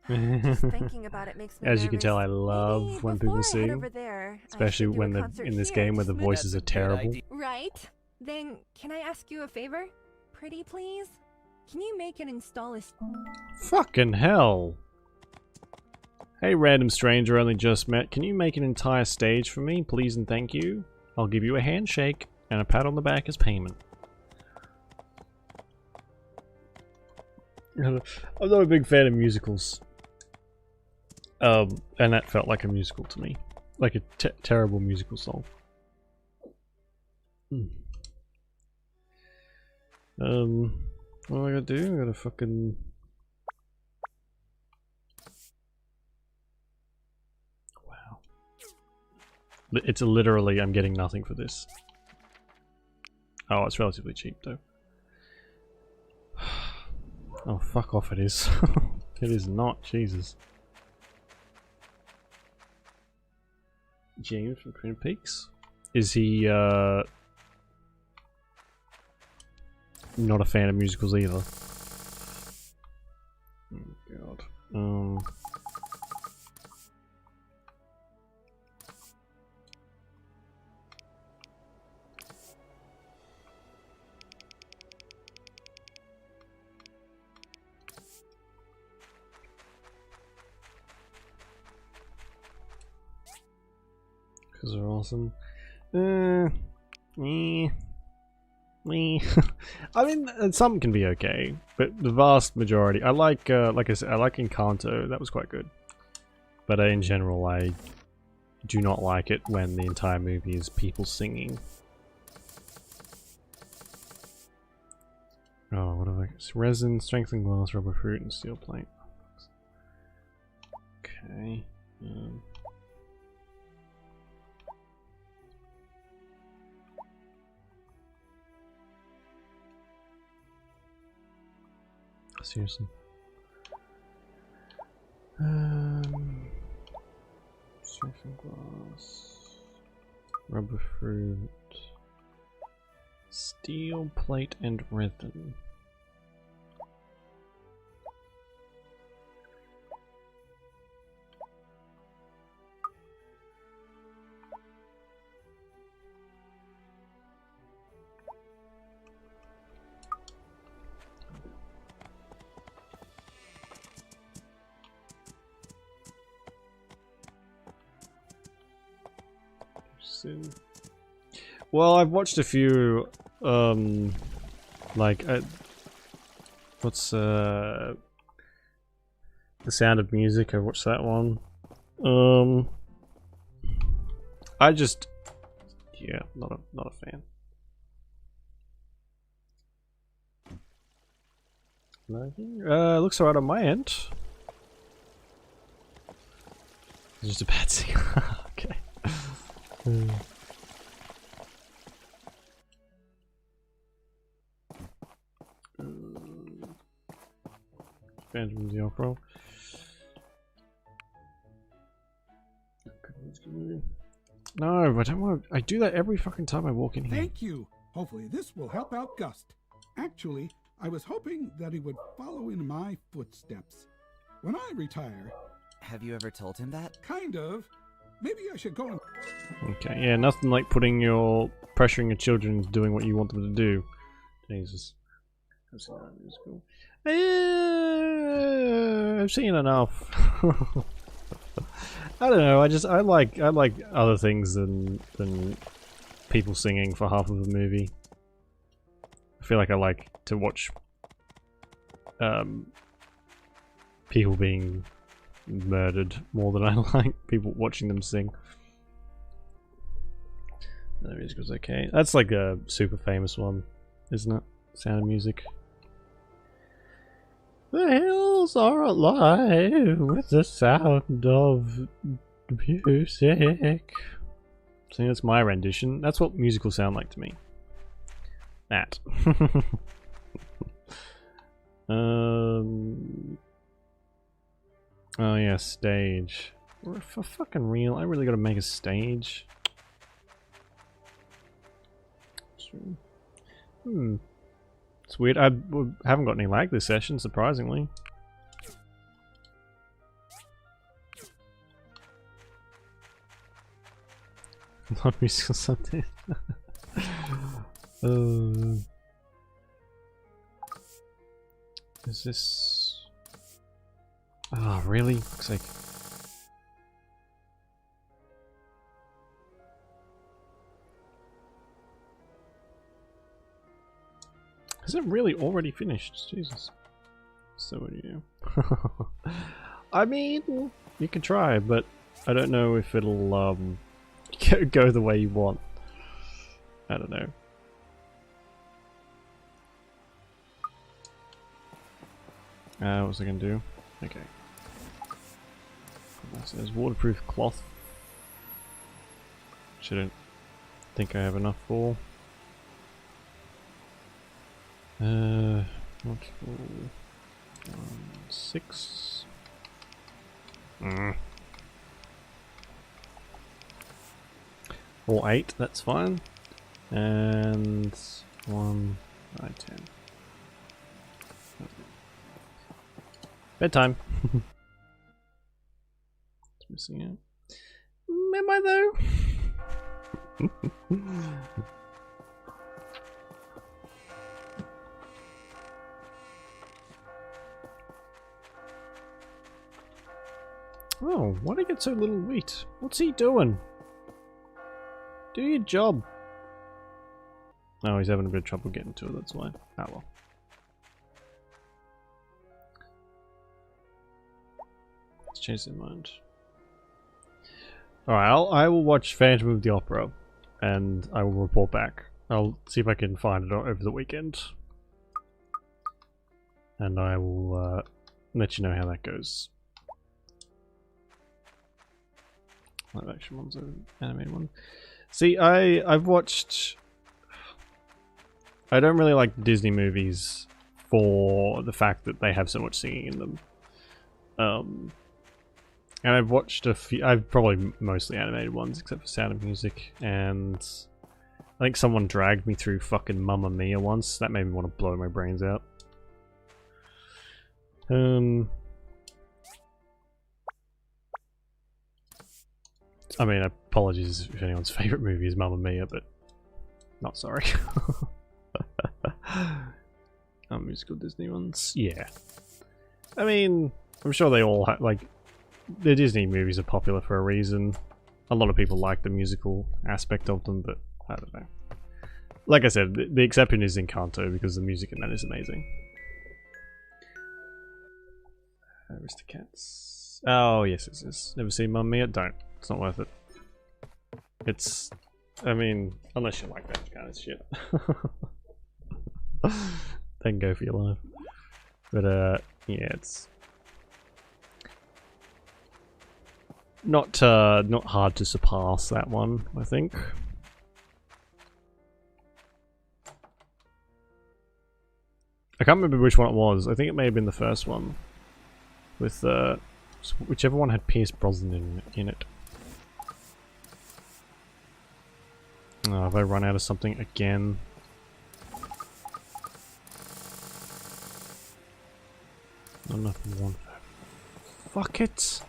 Just thinking about it makes me As you can nervous. tell, I love Maybe when before people I sing, head over there, I especially should do when a they're concert in this here. game where the voices are terrible. Right? Then, can I ask you a favor? Pretty please? Can you make and install a... Fucking hell. Hey random stranger only just met, can you make an entire stage for me, please and thank you? I'll give you a handshake and a pat on the back as payment. I'm not a big fan of musicals. And that felt like a musical to me. Like a terrible musical song. What am I gonna do? I gotta fucking... Wow. It's literally, I'm getting nothing for this. Oh, it's relatively cheap though. Oh, fuck off it is. It is not, Jesus. James from Twin Peaks? Is he, not a fan of musicals either? Oh, God. Because they're awesome. I mean, some can be okay, but the vast majority. I like I said, I like Encanto. That was quite good. But in general, I do not like it when the entire movie is people singing. Oh, what have I got? Resin, strengthened glass, rubber fruit, and steel plate. Okay. Seriously. Strengthened glass, rubber fruit, steel plate, and resin. Well, I've watched a few, like, what's, The Sound of Music, I watched that one. I just, yeah, not a fan. Looks alright on my end. It's just a bad scene. Okay. Phantom of the Opera. No, I don't want to. I do that every fucking time I walk in here. Thank you. Hopefully this will help out Gust. Actually, I was hoping that he would follow in my footsteps. When I retire... Have you ever told him that? Kind of. Maybe I should go and... Okay, yeah, nothing like pressuring your children into doing what you want them to do. Jesus. I've seen enough. I don't know. I like other things than people singing for half of a movie. I feel like I like to watch people being murdered more than I like people watching them sing. The musical's okay. That's like a super famous one, isn't it? Sound of Music. The hills are alive with the sound of music. So that's my rendition. That's what musicals sound like to me. That. Oh yeah, stage. For fucking real, I really gotta make a stage. It's weird. I haven't got any lag this session, surprisingly. Not musical something. Is this? Oh, really? Looks like. Is it really already finished? Jesus. So are you. I mean, you can try, but I don't know if it'll go the way you want. I don't know. What was I gonna do? Okay. It says waterproof cloth. Shouldn't think I have enough for. Not for 6. Or 8, that's fine. And 1 by 10. Bedtime. It's missing out. Am I though? Oh, why did I get so little wheat? What's he doing? Do your job. Oh, he's having a bit of trouble getting to it, that's why. Ah well. Let's change their mind. Alright, I will watch Phantom of the Opera and I will report back. I'll see if I can find it over the weekend. And I will let you know how that goes. Live action one's an animated one. See, I've watched. I don't really like Disney movies for the fact that they have so much singing in them. And I've watched a few. I've probably mostly animated ones, except for Sound of Music. And I think someone dragged me through fucking Mamma Mia once. That made me want to blow my brains out. I mean, apologies if anyone's favourite movie is Mamma Mia, but not sorry. Musical Disney ones? Yeah. I mean, I'm sure they all have, like, the Disney movies are popular for a reason. A lot of people like the musical aspect of them, but I don't know. Like I said, the exception is Encanto because the music in that is amazing. Aristocats. Oh, yes, it is. Never seen Mamma Mia? Don't. It's not worth it. It's... I mean, unless you like that kind of shit. Then go for your life. But, yeah, it's... Not hard to surpass that one, I think. I can't remember which one it was. I think it may have been the first one. with whichever one had Pierce Brosnan in it. Oh, have I run out of something again? Not enough one. Fuck it!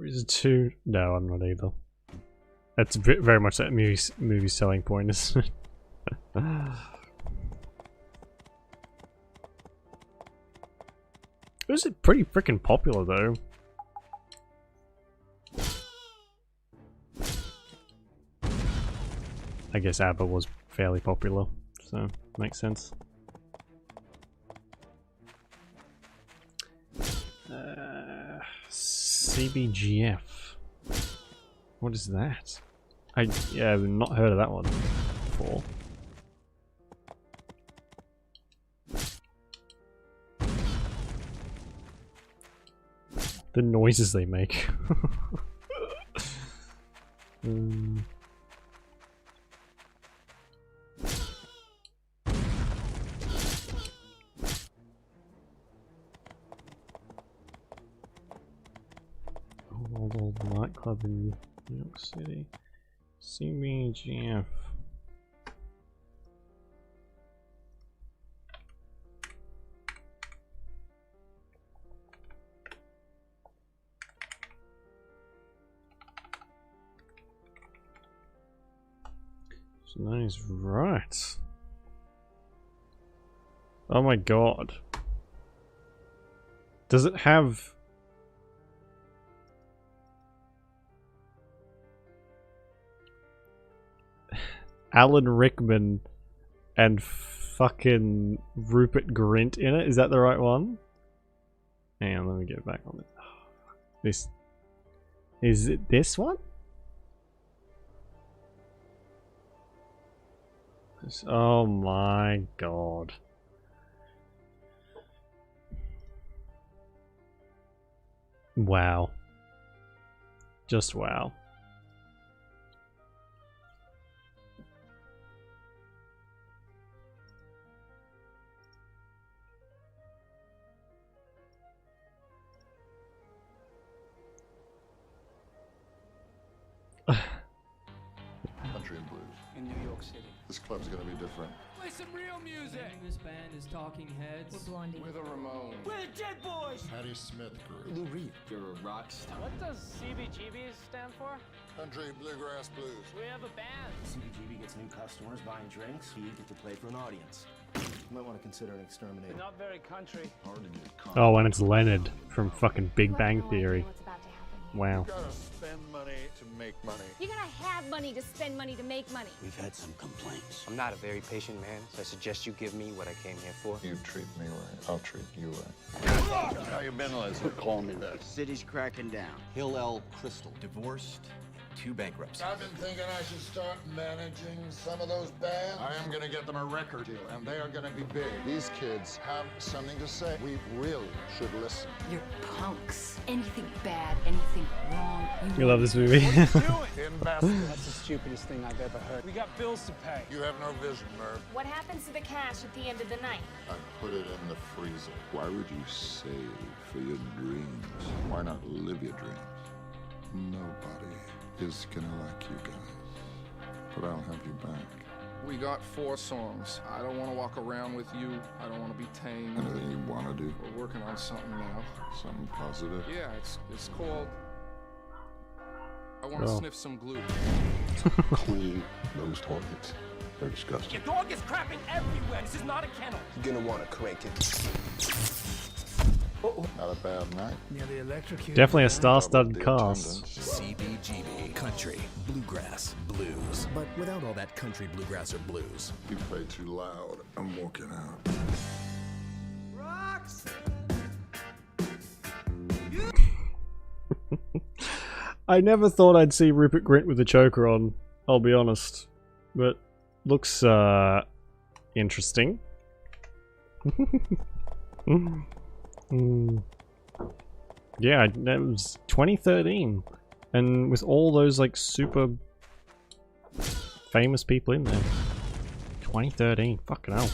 Is it 2? No, I'm not either. That's very much that movie selling point, isn't it? It was pretty freaking popular though. I guess ABBA was fairly popular, so makes sense. CBGF. What is that? I've not heard of that one before. The noises they make. Old nightclub in New York City. CBGF. So that is right. Oh my god. Does it have... Alan Rickman and fucking Rupert Grint in it? Is that the right one? Hang on, let me get back on it. This... Is it this one? Oh my god. Wow. Just wow. Country and blues. In New York City. This club's gonna be different. Play some real music. This band is Talking Heads. We're Blondie. We're the Ramones. We're the Dead Boys. Patti Smith crew. Lou Reed. You're a rock star. What does CBGB stand for? Country bluegrass blues. We have a band. CBGB gets new customers buying drinks. You get to play for an audience. You might want to consider an exterminator. Not very country. Oh, and it's Leonard from fucking Big Bang Theory. Wow. You gotta spend money to make money. You're gonna have money to spend money to make money. We've had some complaints. I'm not a very patient man, so I suggest you give me what I came here for. You treat me right, I'll treat you right. How you been, Leslie? Call me that. City's cracking down. Hillel Crystal. Divorced. 2 bankruptcies. I've been thinking I should start managing some of those bands. I am gonna get them a record deal, and they are gonna be big. These kids have something to say. We really should listen. You're punks. Anything bad, anything wrong. You love this movie. What are you doing? Invest. That's the stupidest thing I've ever heard. We got bills to pay. You have no vision, Merv. What happens to the cash at the end of the night? I put it in the freezer. Why would you save for your dreams? Why not live your dreams? Nobody is gonna like you guys, but I'll have you back. We got 4 songs. I don't want to walk around with you. I don't want to be tamed. Anything you want to do? We're working on something now. Something positive? Yeah, it's called... I want to sniff some glue. Clean those toilets. They're disgusting. Your dog is crapping everywhere. This is not a kennel. You're gonna want to crank it. Not a bad night. Nearly electrocuted. Definitely a star-studded cast. CBGB, country, bluegrass, blues. But without all that country, bluegrass, or blues. You play too loud. I'm walking out. Rocks! I never thought I'd see Rupert Grint with a choker on, I'll be honest. But looks interesting. Yeah, that was 2013, and with all those like super famous people in there. 2013, fucking hell.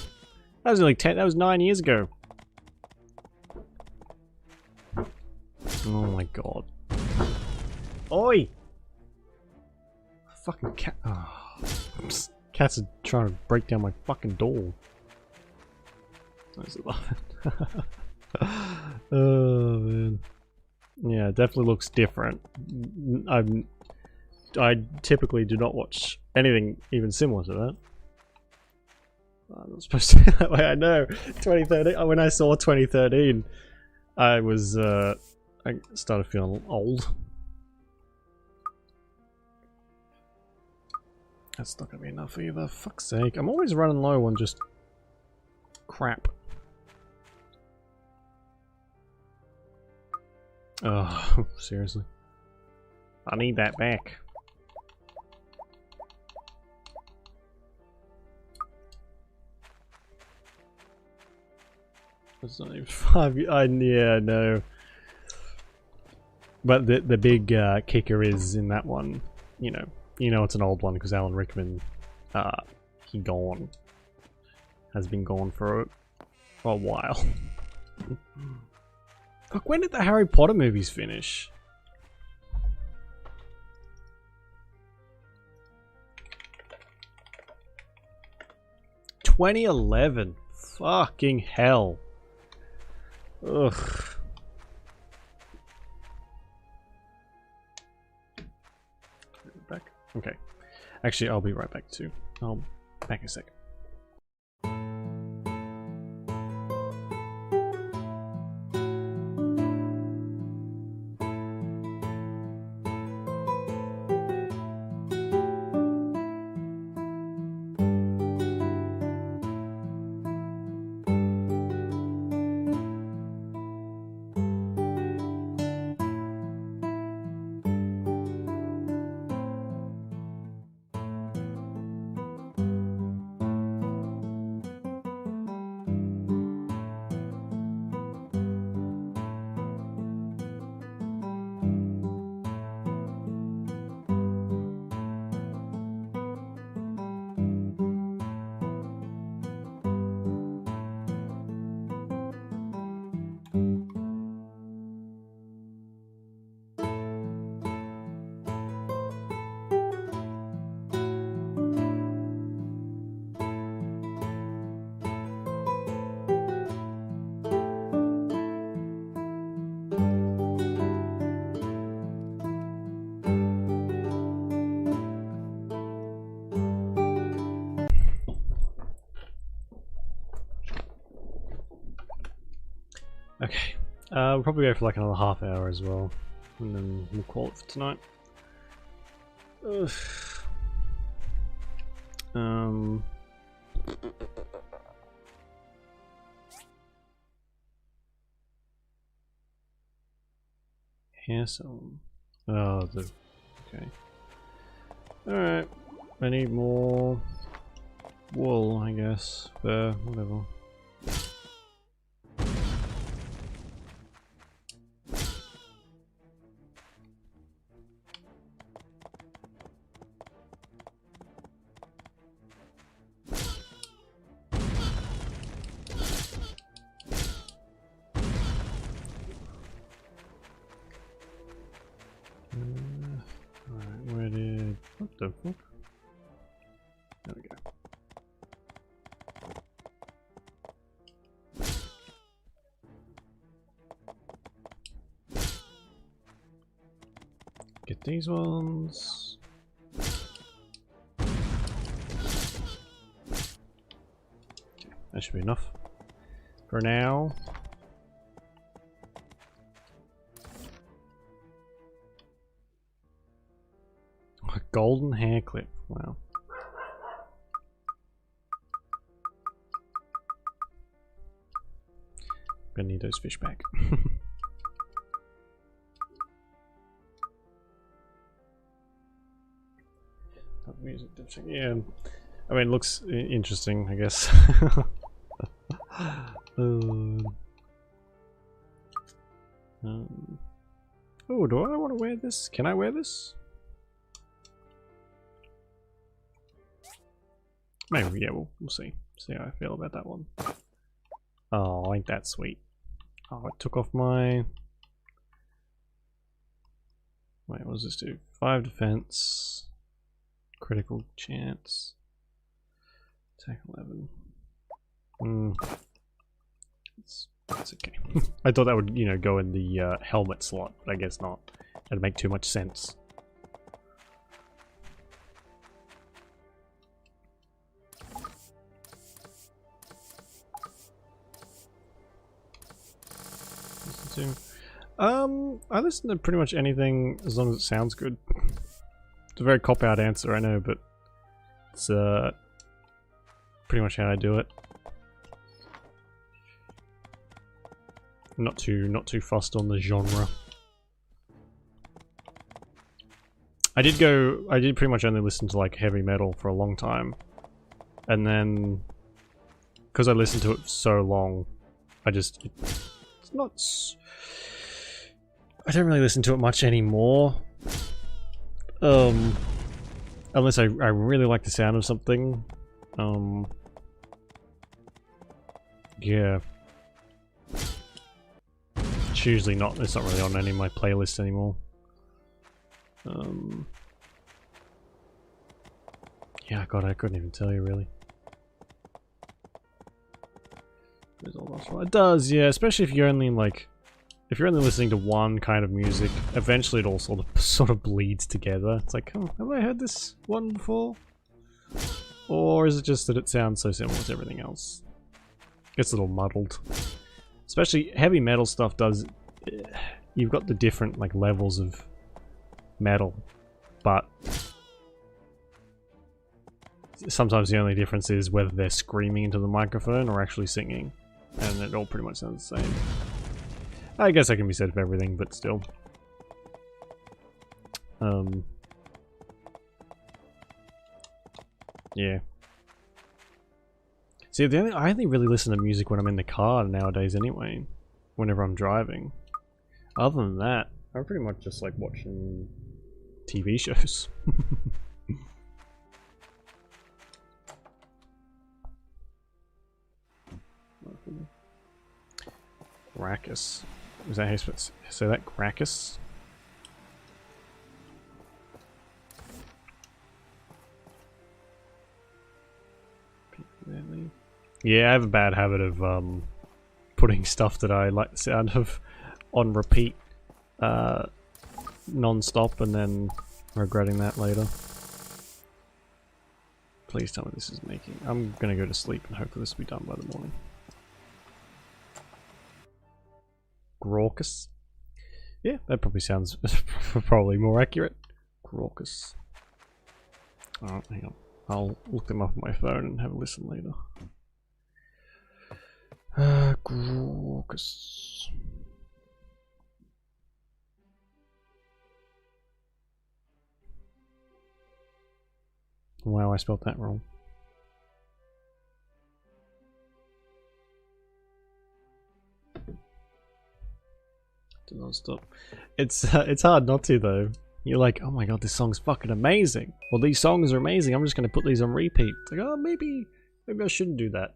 That was only 9 years ago. Oh my god. Oi! Fucking cat. Oh. Cats are trying to break down my fucking door. I just love it. Oh man. Yeah, it definitely looks different. I typically do not watch anything even similar to that. I'm not supposed to be that way, I know. 2013, when I saw 2013, I was, I started feeling old. That's not gonna be enough either, fuck's sake. I'm always running low on just crap. Oh, seriously. I need that back. It's not even 5 years. Yeah, no. But the big kicker is in that one, you know it's an old one because Alan Rickman, he has been gone for a while. Fuck, when did the Harry Potter movies finish? '11. Fucking hell. Ugh. Back. Okay. Actually, I'll be right back too. I'll back in a second. Okay, we'll probably go for like another half hour as well, and then we'll call it for tonight. Ugh. Here's some. Oh, okay. Alright, I need more wool, I guess, fur, whatever. Alright, where did... what the fuck? There we go. Get these ones. Okay, that should be enough for now. A golden hair clip. Wow. Gonna need those fish back. Music dipstick. Yeah, I mean, it looks interesting, I guess. Oh, do I want to wear this? Can I wear this? Maybe, yeah, we'll see. See how I feel about that one. Oh, ain't that sweet. Oh, it took off my what does this do? 5 defense, critical chance, attack 11. That's okay. I thought that would, you know, go in the helmet slot, but I guess not. That'd make too much sense. I listen to pretty much anything as long as it sounds good. It's a very cop-out answer, I know, but it's pretty much how I do it. Not too fussed on the genre. I did pretty much only listen to like heavy metal for a long time, and then because I listened to it for so long, it's not. I don't really listen to it much anymore. Unless I really like the sound of something. Yeah. It's usually not. It's not really on any of my playlists anymore. Yeah, God, I couldn't even tell you really. It does, yeah. Especially if you're only like, if you're only listening to one kind of music, eventually it all sort of bleeds together. It's like, oh, have I heard this one before? Or is it just that it sounds so similar to everything else? Gets a little muddled. Especially heavy metal stuff does. You've got the different like levels of metal, but sometimes the only difference is whether they're screaming into the microphone or actually singing, and it all pretty much sounds the same. I guess that can be said for everything, but still. Yeah. See, I only really listen to music when I'm in the car nowadays anyway, whenever I'm driving. Other than that, I'm pretty much just like watching TV shows. Gracchus. Is that how you say that? Gracchus? Yeah, I have a bad habit of putting stuff that I like the sound of on repeat non-stop and then regretting that later. Please tell me this is making... I'm gonna go to sleep and hopefully this will be done by the morning. Gracchus? Yeah, that probably sounds probably more accurate. Gracchus. Oh, hang on. I'll look them up on my phone and have a listen later. Gracchus. Wow, I spelled that wrong. Do not stop. It's hard not to though. You're like, oh my god, this song's fucking amazing. Well, these songs are amazing. I'm just gonna put these on repeat. It's like, oh, maybe I shouldn't do that.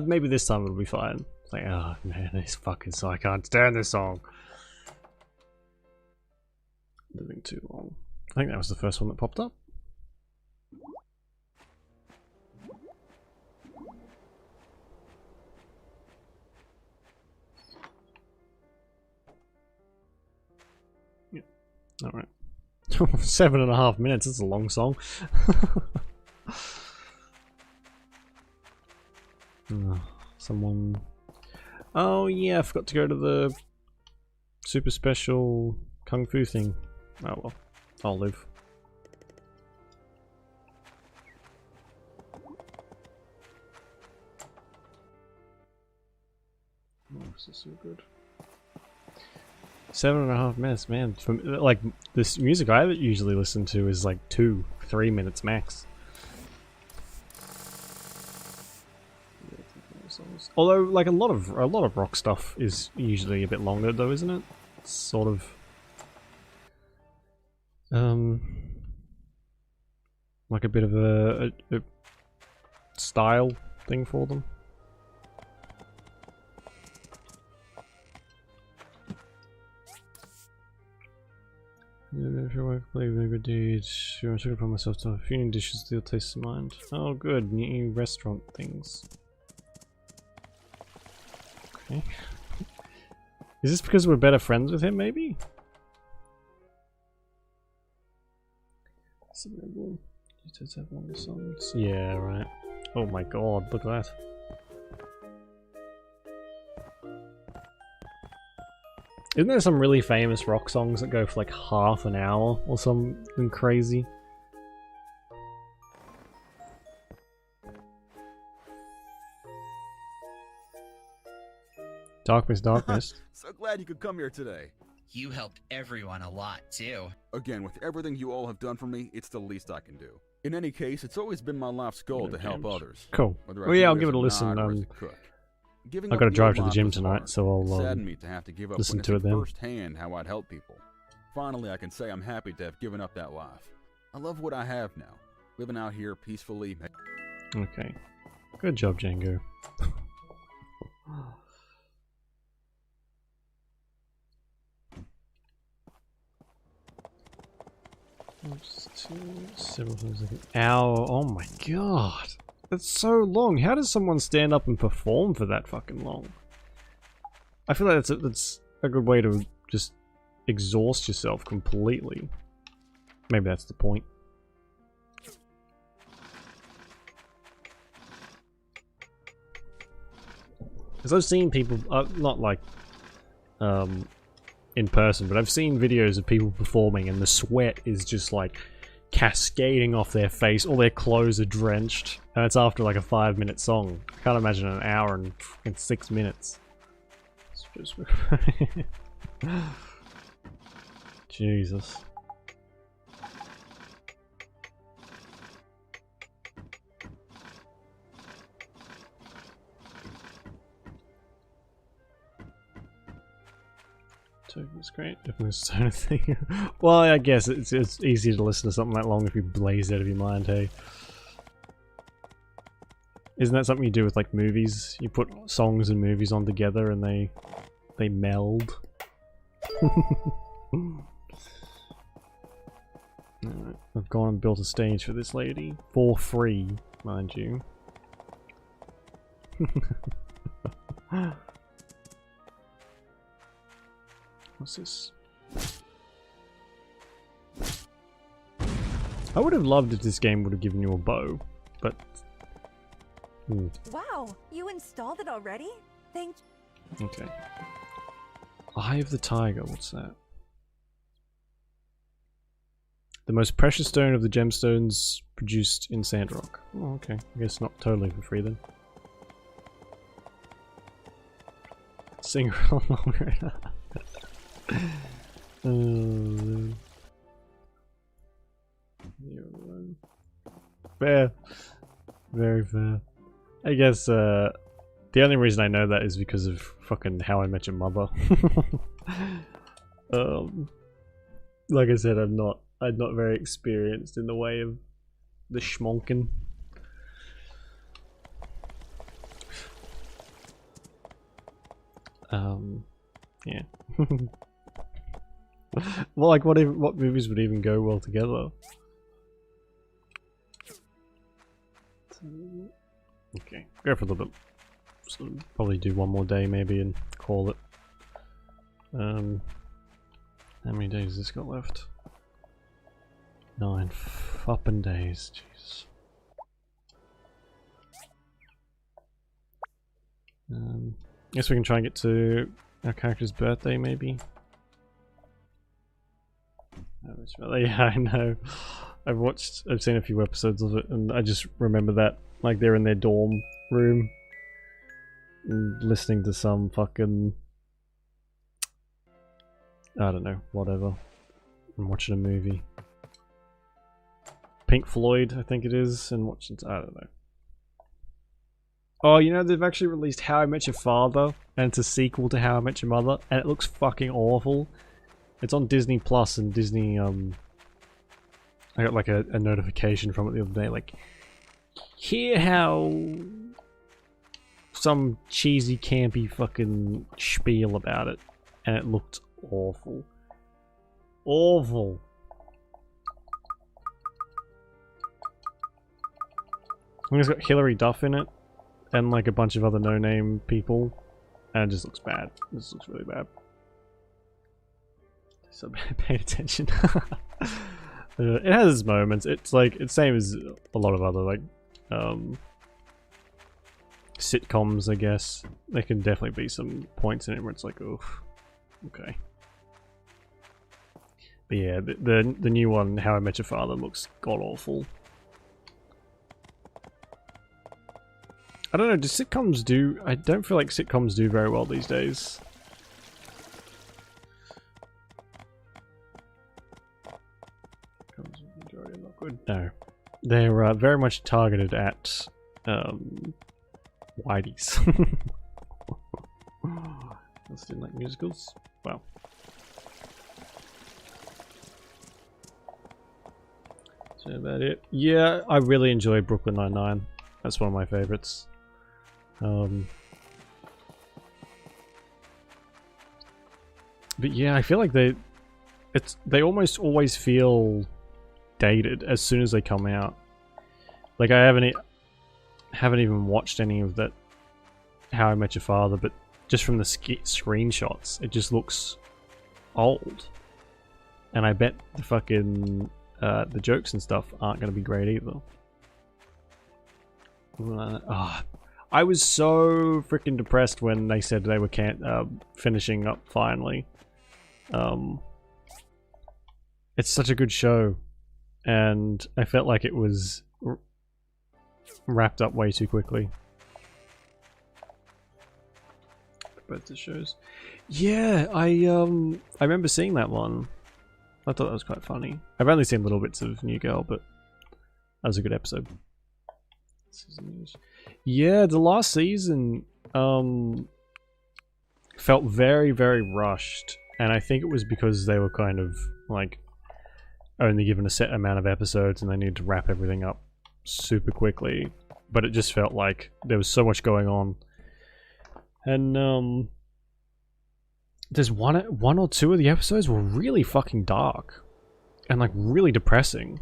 Maybe this time it'll be fine. It's like, oh man, this fucking song. I can't stand this song. Living too long. I think that was the first one that popped up. Yeah. All right. 7.5 minutes. That's a long song. Someone. Oh yeah, I forgot to go to the super special kung fu thing. Oh well, I'll live. Oh, this is so good. 7.5 minutes, man. From like this music I usually listen to is like 2-3 minutes max. Although, like a lot of rock stuff is usually a bit longer, though, isn't it? It's sort of like a bit of a style thing for them. If your wife believe in good deeds, you want to upon myself to a few new dishes still taste of mind. Oh good, new restaurant things. Okay. Is this because we're better friends with him, maybe? You just have one of the songs. Yeah, right. Oh my god, look at that. Isn't there some really famous rock songs that go for like half an hour or something crazy? Darkmist, Darkmist. So glad you could come here today. You helped everyone a lot, too. Again, with everything you all have done for me, it's the least I can do. In any case, it's always been my life's goal to help others. Cool. Whether I Well, yeah, do I'll as give it a nod listen. or as a cook. Giving I've up got to the drive old to the life gym was tonight, hard. so It I'll saddened me to have to give up listen to witnessing it then. firsthand how I'd help people. Finally, I can say I'm happy to have given up that life. I love what I have now, living out here peacefully. Okay. Good job, Django. Several times like an hour. Oh my god. That's so long. How does someone stand up and perform for that fucking long? I feel like that's a good way to just exhaust yourself completely. Maybe that's the point. Because I've seen people, not like in person, but I've seen videos of people performing and the sweat is just like cascading off their face, all their clothes are drenched, and it's after like a 5-minute song. I can't imagine an hour and 6 minutes. It's just Jesus. It's great. Definitely sort of thing. Well, I guess it's easier to listen to something that long if you blaze out of your mind, hey? Isn't that something you do with like movies? You put songs and movies on together and they meld. Alright, I've gone and built a stage for this lady. For free, mind you. What's this? I would have loved if this game would have given you a bow, but... Wow, you installed it already? Thank you. Okay. Eye of the Tiger, what's that? The most precious stone of the gemstones produced in Sandrock. Oh, okay. I guess not totally for free then. Sing along. Fair. Very fair. I guess the only reason I know that is because of fucking How I Met Your Mother. Like I said, I'm not very experienced in the way of the schmonken. Yeah. Well, like what movies would even go well together? Okay, go for a little bit. So probably do one more day maybe and call it. How many days has this got left? 9 fucking days, jeez. Guess we can try and get to our character's birthday maybe. Yeah, I know. I've seen a few episodes of it, and I just remember that, like they're in their dorm room, and listening to some fucking, I don't know, whatever, and watching a movie. Pink Floyd, I think it is, and watching, I don't know. Oh, you know, they've actually released How I Met Your Father, and it's a sequel to How I Met Your Mother, and it looks fucking awful. It's on Disney Plus, and Disney, I got like a notification from it the other day, like, hear how some cheesy, campy fucking spiel about it, and it looked awful. Awful. I think it's got Hilary Duff in it, and like a bunch of other no-name people, and it just looks bad. This looks really bad. So pay attention. It has its moments. It's like it's same as a lot of other like sitcoms, I guess. There can definitely be some points in it where it's like, oof, okay. But yeah, the new one, How I Met Your Father, looks god awful. I don't know. Do sitcoms do? I don't feel like sitcoms do very well these days. Majority not good. No, they're very much targeted at whiteys. I still like musicals. Wow. So about it. Yeah, I really enjoyed Brooklyn Nine-Nine. That's one of my favorites. But yeah, I feel like they almost always feel dated as soon as they come out. Like I haven't even watched any of that How I Met Your Father, but just from the screenshots, it just looks old. And I bet the fucking the jokes and stuff aren't going to be great either. I was so freaking depressed when they said they were finishing up finally. It's such a good show, and I felt like it was wrapped up way too quickly. Both the shows. Yeah, I remember seeing that one. I thought that was quite funny. I've only seen little bits of New Girl, but that was a good episode. Yeah, the last season felt very, very rushed, and I think it was because they were kind of like only given a set amount of episodes and they needed to wrap everything up super quickly. But it just felt like there was so much going on, and there's one or two of the episodes were really fucking dark and like really depressing.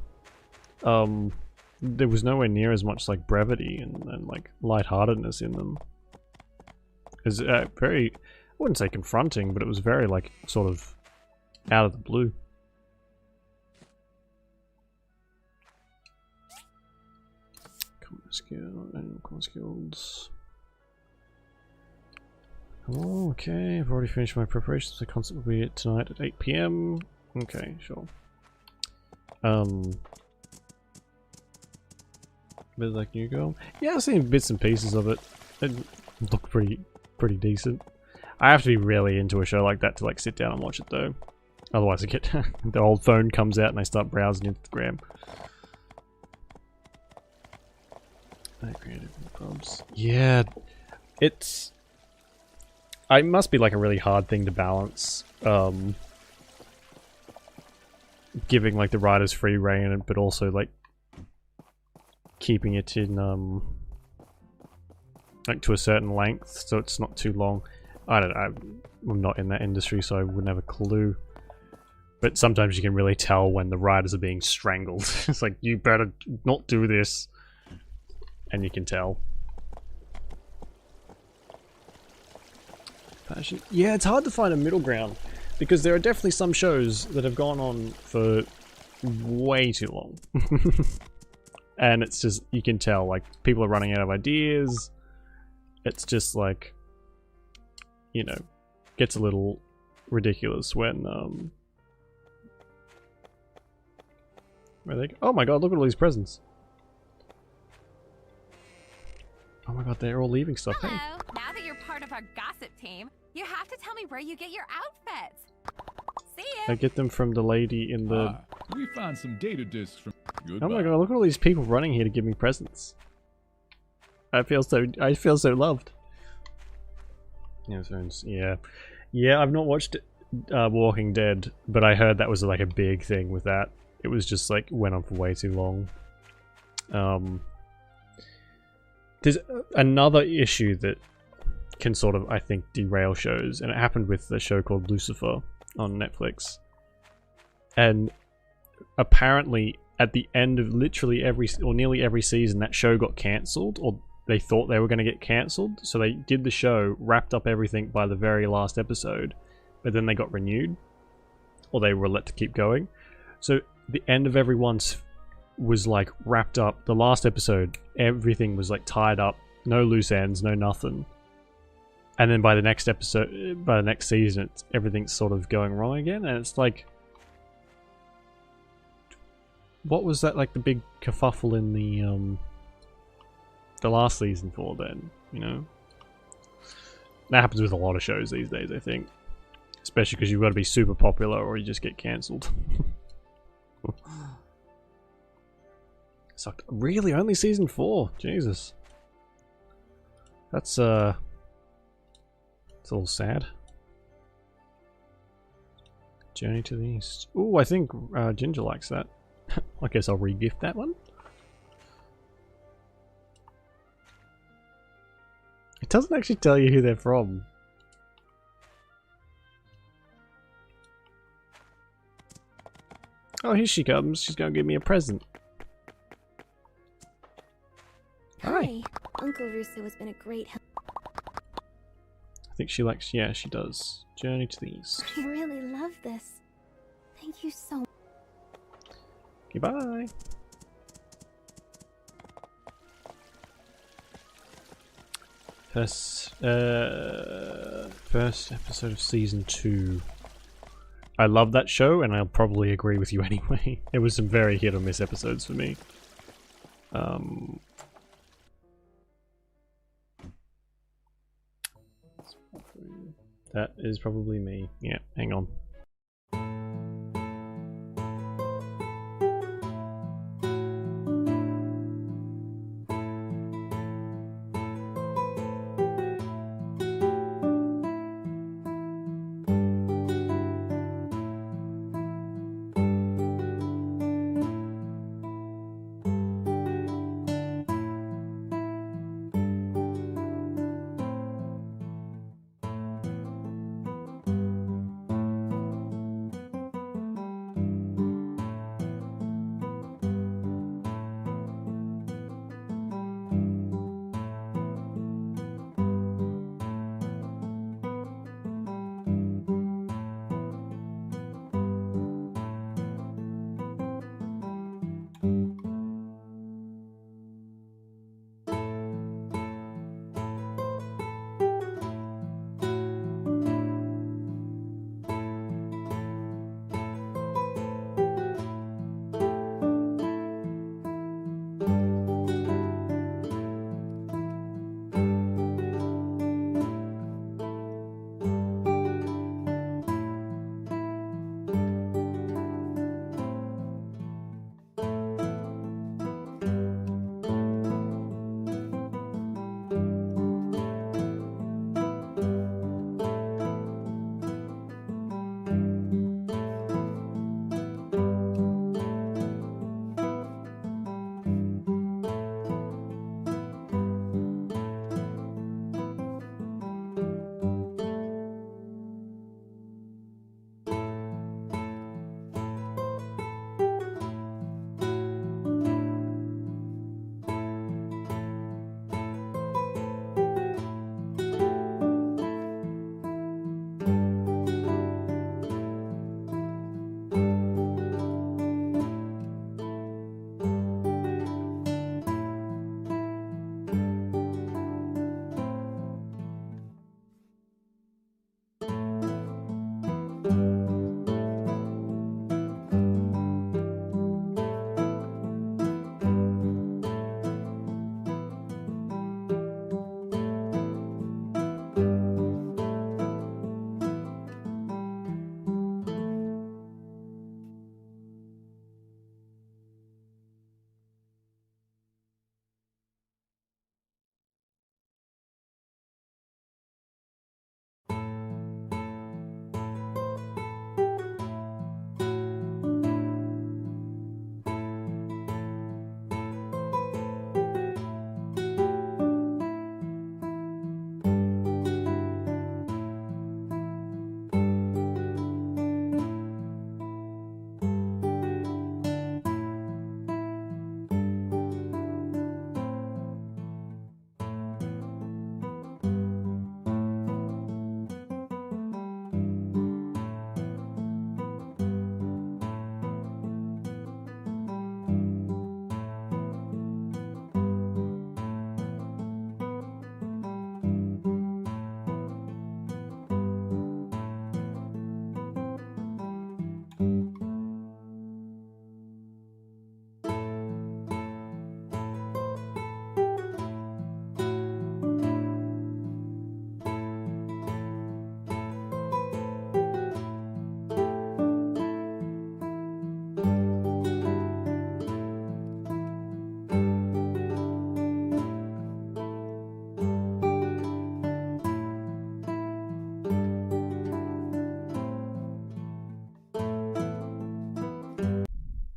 There was nowhere near as much like brevity and like lightheartedness in them. It was very, I wouldn't say confronting, but it was very like sort of out of the blue. Common skills. Oh, okay, I've already finished my preparations. The concert will be tonight at 8 PM. Okay, sure. Bit like New Girl. Yeah, I've seen bits and pieces of it. It looked pretty decent. I have to be really into a show like that to like sit down and watch it though. Otherwise I get the old phone comes out and I start browsing Instagram. Creative pubs. Yeah, it must be like a really hard thing to balance. Giving like the writers free rein, but also like keeping it in like to a certain length so it's not too long. I don't know, I'm not in that industry so I wouldn't have a clue, but sometimes you can really tell when the writers are being strangled. It's like, you better not do this, and you can tell. Passion. Yeah, it's hard to find a middle ground because there are definitely some shows that have gone on for way too long. And it's just, you can tell, like, people are running out of ideas. It's just like, you know, gets a little ridiculous when, where they go, oh my god, look at all these presents. Oh my god, they're all leaving stuff. Hello. Hey. Now that you're part of our gossip team, you have to tell me where you get your outfits. See you. I get them from the lady in the... we found some data disks from... Goodbye. Oh my god, look at all these people running here to give me presents. I feel so loved. Yeah. Yeah, I've not watched Walking Dead, but I heard that was like a big thing with that. It was just like, went on for way too long. There's another issue that can sort of, I think, derail shows, and it happened with the show called Lucifer on Netflix. And apparently, at the end of literally nearly every season, that show got cancelled, or they thought they were going to get cancelled. So they did the show, wrapped up everything by the very last episode, but then they got renewed, or they were let to keep going. So the end of everyone's was like wrapped up. The last episode, everything was like tied up, no loose ends, no nothing. And then by the next episode, by the next season, everything's sort of going wrong again, and it's like, what was that, like the big kerfuffle in the last season for then, you know? That happens with a lot of shows these days, I think. Especially because you've got to be super popular or you just get cancelled. Sucked. Really? Only season 4? Jesus. That's it's a little sad. Journey to the East. Ooh, I think Ginger likes that. I guess I'll re-gift that one. It doesn't actually tell you who they're from. Oh, here she comes. She's gonna give me a present. Hi. Uncle Russo has been a great help. I think she likes, yeah, she does. Journey to the East. I really love this. Thank you so much. Goodbye. First episode of season 2. I love that show, and I'll probably agree with you anyway. It was some very hit or miss episodes for me. That is probably me. Yeah, hang on.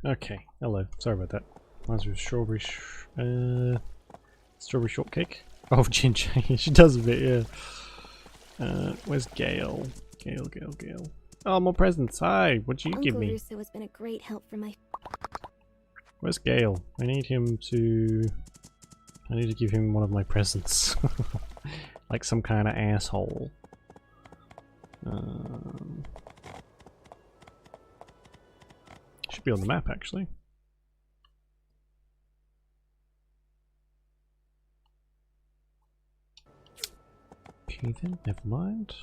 Okay, hello. Sorry about that. Reminds me of strawberry shortcake. Oh, Ginger. She does a bit, yeah. Where's Gale? Gale. Oh, more presents. Hi, what'd you give me? Uncle Russo has been a great help for my... Where's Gale? I need to give him one of my presents. Like some kind of asshole. Should be on the map, actually. Okay then, never mind.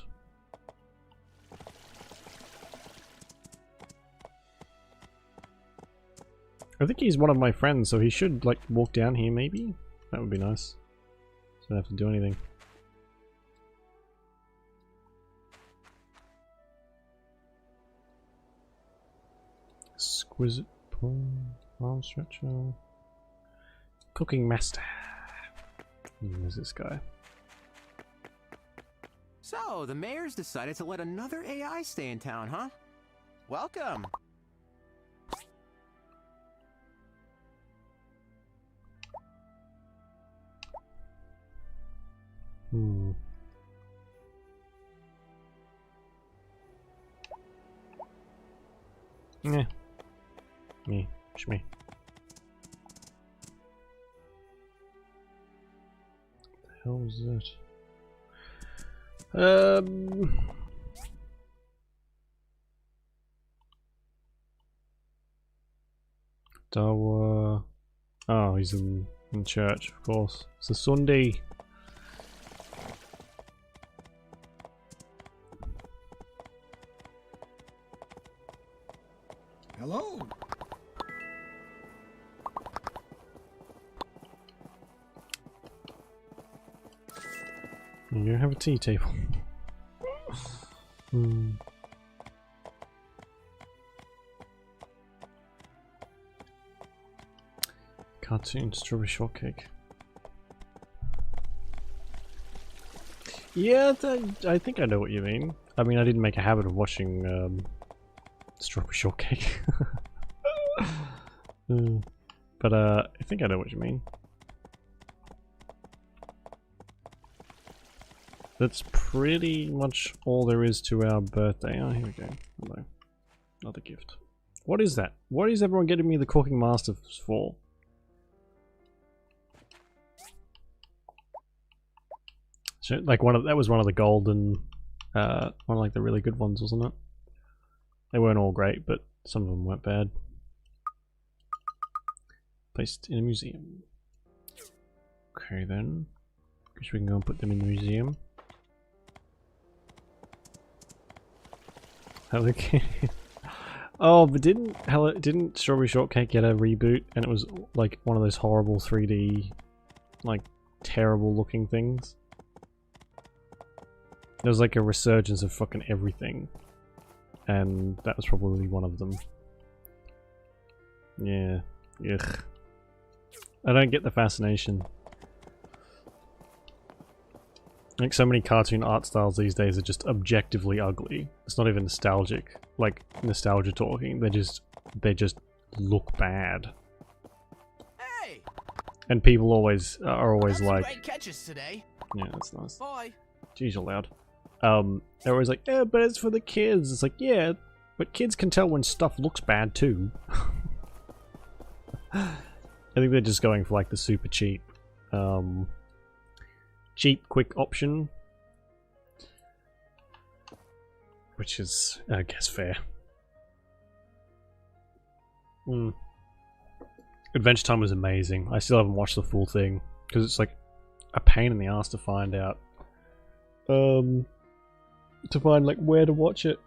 I think he's one of my friends, so he should like walk down here maybe? That would be nice. So I don't have to do anything. Exquisite arm stretcher. Cooking master. Where's this guy? So, the mayor's decided to let another AI stay in town, huh? Welcome! Yeah. Me. Shme. What the hell was that? Dawa. Oh, he's in church, of course. It's a Sunday. Hello. You don't have a tea table. Cartoon strawberry shortcake. Yeah, I think I know what you mean. I mean, I didn't make a habit of watching strawberry shortcake. But I think I know what you mean. That's pretty much all there is to our birthday. Oh, here we go. Hello. Another gift. What is that? What is everyone getting me the Cooking Masters for? So, like that was one of the golden, one of like the really good ones, wasn't it? They weren't all great, but some of them weren't bad. Placed in a museum. Okay then. Guess we can go and put them in the museum. Oh, but didn't Strawberry Shortcake get a reboot and it was like one of those horrible 3D, like terrible looking things? There was like a resurgence of fucking everything. And that was probably one of them. Yeah. Ugh. I don't get the fascination. Like so many cartoon art styles these days are just objectively ugly. It's not even nostalgic. Like nostalgia talking. They just look bad. Hey! And people are always like, great catches today. yeah, that's nice. Bye. Jeez, you're loud. They're always like, yeah, but it's for the kids. It's like, yeah, but kids can tell when stuff looks bad too. I think they're just going for like the super cheap, quick option, which is, I guess, fair. Adventure Time was amazing. I still haven't watched the full thing because it's like a pain in the ass to find out. To find like where to watch it.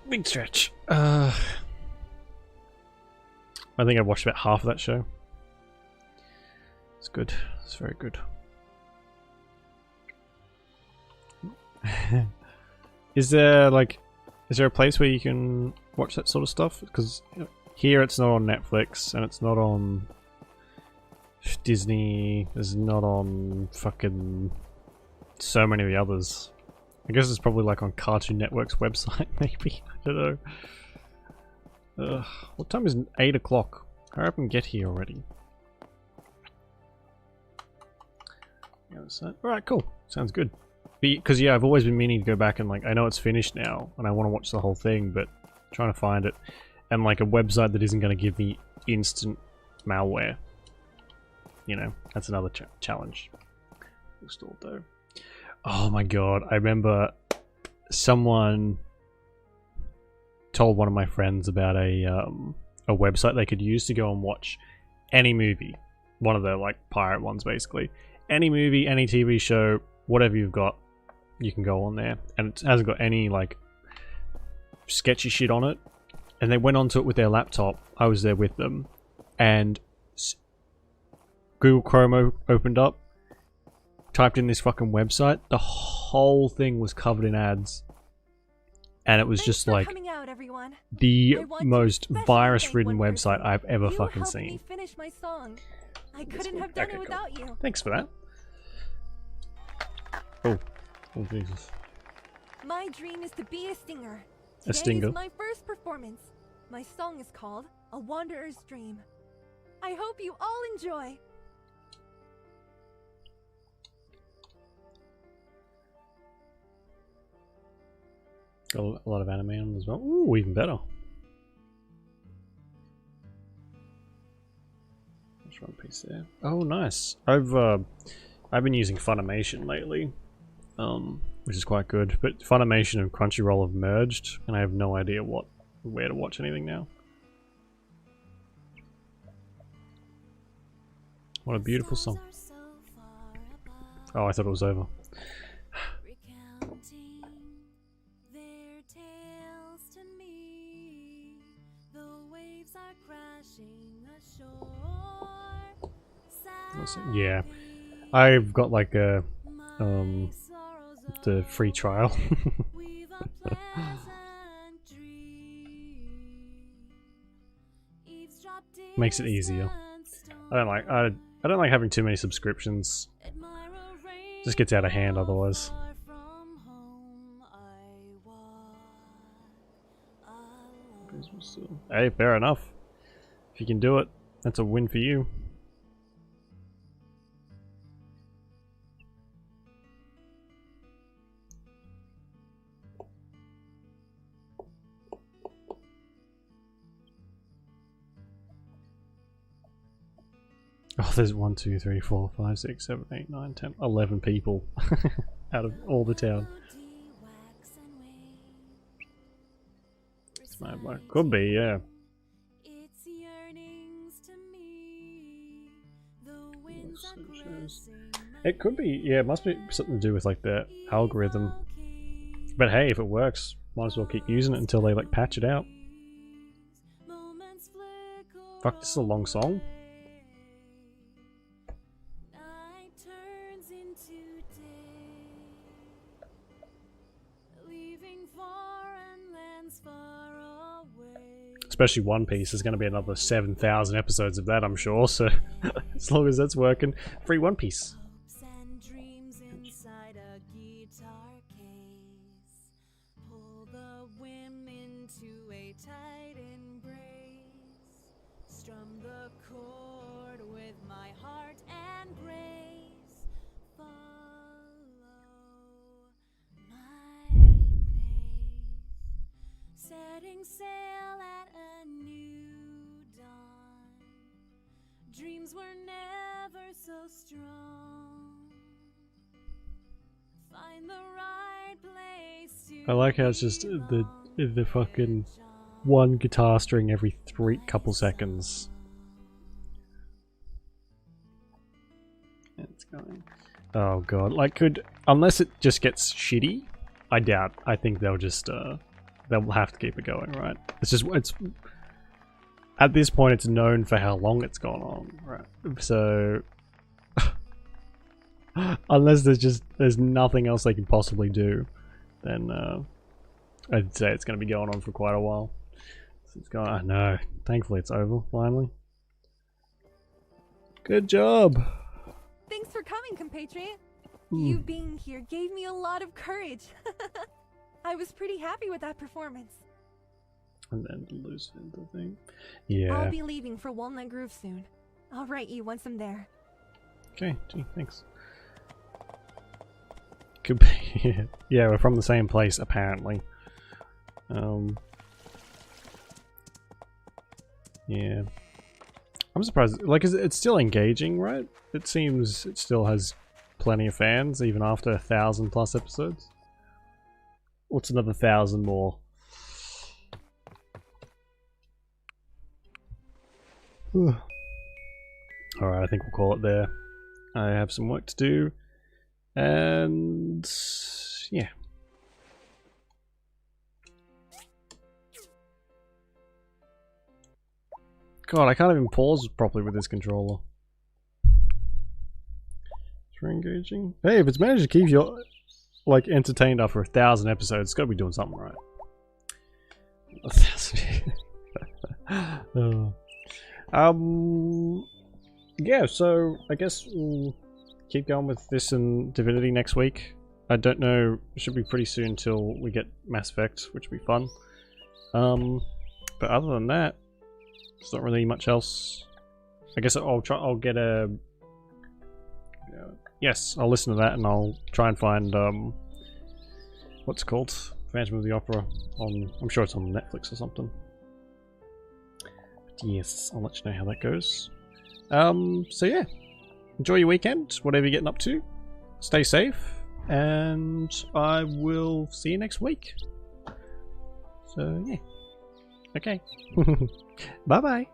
Big stretch. I think I watched about half of that show. It's good. It's very good. Is there a place where you can watch that sort of stuff? Because here it's not on Netflix and it's not on Disney. It's not on fucking so many of the others. I guess it's probably like on Cartoon Network's website, maybe. I don't know. What time is it? 8 o'clock. Hurry up and get here already. Alright, cool. Sounds good. Because yeah, I've always been meaning to go back and like, I know it's finished now, and I want to watch the whole thing, but trying to find it. And like a website that isn't going to give me instant malware. You know, that's another challenge. Installed though. Oh my god, I remember someone told one of my friends about a website they could use to go and watch any movie. One of the like pirate ones basically. Any movie, any TV show, whatever you've got, you can go on there. And it hasn't got any like sketchy shit on it. And they went onto it with their laptop. I was there with them. And Google Chrome opened up. Typed in this fucking website. The whole thing was covered in ads. And it was just like the most virus-ridden website I've ever fucking seen. Me finish my song. I couldn't have done it without you. Thanks for that. Oh. Oh, Jesus. My dream is to be a singer. A stinger. Today is my first performance. My song is called A Wanderer's Dream. I hope you all enjoy. Got a lot of anime on as well. Ooh, even better. Let's run a piece there. Oh, nice. I've been using Funimation lately, which is quite good. But Funimation and Crunchyroll have merged, and I have no idea where to watch anything now. What a beautiful song. Oh, I thought it was over. Yeah, I've got like a the free trial. Makes it easier. I don't like having too many subscriptions. Just gets out of hand otherwise. Hey, fair enough. If you can do it, that's a win for you. Oh, there's 1, 2, 3, 4, 5, 6, 7, 8, 9, 10, 11 people out of all the town. Could be, yeah. It could be, yeah, it must be something to do with like the algorithm. But hey, if it works, might as well keep using it until they like patch it out. Fuck, this is a long song. Especially One Piece, there's going to be another 7,000 episodes of that, I'm sure, so as long as that's working, free One Piece. Setting sail at a new dawn. Dreams were never so strong. Find the right place to I like how it's just the fucking one guitar string every couple seconds. It's going. Oh god, like unless it just gets shitty, I doubt. I think they'll just they'll have to keep it going, right? It's at this point it's known for how long it's gone on, right? So unless there's nothing else they can possibly do, then I'd say it's going to be going on for quite a while. So it's going. I know. Thankfully, it's over finally. Good job. Thanks for coming, compatriot. You being here gave me a lot of courage. I was pretty happy with that performance. And then lose the thing. Yeah. I'll be leaving for Walnut Grove soon. I'll write you once I'm there. Okay, gee, thanks. Could be. Yeah, we're from the same place, apparently. Yeah. I'm surprised. Like, it's still engaging, right? It seems it still has plenty of fans, even after 1,000+ episodes. What's another 1,000 more? Alright, I think we'll call it there. I have some work to do. And yeah. God, I can't even pause properly with this controller. It's very engaging. Hey, if it's managed to keep you like entertained after 1,000 episodes, it's got to be doing something right. 1,000. Yeah, so I guess we'll keep going with this and Divinity next week. I don't know, it should be pretty soon till we get Mass Effect, which will be fun. But other than that, there's not really much else. I guess I'll get a... yes, I'll listen to that and I'll try and find, what's it called? Phantom of the Opera on... I'm sure it's on Netflix or something. But yes, I'll let you know how that goes. So yeah. Enjoy your weekend, whatever you're getting up to. Stay safe, and I will see you next week. So yeah. Okay. Bye bye.